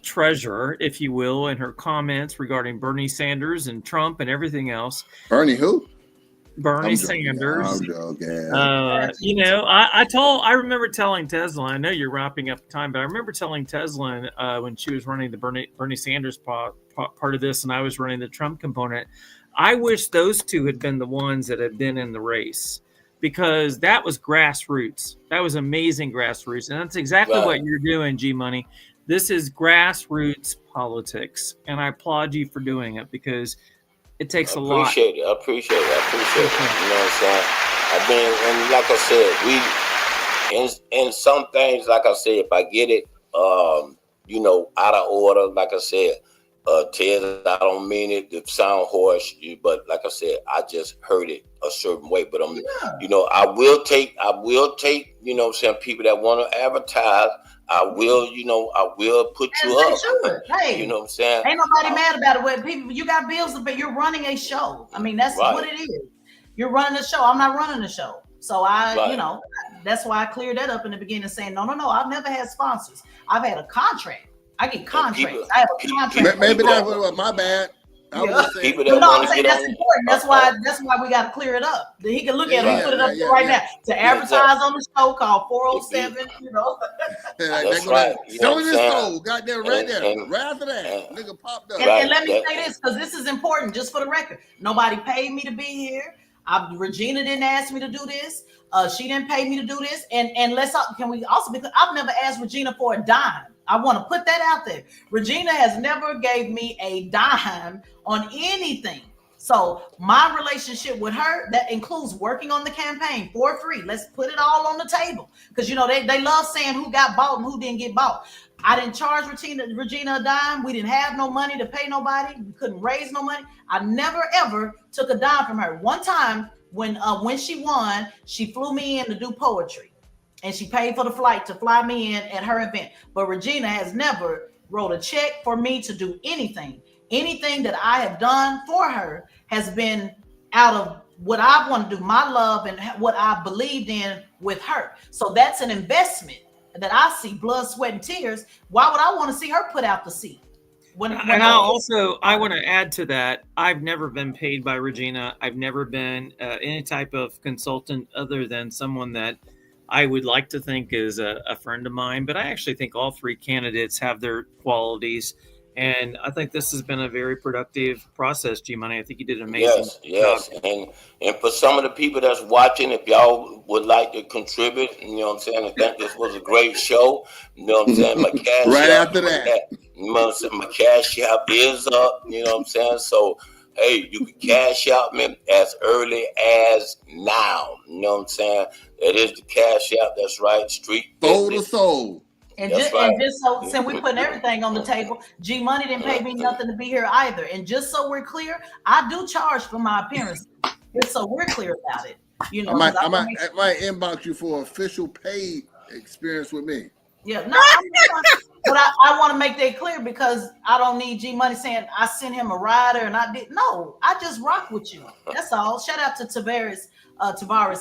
treasure, if you will, in her comments regarding Bernie Sanders and Trump and everything else. Bernie who? Bernie Sanders. I'm joking. I remember telling Tezlyn, I know you're wrapping up time, but I remember telling Tezlyn when she was running the Bernie Sanders part of this and I was running the Trump component, I wish those two had been the ones that had been in the race, because that was grassroots. That was amazing grassroots. And that's exactly what you're doing, G-Money. This is grassroots politics. And I applaud you for doing it, because it takes a lot. I appreciate it. You know what I'm saying? I mean, and like I said, in some things, like I said, if I get it, out of order, like I said, Ted, I don't mean it to sound harsh, but like I said, I just heard it a certain way. But I will take, some people that want to advertise. I will put you up. Hey, you know what I'm saying? Ain't nobody mad about it. When people, you got bills, but you're running a show. I mean, that's what it is. You're running a show. I'm not running a show. So that's why I cleared that up in the beginning, saying, no. I've never had sponsors. I've had a contract. I get contracts. I have a contract. Maybe that was my bad. I'm saying that's important. That's why we got to clear it up. He can look at it. He put it up right now to advertise on the show called 407. That's right. Selling his soul. Got there right there. Right after that, nigga popped up. And let me say this, because this is important, just for the record. Nobody paid me to be here. Regina didn't ask me to do this. She didn't pay me to do this. And can we also, because I've never asked Regina for a dime. I want to put that out there. Regina has never gave me a dime on anything. So my relationship with her, that includes working on the campaign for free. Let's put it all on the table. Because, they love saying who got bought and who didn't get bought. I didn't charge Regina a dime. We didn't have no money to pay nobody. We couldn't raise no money. I never, ever took a dime from her. One time when she won, she flew me in to do poetry. And she paid for the flight to fly me in at her event. But Regina has never wrote a check for me to do anything. Anything that I have done for her has been out of what I want to do, my love and what I believed in with her. So that's an investment that I see, blood, sweat, and tears, why would I want to see her put out the seat? I want to add to that. I've never been paid by Regina. I've never been any type of consultant other than someone that I would like to think is a friend of mine. But I actually think all three candidates have their qualities. And I think this has been a very productive process, G-Money. I think you did an amazing yes. job. And for some of the people that's watching, if y'all would like to contribute, you know what I'm saying, I think this was a great show. You know what I'm saying? My cash right app, after that. you know what I'm saying? My cash app is up, you know what I'm saying? So, hey, you can cash out me as early as now. You know what I'm saying? That is the cash app. That's right. Street Soul to soul. And just so since we putting everything on the table, G Money didn't pay me nothing to be here either. And just so we're clear, I do charge for my appearances. Just so we're clear about it. You know, I might inbox you for official paid experience with me. Yeah, no, but I want to make that clear because I don't need G Money saying I sent him a rider and I did. No, I just rock with you. That's all. Shout out to Tavares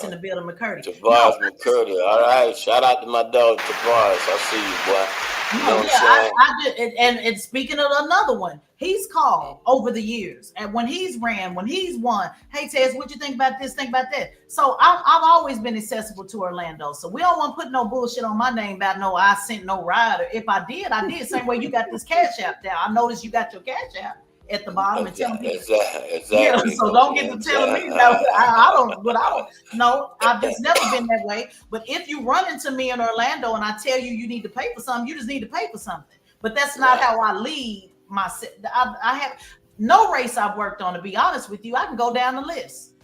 in the building, McCurdy. Tavares McCurdy. All right. Shout out to my dog Tavares. I see you, boy. You know what I did. And speaking of another one, he's called over the years, and when he's won. Hey, Tez, what you think about this? Think about that. So I've always been accessible to Orlando. So we don't want to put no bullshit on my name about no I sent no rider. If I did, I did. Same way you got this cash app down. I noticed you got your cash app at the bottom and telling people. Exactly. Yeah, so don't get to telling me that I don't know. I've just never been that way. But if you run into me in Orlando and I tell you need to pay for something, you just need to pay for something. But that's not how I lead myself. I have no race I've worked on, to be honest with you. I can go down the list.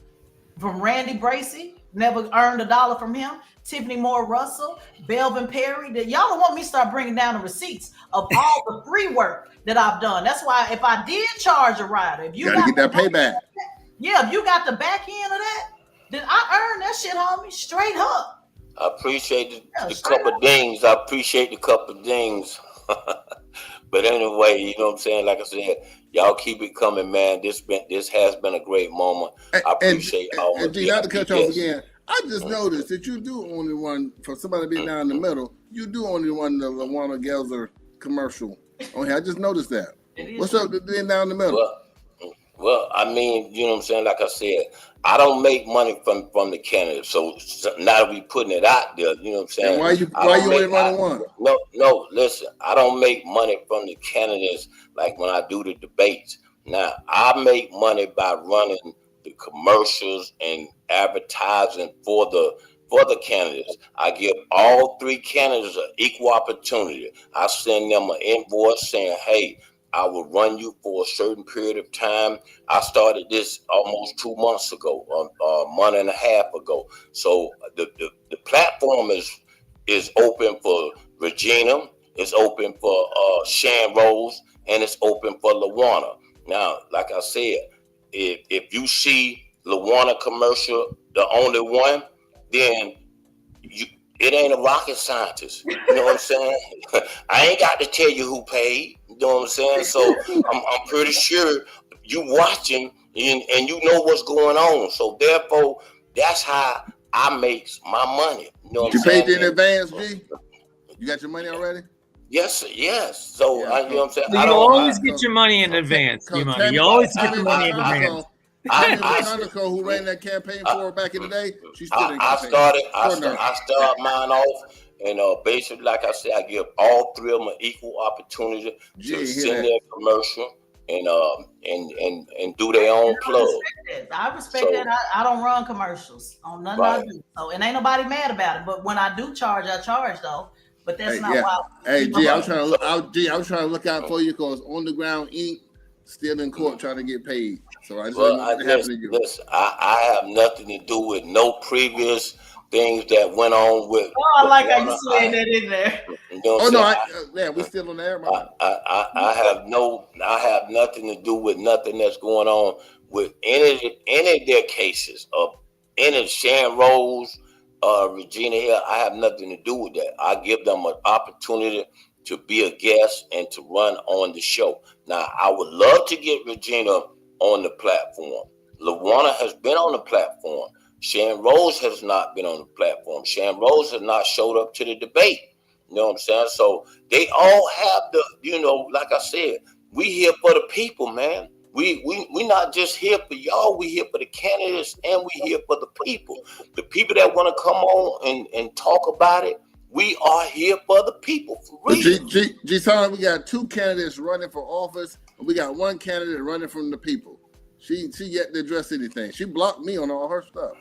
From Randy Bracy, never earned $1 from him. Tiffany Moore Russell, Belvin Perry. Y'all don't want me to start bringing down the receipts of all the free work that I've done. That's why if I did charge a rider, if you gotta get that payback. If you got the back end of that, then I earned that shit, homie, straight up. I appreciate the couple dings. I appreciate the couple dings. But anyway, you know what I'm saying? Like I said, y'all keep it coming, man. This has been a great moment. I appreciate all of you. Not to cut you off again. I just noticed that you do only one for somebody being down in the middle. You do only one the Lawana Gelzer commercial. Okay, I just noticed that. What's up with being down the middle? Well, I mean, you know what I'm saying? Like I said, I don't make money from the candidates. So now that we putting it out there, you know what I'm saying? And why you only running one? No, listen, I don't make money from the candidates like when I do the debates. Now, I make money by running the commercials and advertising for the candidates. I give all three candidates an equal opportunity. I send them an invoice saying, hey, I will run you for a certain period of time. I started this almost 2 months ago, a month and a half ago. So the platform is open for Regina, it's open for Shan Rose, and it's open for LaWanna. Now, like I said, if you see LaWanna commercial, the only one, then it ain't a rocket scientist. You know what I'm saying? I ain't got to tell you who paid. You know what I'm saying? So I'm pretty sure you watching and you know what's going on. So therefore, that's how I make my money. You know what I'm saying? You paid in advance, G? You got your money already? Yes. So you know what I'm saying? You always get your money in advance. You always get your money in advance. Who ran that campaign for her back in the day? She's still in campaign. I started mine off, and basically, like I said, I give all three of them an equal opportunity to send their commercial and do their own plug. I respect that. I don't run commercials on nothing I do, so and ain't nobody mad about it. But when I do charge, I charge though. But that's not why. Hey, G, I was trying to look out for you because On the Ground Inc. still in court trying to get paid. So I just listen, I have nothing to do with no previous things that went on with. Oh, I like how you slid that in there. You know what I'm saying? We're still on there. I have nothing to do with nothing that's going on with any of their cases of any Shan Rose, Regina Hill. I have nothing to do with that. I give them an opportunity to be a guest and to run on the show. Now, I would love to get Regina on the platform. LaWanna has been on the platform. Shan Rose has not been on the platform. Shan Rose has not showed up to the debate. You know what I'm saying? So they all have the, like I said, we here for the people, man. We not just here for y'all. We here for the candidates, and we here for the people. The people that want to come on and talk about it. We are here for the people. For real. G-Son, we got 2 candidates running for office, and we got 1 candidate running from the people. She yet to address anything. She blocked me on all her stuff.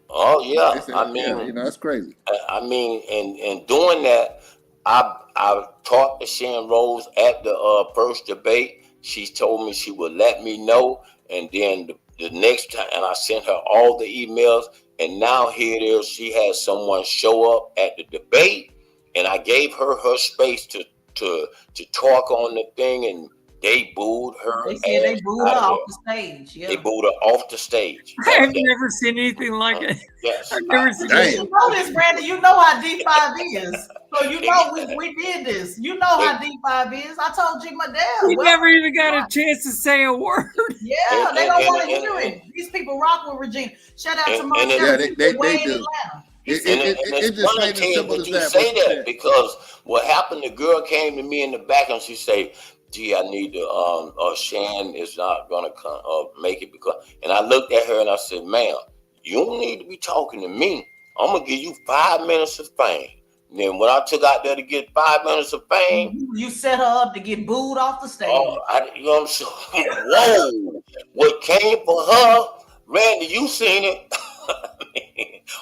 Oh yeah, Said, I mean, that's crazy. I mean, and doing that, I talked to Shan Rose at the first debate. She told me she would let me know, and then the next time, and I sent her all the emails. And now here it is. She has someone show up at the debate, and I gave her space to talk on the thing, and they booed her. They said they booed her off the stage. Yeah. They booed her off the stage. I have never seen anything like it. Yes. I've never seen it. You know this, Brandon. You know how D5 is. So you know we did this. You know how D5 is. I told you my dad. You never even got a chance to say a word. Yeah, they don't want to hear it. These people rock with Regina. Shout out to Mark. Yeah, they do. It's funny that you say that, because what happened, the girl came to me in the back and she said, gee, I need to, Shan is not going to make it, because, and I looked at her and I said, ma'am, you don't need to be talking to me. I'm going to give you 5 minutes of fame. And then when I took out there to get 5 minutes of fame, you set her up to get booed off the stage. You know what I'm saying? Whoa! What came for her, Randy? You seen it?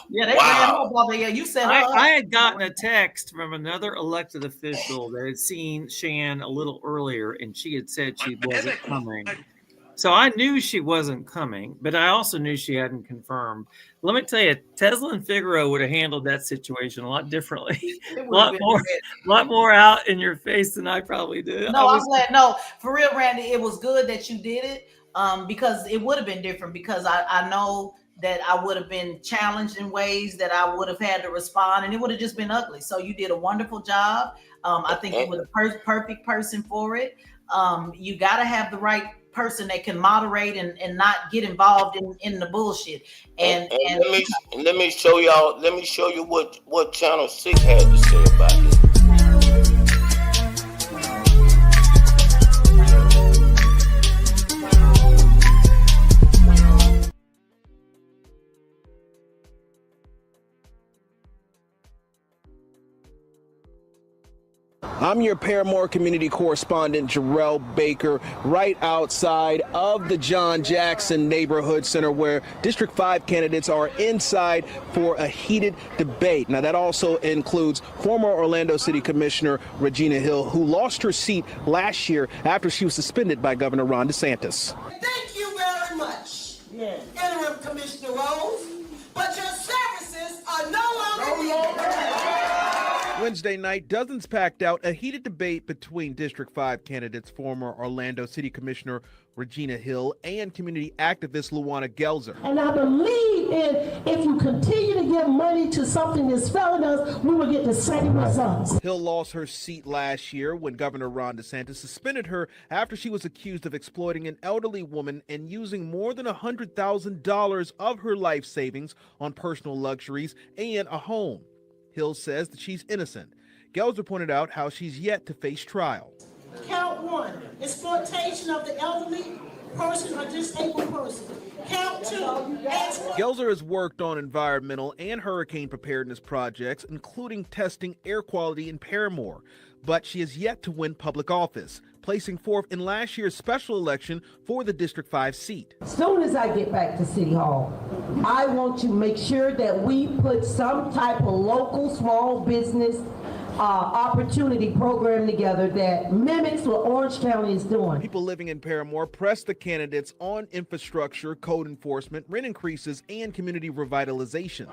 Yeah, they ran up over there. You said I had gotten a text from another elected official that had seen Shan a little earlier, and she had said she wasn't coming. So I knew she wasn't coming, but I also knew she hadn't confirmed. Let me tell you, Tezlyn Figaro would have handled that situation a lot differently, a lot more out in your face than I probably did. No, I'm glad. No, for real, Randy, it was good that you did it, because it would have been different, because I know that I would have been challenged in ways that I would have had to respond, and it would have just been ugly. So you did a wonderful job. I think you were the perfect person for it. You got to have the right person that can moderate and not get involved in the bullshit. And let me show y'all. Let me show you what Channel 6 had to say about this. I'm your Paramore community correspondent, Jarrell Baker, right outside of the John Jackson Neighborhood Center, where District 5 candidates are inside for a heated debate. Now, that also includes former Orlando City Commissioner Regina Hill, who lost her seat last year after she was suspended by Governor Ron DeSantis. Thank you very much, Interim Commissioner Rose, but your services are no longer needed. Wednesday night, dozens packed out a heated debate between District 5 candidates, former Orlando City Commissioner Regina Hill and community activist Luana Gelzer. And I believe if you continue to give money to something that's failing us, we will get the same results. Hill lost her seat last year when Governor Ron DeSantis suspended her after she was accused of exploiting an elderly woman and using more than $100,000 of her life savings on personal luxuries and a home. Hill says that she's innocent. Gelzer pointed out how she's yet to face trial. Count 1, exploitation of the elderly person or disabled person. Count 2, Gelzer has worked on environmental and hurricane preparedness projects, including testing air quality in Paramore, but she has yet to win public office, placing fourth in last year's special election for the District 5 seat. As soon as I get back to City Hall, I want to make sure that we put some type of local small business opportunity program together that mimics what Orange County is doing. People living in Paramore pressed the candidates on infrastructure, code enforcement, rent increases, and community revitalization.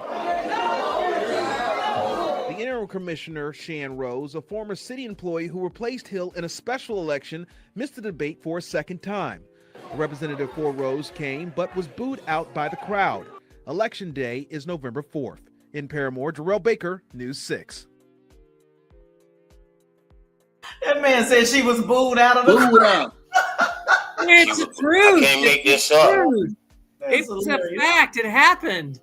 The interim commissioner, Shan Rose, a former city employee who replaced Hill in a special election, missed the debate for a second time. A representative for Rose came but was booed out by the crowd. Election day is November 4th. In Paramore, Jarrell Baker, News 6. That man said she was booed out of the crowd. It's the truth. I can't make this up. It's a fact. It happened.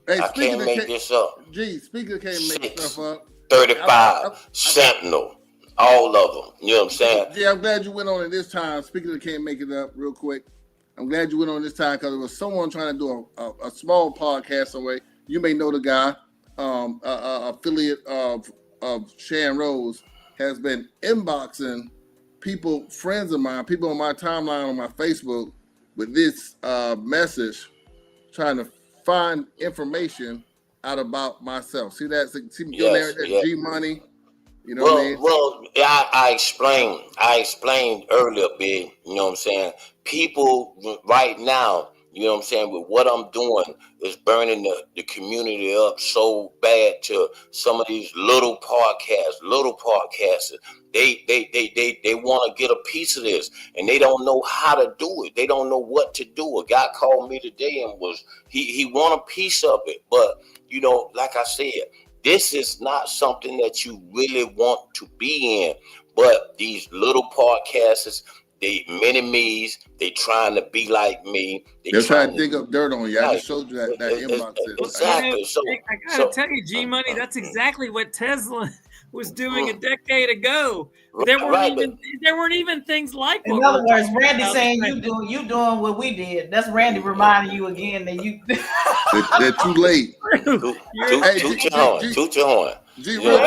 Hey, I can't make this up. Gee, speaker can't make stuff up. 35, Sentinel, all of them. You know what I'm saying? Yeah, I'm glad you went on it this time. Speaking of Can't Make It Up, real quick, I'm glad you went on this time because there was someone trying to do a small podcast somewhere. You may know the guy, affiliate of Shan Rose, has been inboxing people, friends of mine, people on my timeline on my Facebook with this message, trying to find information out about myself. See that? See your narrative, G Money. You know what I mean? Well, I explained earlier, big. You know what I'm saying? People right now, you know what I'm saying, with what I'm doing is burning the community up so bad to some of these little podcasters. They want to get a piece of this and they don't know how to do it. They don't know what to do. A guy called me today and he want a piece of it. But, you know, like I said, this is not something that you really want to be in. But these little podcasters, they mini-me's, they trying to be like me. They're trying to dig up dirt on you. I just showed you that inbox. Exactly. I gotta tell you, G Money, that's exactly what Tezlyn was doing a decade ago. There weren't even things like. In other words, Randy saying you doing what we did. That's Randy reminding you again that you. They're too late. Toot your horn. G, real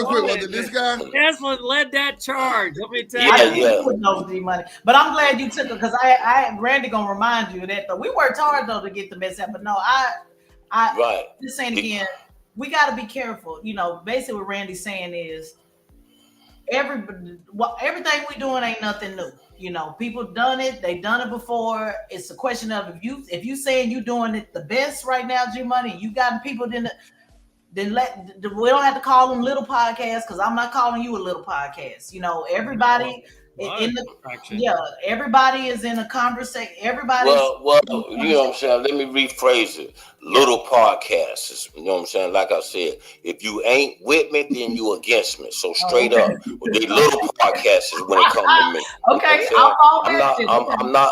quick, was it this guy? Tezlyn led that charge. Let me tell you. Yeah. G Money, but I'm glad you took it because Randy gonna remind you of that though. We worked hard though to get the message out, but no, I just saying again, we got to be careful. You know, basically what Randy's saying is everything we doing ain't nothing new. You know, people done it. They done it before. It's a question of if you saying you doing it the best right now, G Money, you got people then we don't have to call them little podcasts because I'm not calling you a little podcast. You know, everybody everybody is in a conversation. Everybody. Well, you know what I'm saying. Let me rephrase it. Little podcasts. You know what I'm saying. Like I said, if you ain't with me, then you against me. So straight up, they little podcasts when it comes to me. Okay, you know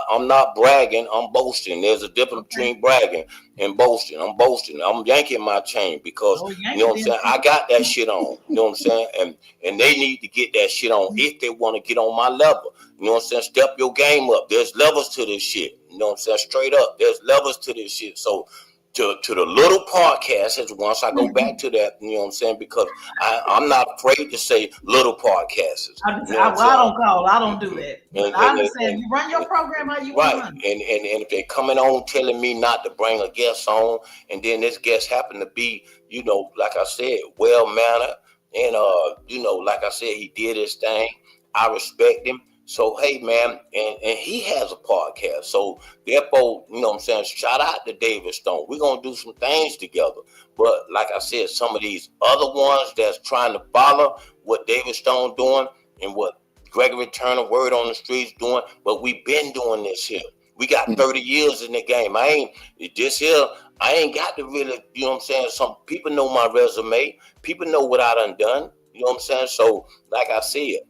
I'm not bragging. I'm boasting. There's a difference between bragging and boasting. I'm boasting. I'm yanking my chain because you know what I'm saying. I got that shit on. You know what I'm saying. And they need to get that shit on if they want to get on my level. You know what I'm saying? Step your game up. There's levels to this shit. You know what I'm saying? Straight up. There's levels to this shit. So to the little podcasters, once I go back to that, you know what I'm saying? Because I'm not afraid to say little podcasters. I don't do that. I understand. You run your program how you want to run. And if they're coming on telling me not to bring a guest on, and then this guest happened to be, you know, like I said, well-mannered, and, you know, like I said, he did his thing. I respect him. So, hey, man, and he has a podcast. So, therefore, you know what I'm saying, shout out to David Stone. We're going to do some things together. But like I said, some of these other ones that's trying to follow what David Stone doing and what Gregory Turner, Word on the Streets doing, but we've been doing this here. We got 30 years in the game. I ain't got to really, you know what I'm saying? Some people know my resume. People know what I done. You know what I'm saying? So, like I said,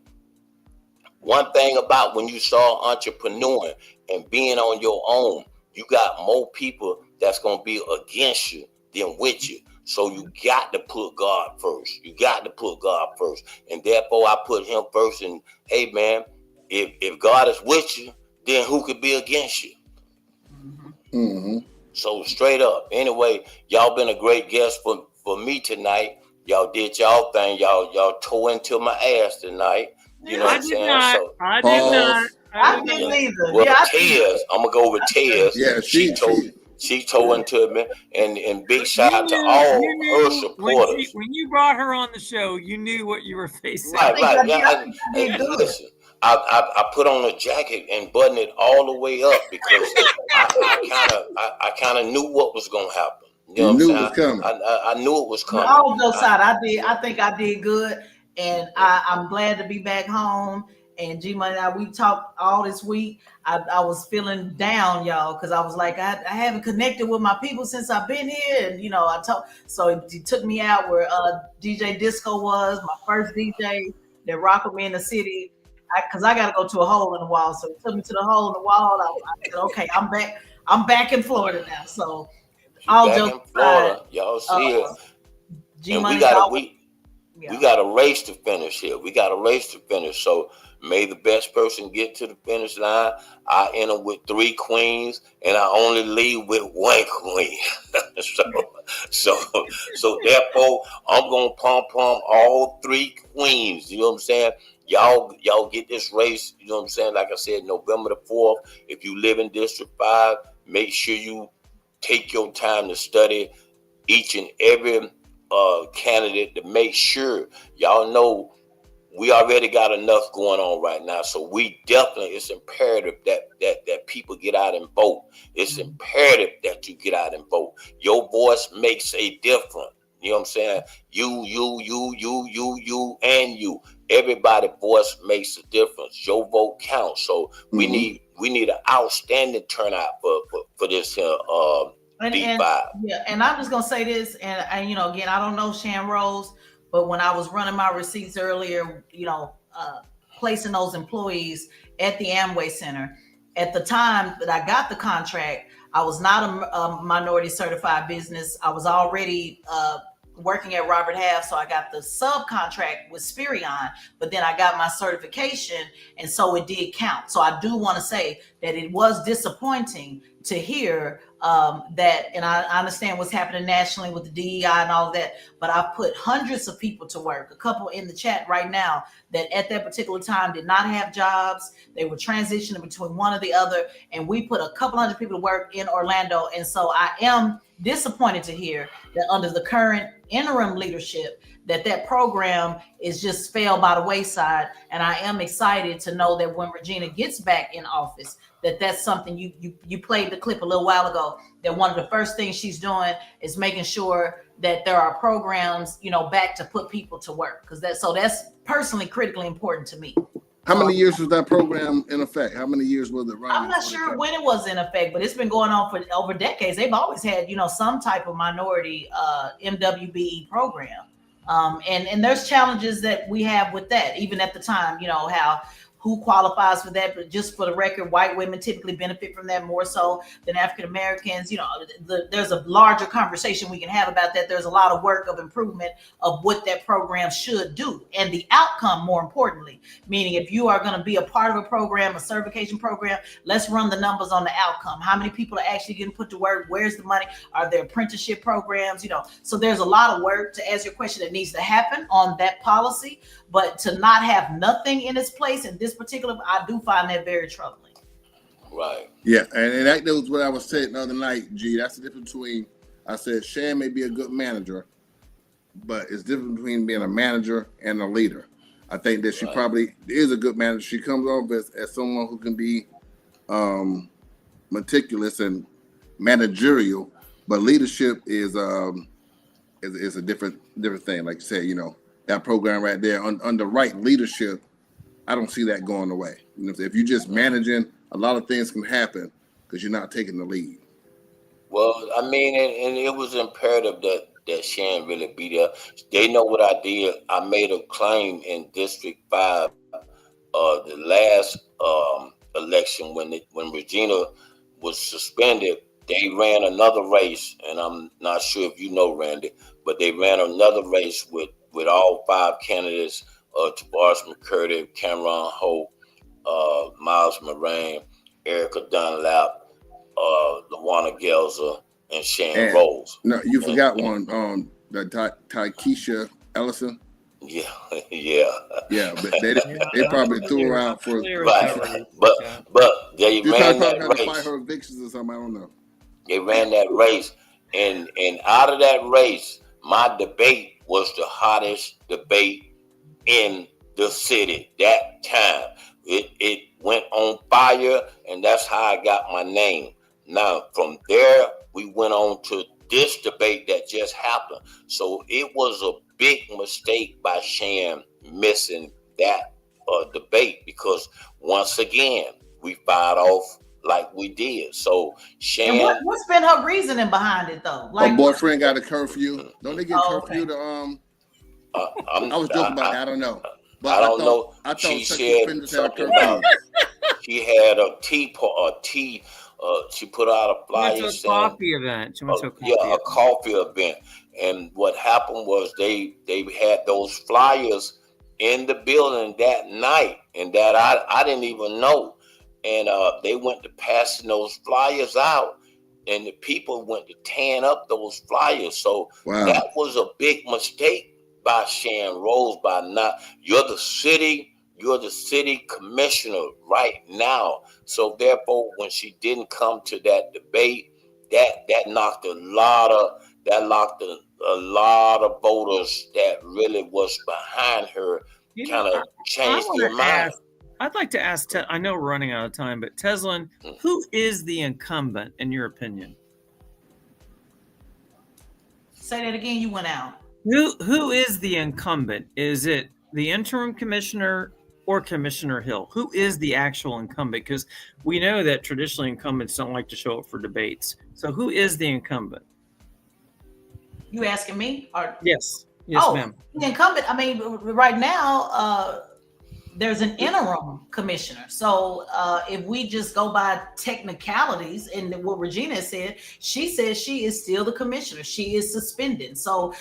one thing about when you start entrepreneuring and being on your own, you got more people that's going to be against you than with you. So you got to put God first. And therefore, I put him first. And, hey, man, if God is with you, then who could be against you? Mm-hmm. So straight up. Anyway, y'all been a great guest for me tonight. Y'all did y'all thing. Y'all tore into my ass tonight. You know what I'm saying? I did not. I didn't either. Well, Tez, I'm gonna go with Tez. Yeah, she told into me, and big shout out to all her supporters. When you brought her on the show, you knew what you were facing. Right. Listen, I put on a jacket and buttoned it all the way up because I kind of knew what was gonna happen. You know knew what I'm saying? It was coming. I knew it was coming. All those sides, I think I did good. And I'm glad to be back home. And G Money, we talked all this week. I was feeling down, y'all, because I was like, I haven't connected with my people since I've been here. And, you know, so he took me out where DJ Disco was, my first DJ that rocked with me in the city. Because I got to go to a hole in the wall. So he took me to the hole in the wall. I said, okay, I'm back in Florida now. So all jokes aside, y'all see it. And we got a race to finish here. We got a race to finish. So may the best person get to the finish line. I enter with 3 queens, and I only leave with 1 queen. so therefore, I'm gonna pump all 3 queens. You know what I'm saying? Y'all get this race. You know what I'm saying? Like I said, November the 4th. If you live in District 5, make sure you take your time to study each and every candidate to make sure y'all know we already got enough going on right now. So we definitely, it's imperative that people get out and vote. It's imperative that you get out and vote. Your voice makes a difference. You know what I'm saying? You, and you. Everybody's voice makes a difference. Your vote counts. So we need an outstanding turnout for this V5. And I'm just gonna say this, and you know, again, I don't know Shan Rose, but when I was running my receipts earlier, you know, placing those employees at the Amway Center, at the time that I got the contract, I was not a minority certified business. I was already working at Robert Half, so I got the subcontract with Spirion, but then I got my certification, and so it did count. So I do want to say that it was disappointing to hear that, and I understand what's happening nationally with the DEI and all of that, but I've put hundreds of people to work, a couple in the chat right now that at that particular time did not have jobs. They were transitioning between one or the other, and we put a couple hundred people to work in Orlando. And so I am disappointed to hear that under the current interim leadership that program is just fell by the wayside. And I am excited to know that when Regina gets back in office, that's something you played the clip a little while ago, that one of the first things she's doing is making sure that there are programs, you know, back to put people to work, because that's personally critically important to me. How many years was that program in effect? How many years was it running? I'm not sure when it was in effect, but it's been going on for over decades. They've always had, you know, some type of minority MWBE program. And there's challenges that we have with that, even at the time, you know, who qualifies for that. But just for the record, white women typically benefit from that more so than African Americans. You know, there's a larger conversation we can have about that. There's a lot of work of improvement of what that program should do, and the outcome, more importantly, meaning if you are going to be a part of a program, a certification program, let's run the numbers on the outcome. How many people are actually getting put to work? Where's the money? Are there apprenticeship programs? You know, so there's a lot of work, to answer your question, that needs to happen on that policy. But to not have nothing in its place in this particular, I do find that very troubling. Right. Yeah, and that was what I was saying the other night, G. That's the difference between, I said, Shan may be a good manager, but it's different between being a manager and a leader. I think that she probably is a good manager. She comes off as someone who can be meticulous and managerial, but leadership is a different thing. Like you said, you know, that program right there under right leadership, I don't see that going away. You know, if you're just managing, a lot of things can happen because you're not taking the lead. Well, I mean, and it was imperative that Shan really be there. They know what I did. I made a claim in District 5, the last election when Regina was suspended. They ran another race, and I'm not sure if you know, Randy, but they ran another race with all 5 candidates, Tavares McCurdy, Cameron Hope, Miles Moran, Erica Dunlap, LaWanna Gelzer, and Shan Rose. No, you forgot one, Takeisha Ellison. Yeah. Yeah, but they probably threw her out for right. But they ran that race. Fight her evictions or something, I don't know. They ran that race, and out of that race, my debate was the hottest debate in the city that time. It went on fire, and that's how I got my name. Now, from there, we went on to this debate that just happened. So it was a big mistake by Shan missing that debate, because once again, we fired off like we did. So Shan, and what's been her reasoning behind it though? Like, her boyfriend got a curfew. Don't they get curfew to I was joking about that. I don't know. But I don't know. I thought she said something about she had a tea. She put out a flyer saying a coffee event. A coffee event, And what happened was they had those flyers in the building that night, and that I didn't even know. And they went to passing those flyers out, and the people went to tearing up those flyers. So that was a big mistake by Sharon Rose by not. You're the city commissioner right now. So therefore, when she didn't come to that debate, that knocked a lot of voters that really was behind her, kind of changed their mind. I'd like to ask, I know we're running out of time, but Tezlyn, who is the incumbent in your opinion? Say that again, you went out. Who is the incumbent? Is it the interim commissioner or Commissioner Hill? Who is the actual incumbent? Because we know that traditionally incumbents don't like to show up for debates. So who is the incumbent? You asking me? Or yes, ma'am. The incumbent. I mean, right now, there's an interim commissioner. So if we just go by technicalities and what Regina said, she says she is still the commissioner. She is suspended. So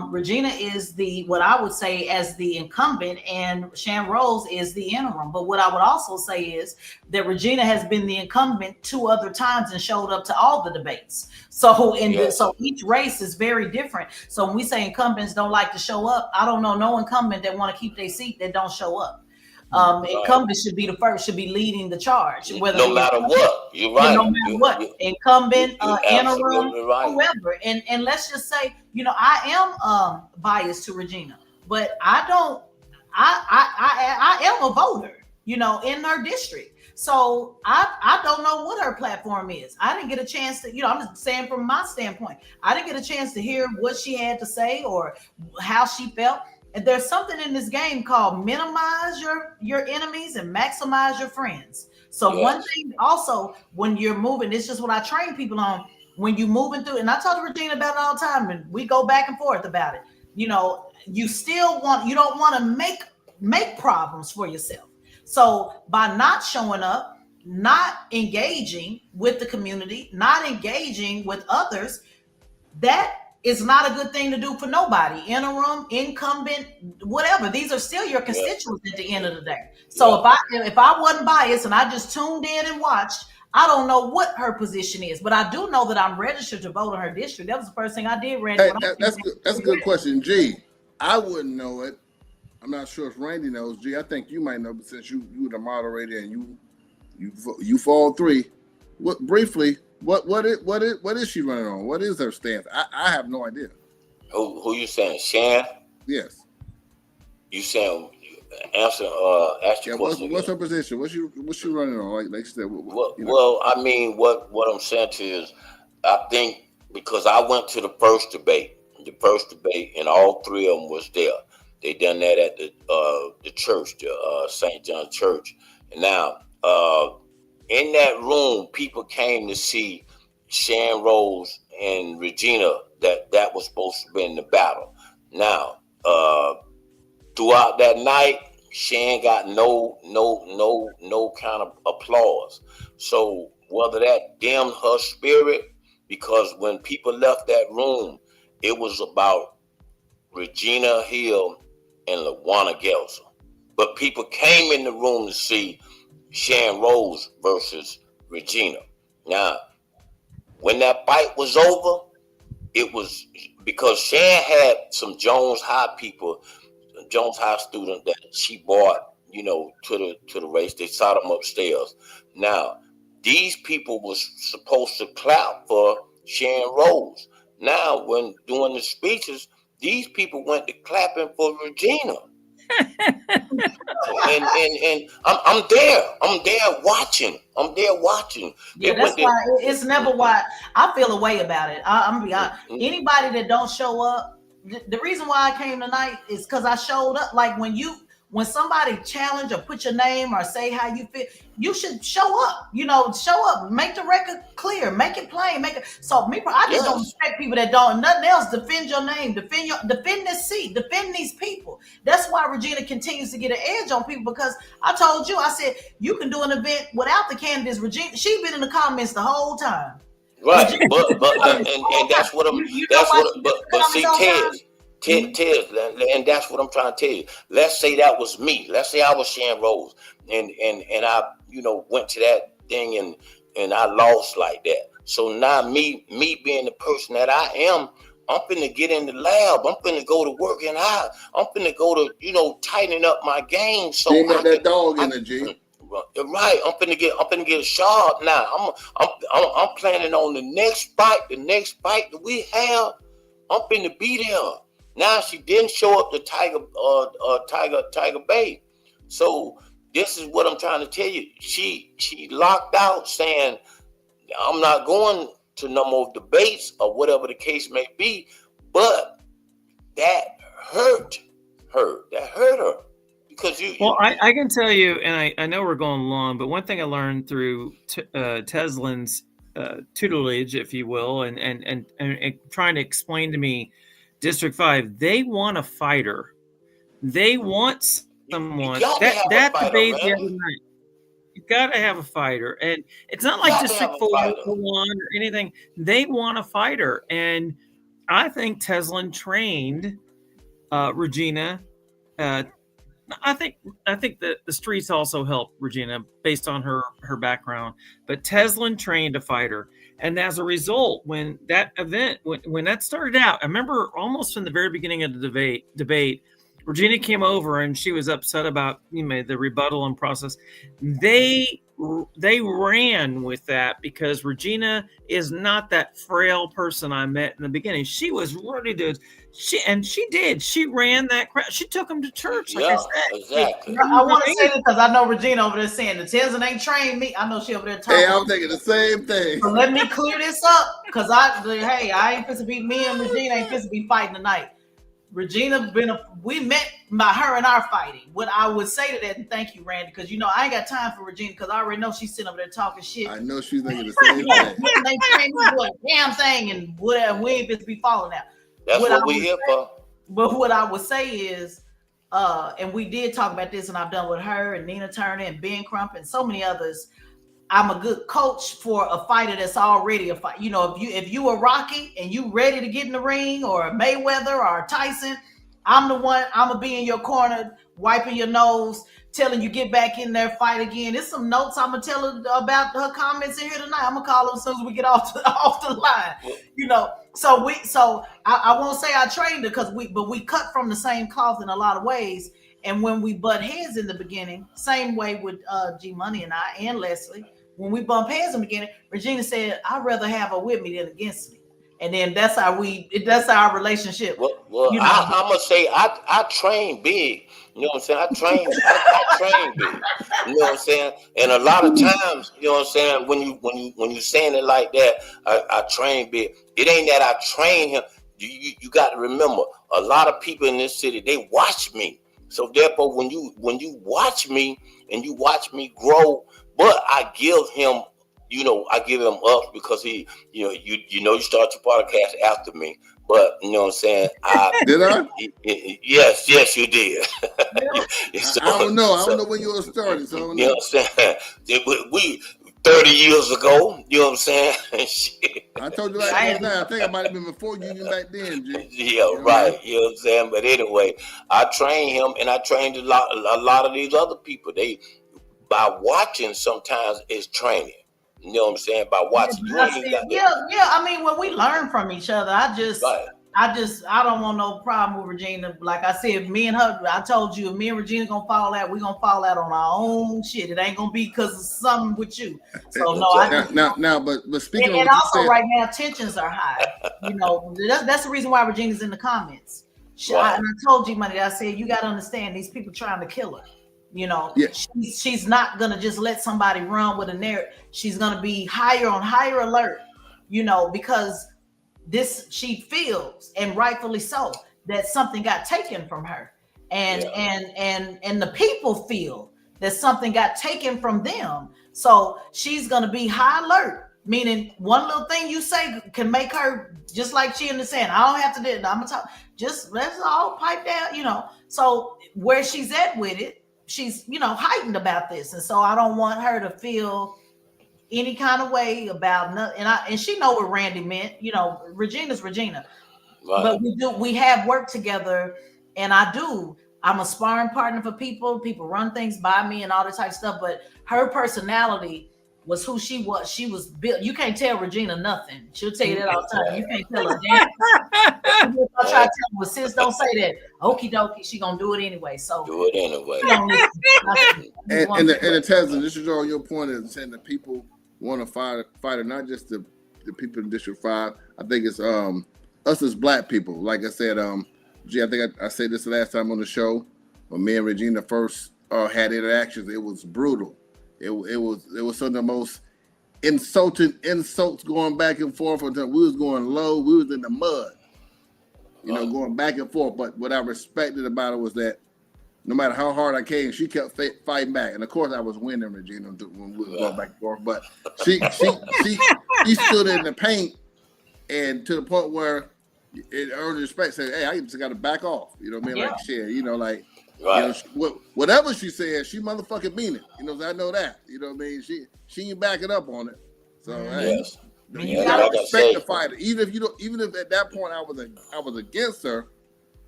Regina is what I would say as the incumbent, and Sharon Rose is the interim. But what I would also say is that Regina has been the incumbent 2 other times and showed up to all the debates. So so each race is very different. So when we say incumbents don't like to show up, I don't know no incumbent that want to keep their seat that don't show up. Incumbent should be the first, should be leading the charge. No matter what, you're right. No matter what, incumbent, interim, whoever. And let's just say, I am biased to Regina, but I am a voter, in her district. So I don't know what her platform is. I didn't get a chance to, I'm just saying from my standpoint, I didn't get a chance to hear what she had to say or how she felt. And there's something in this game called minimize your enemies and maximize your friends. So one thing also, when you're moving, it's just what I train people on. When you're moving through, and I talk to Regina about it all the time, and we go back and forth about it. You don't want to make problems for yourself. So by not showing up, not engaging with the community, not engaging with others, that is not a good thing to do for nobody. Interim, incumbent, whatever. These are still your constituents at the end of the day. So if I wasn't biased and I just tuned in and watched, I don't know what her position is, but I do know that I'm registered to vote in her district. That was the first thing I did, Randy. Hey, that's a good question, G. I wouldn't know it. I'm not sure if Randy knows. G, I think you might know, but since you the moderator and you fall 3. What is she running on? What is her stance? I have no idea. Who you saying? Shan? Yes. You saying ask your question. What's her position? What's she running on? Like you said. Well, I mean, what I'm saying to you is, I think because I went to the first debate, and all 3 of them was there. They done that at the church, the St. John Church. And now, in that room, people came to see Sharon Rose and Regina. That was supposed to be in the battle. Now, throughout that night, Sharon got no kind of applause. So whether that dimmed her spirit, because when people left that room, it was about Regina Hill and LaWanna Gelser. But people came in the room to see Sharon Rose versus Regina. Now, when that fight was over, it was because Sharon had some Jones High people, Jones High student that she brought, to the race. They saw them upstairs. Now, these people was supposed to clap for Sharon Rose. Now, when doing the speeches, these people went to clapping for Regina. and I'm there watching. Yeah, that's why it's never why I feel a way about it. I'm gonna be honest. Anybody that don't show up, the reason why I came tonight is because I showed up. Like when somebody challenge or put your name or say how you feel, you should show up. Show up, make the record clear, make it plain, So I just don't respect people that don't nothing else. Defend your name, defend this seat, defend these people. That's why Regina continues to get an edge on people, because I told you, I said you can do an event without the candidates. Regina, she's been in the comments the whole time. Right, and that's what I'm. But see, Tez, and that's what I'm trying to tell you. Let's say that was me. Let's say I was Shan Rose, and I, went to that thing and I lost like that. So now me being the person that I am, I'm finna get in the lab. I'm finna go to work, and I'm finna go to tightening up my game. So that dog energy. Right, I'm finna get sharp now. I'm planning on the next fight that we have. I'm finna be there. Now she didn't show up to Tiger Bay, so this is what I'm trying to tell you. She locked out, saying I'm not going to no more debates or whatever the case may be. But that hurt her. Because I can tell you, and I know we're going long, but one thing I learned through Tezlyn's tutelage, if you will, and trying to explain to me District 5, they want a fighter. They want someone that debate the other night. You got to have a fighter, and it's not like District 4 or anything. They want a fighter, and I think Tezlyn trained Regina. I think that the streets also helped Regina based on her background, but Tezlyn trained a fighter, and as a result, when that event when that started out, I remember almost from the very beginning of the debate, Regina came over and she was upset about the rebuttal and process. They ran with that because Regina is not that frail person I met in the beginning. She was ready to. She ran that crowd. She took them to church. Like I said. Exactly. I want to say this because I know Regina over there saying the Tezlyn ain't trained me. I know she over there talking. Hey, I'm thinking the same thing. So let me clear this up because I ain't supposed to be, me and Regina ain't supposed to be fighting tonight. Regina we met by her and our fighting. What I would say to that, and thank you, Randy, because I ain't got time for Regina because I already know she's sitting over there talking shit. I know she's thinking the same thing. They trained me to do a damn thing and whatever. We ain't supposed to be following that. That's what we here for. But what I would say is, and we did talk about this, and I've done with her and Nina Turner and Ben Crump and so many others. I'm a good coach for a fighter that's already a fight. If you are Rocky and you ready to get in the ring, or a Mayweather or a Tyson, I'm the one. I'm gonna be in your corner, wiping your nose, telling you get back in there, fight again. There's some notes I'm gonna tell her about her comments in here tonight. I'm gonna call her as soon as we get off the line. So I won't say I trained her because we cut from the same cloth in a lot of ways. And when we butt heads in the beginning, same way with G Money and I and Leslie. When we bump heads in the beginning, Regina said, "I'd rather have her with me than against me," and then that's our relationship. Well, I'm gonna say I train big. You know what I'm saying? I train big. You know what I'm saying? And a lot of times, you know what I'm saying, when you saying it like that, I train big. It ain't that I train him. You got to remember, a lot of people in this city, they watch me. So therefore, when you watch me and you watch me grow, but I give him, I give him up because he, you start your podcast after me. But you know what I'm saying? Did I? Yes, you did. I don't know. I don't know when you were started. So I don't know. You know what I'm saying? We 30 years ago. You know what I'm saying? I told you like that. I think I might have been before you even back then, G. Yeah, right. You know what I'm saying? But anyway, I trained him, and I trained a lot of these other people. They, by watching, sometimes is training. You know what I'm saying? By watching. I mean, when we learn from each other, I don't want no problem with Regina. Like I said, me and her, I told you, if me and Regina gonna fall out, we gonna fall out on our own shit. It ain't gonna be because of something with you. So no, but speaking and also right now tensions are high. That's the reason why Regina's in the comments. And I told you, Money, I said you got to understand these people trying to kill her. She's not gonna just let somebody run with a narrative. She's gonna be on higher alert, because she feels, and rightfully so, that something got taken from her, and the people feel that something got taken from them. So she's gonna be high alert, meaning one little thing you say can make her, just like she understand. I don't have to do it. I'm gonna talk. Just let's all pipe down, So where she's at with it, she's heightened about this, and so I don't want her to feel any kind of way about nothing. And she know what Randy meant. You know, Regina's Regina. Right. But we have worked together, and I'm a sparring partner for people. People run things by me and all that type of stuff. But her personality was who she was. She was built. You can't tell Regina nothing. She'll tell you that all the time. You can't tell her damn. I try to tell her, well, sis, don't say that. Okie dokie, she gonna do it anyway. So do it anyway. And the Tezlyn, this is all your point is saying that people want to fight her, not just the people in District 5. I think it's us as black people. Like I said, I think I said this the last time on the show when me and Regina first had interactions. It was brutal. It was some of the most insults going back and forth. We was going low. We was in the mud, going back and forth. But what I respected about it was that no matter how hard I came, she kept fighting back. And of course, I was winning, Regina, when we was going back and forth. But she stood in the paint, and to the point where it earned respect. Said, "Hey, I just got to back off." You know what I mean? Yeah. Like shit. Right. Whatever she said, she motherfucking mean it. I know that. You know what I mean? She ain't backing up on it. So yes. You gotta respect the fighter. Even if at that point I was against her,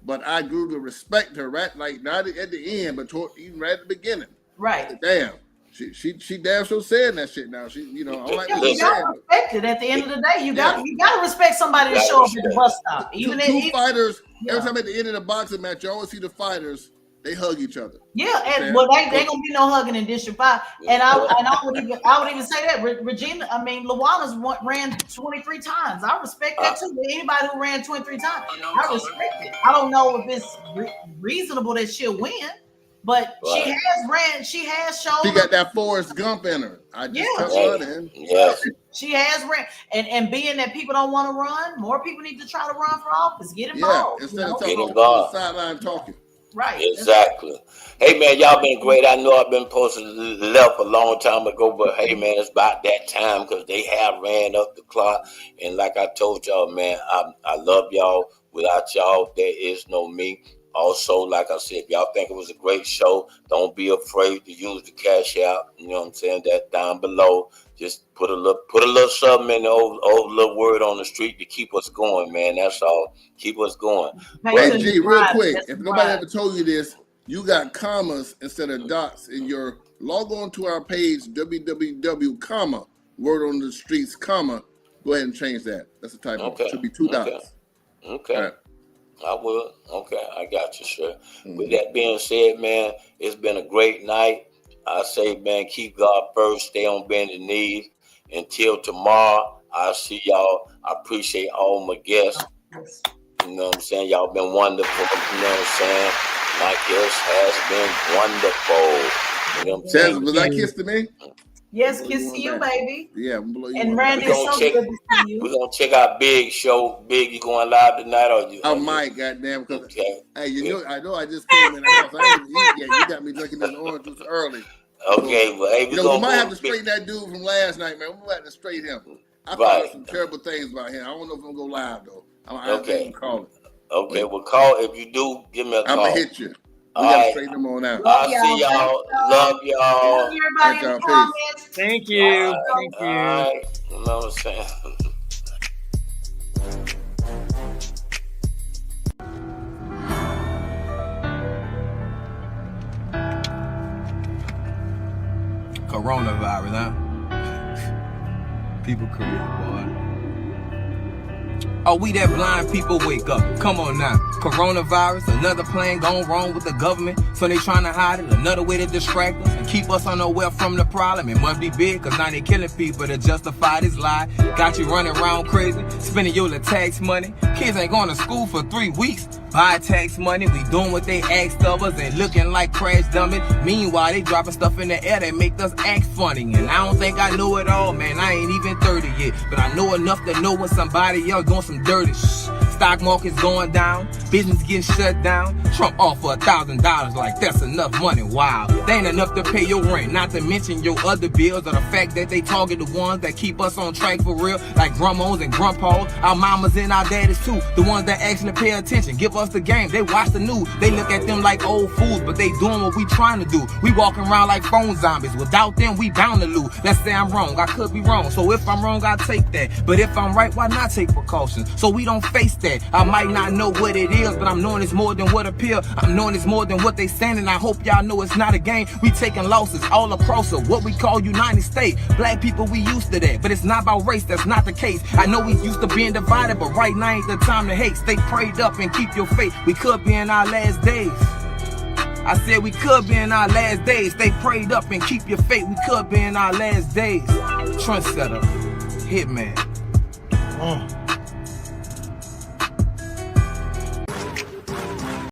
but I grew to respect her not at the end, but even right at the beginning. Right. Damn. She damn sure saying that shit now. You gotta respect it. At the end of the day, you gotta respect somebody that show up at the bus stop. Even two fighters. Every time at the end of the boxing match, you always see the fighters. They hug each other. Yeah, and well, they gonna be no hugging in District 5. And I would even say that Regina, Luana's ran 23 times. I respect that too. Anybody who ran 23 times, I respect it. I don't know if it's reasonable that she'll win, but she has ran. She has shown. She got that Forrest Gump in her. Yes. She has ran, and being that people don't want to run, more people need to try to run for office. Get involved. Yeah, instead of talking on the sideline talking. Right. Exactly. Hey man, y'all been great. I know I've been posted left a long time ago, but hey man, it's about that time because they have ran up the clock. And like I told y'all, man, I love y'all. Without y'all, there is no me. Also, like I said, if y'all think it was a great show, don't be afraid to use the cash out. You know what I'm saying? That down below. Just put a little something in the old little word on the street to keep us going, man. That's all. Keep us going. Hey, G, real quick, if nobody ever told you this, you got commas instead of dots in your log on to our page, www, comma, word on the streets, comma. Go ahead and change that. That's a typo. Okay. It should be 2 dots. Okay. Right. I will. Okay, I got you, sir. With that being said, man, it's been a great night. I say, man, keep God first. Stay on bended knees. Until tomorrow, I'll see y'all. I appreciate all my guests. You know what I'm saying? Y'all been wonderful. You know what I'm saying? My guest has been wonderful. You know what I'm saying? Was that kiss to me? Yes, kiss to you, baby. Yeah, I'm below you. And Randy, it's so good to see you. We're gonna check out Big show. Big, you going live tonight or you? I might, goddamn. Because hey, I know I just came in the house. I ain't eat yet. You got me drinking this orange juice early. Okay, well, hey, we might have to straighten that dude from last night, man. We might have to straighten him. I found out some terrible things about him. I don't know if I'm gonna go live though. Okay. Call it. Okay, well, call if you do. Give me a call. I'm gonna hit you. We gotta straighten them on out. I'll see y'all. Love y'all. Thank you. Thank you. All right. You know what I'm saying? Coronavirus, huh? People create, boy. Oh, we that blind people wake up. Come on now. Coronavirus, another plan gone wrong with the government. So they trying to hide it. Another way to distract us and keep us unaware from the problem. It must be big, cause now they killing people to justify this lie. Got you running around crazy, spending your little tax money. Kids ain't going to school for 3 weeks. Buy tax money, we doing what they asked of us and looking like crash dummies. Meanwhile, they dropping stuff in the air that make us act funny. And I don't think I know it all, man. I ain't even 30 yet. But I know enough to know when somebody else doing some dirty shh. Stock market's going down, business getting shut down. Trump offer $1,000 like that's enough money. Wow, they ain't enough to pay your rent, not to mention your other bills or the fact that they target the ones that keep us on track for real, like grandmas and grandpas, our mamas and our daddies too, the ones that actually pay attention, give us us the game. They watch the news. They look at them like old fools, but they doing what we trying to do. We walking around like phone zombies. Without them, we bound to lose. Let's say I'm wrong. I could be wrong. So if I'm wrong, I take that. But if I'm right, why not take precautions? So we don't face that. I might not know what it is, but I'm knowing it's more than what appear. I'm knowing it's more than what they saying, and I hope y'all know it's not a game. We taking losses all across of what we call United States. Black people, we used to that, but it's not about race. That's not the case. I know we used to being divided, but right now ain't the time to hate. Stay prayed up and keep your faith. We could be in our last days. I said we could be in our last days. Stay prayed up and keep your faith. We could be in our last days. Trendsetter, Hitman.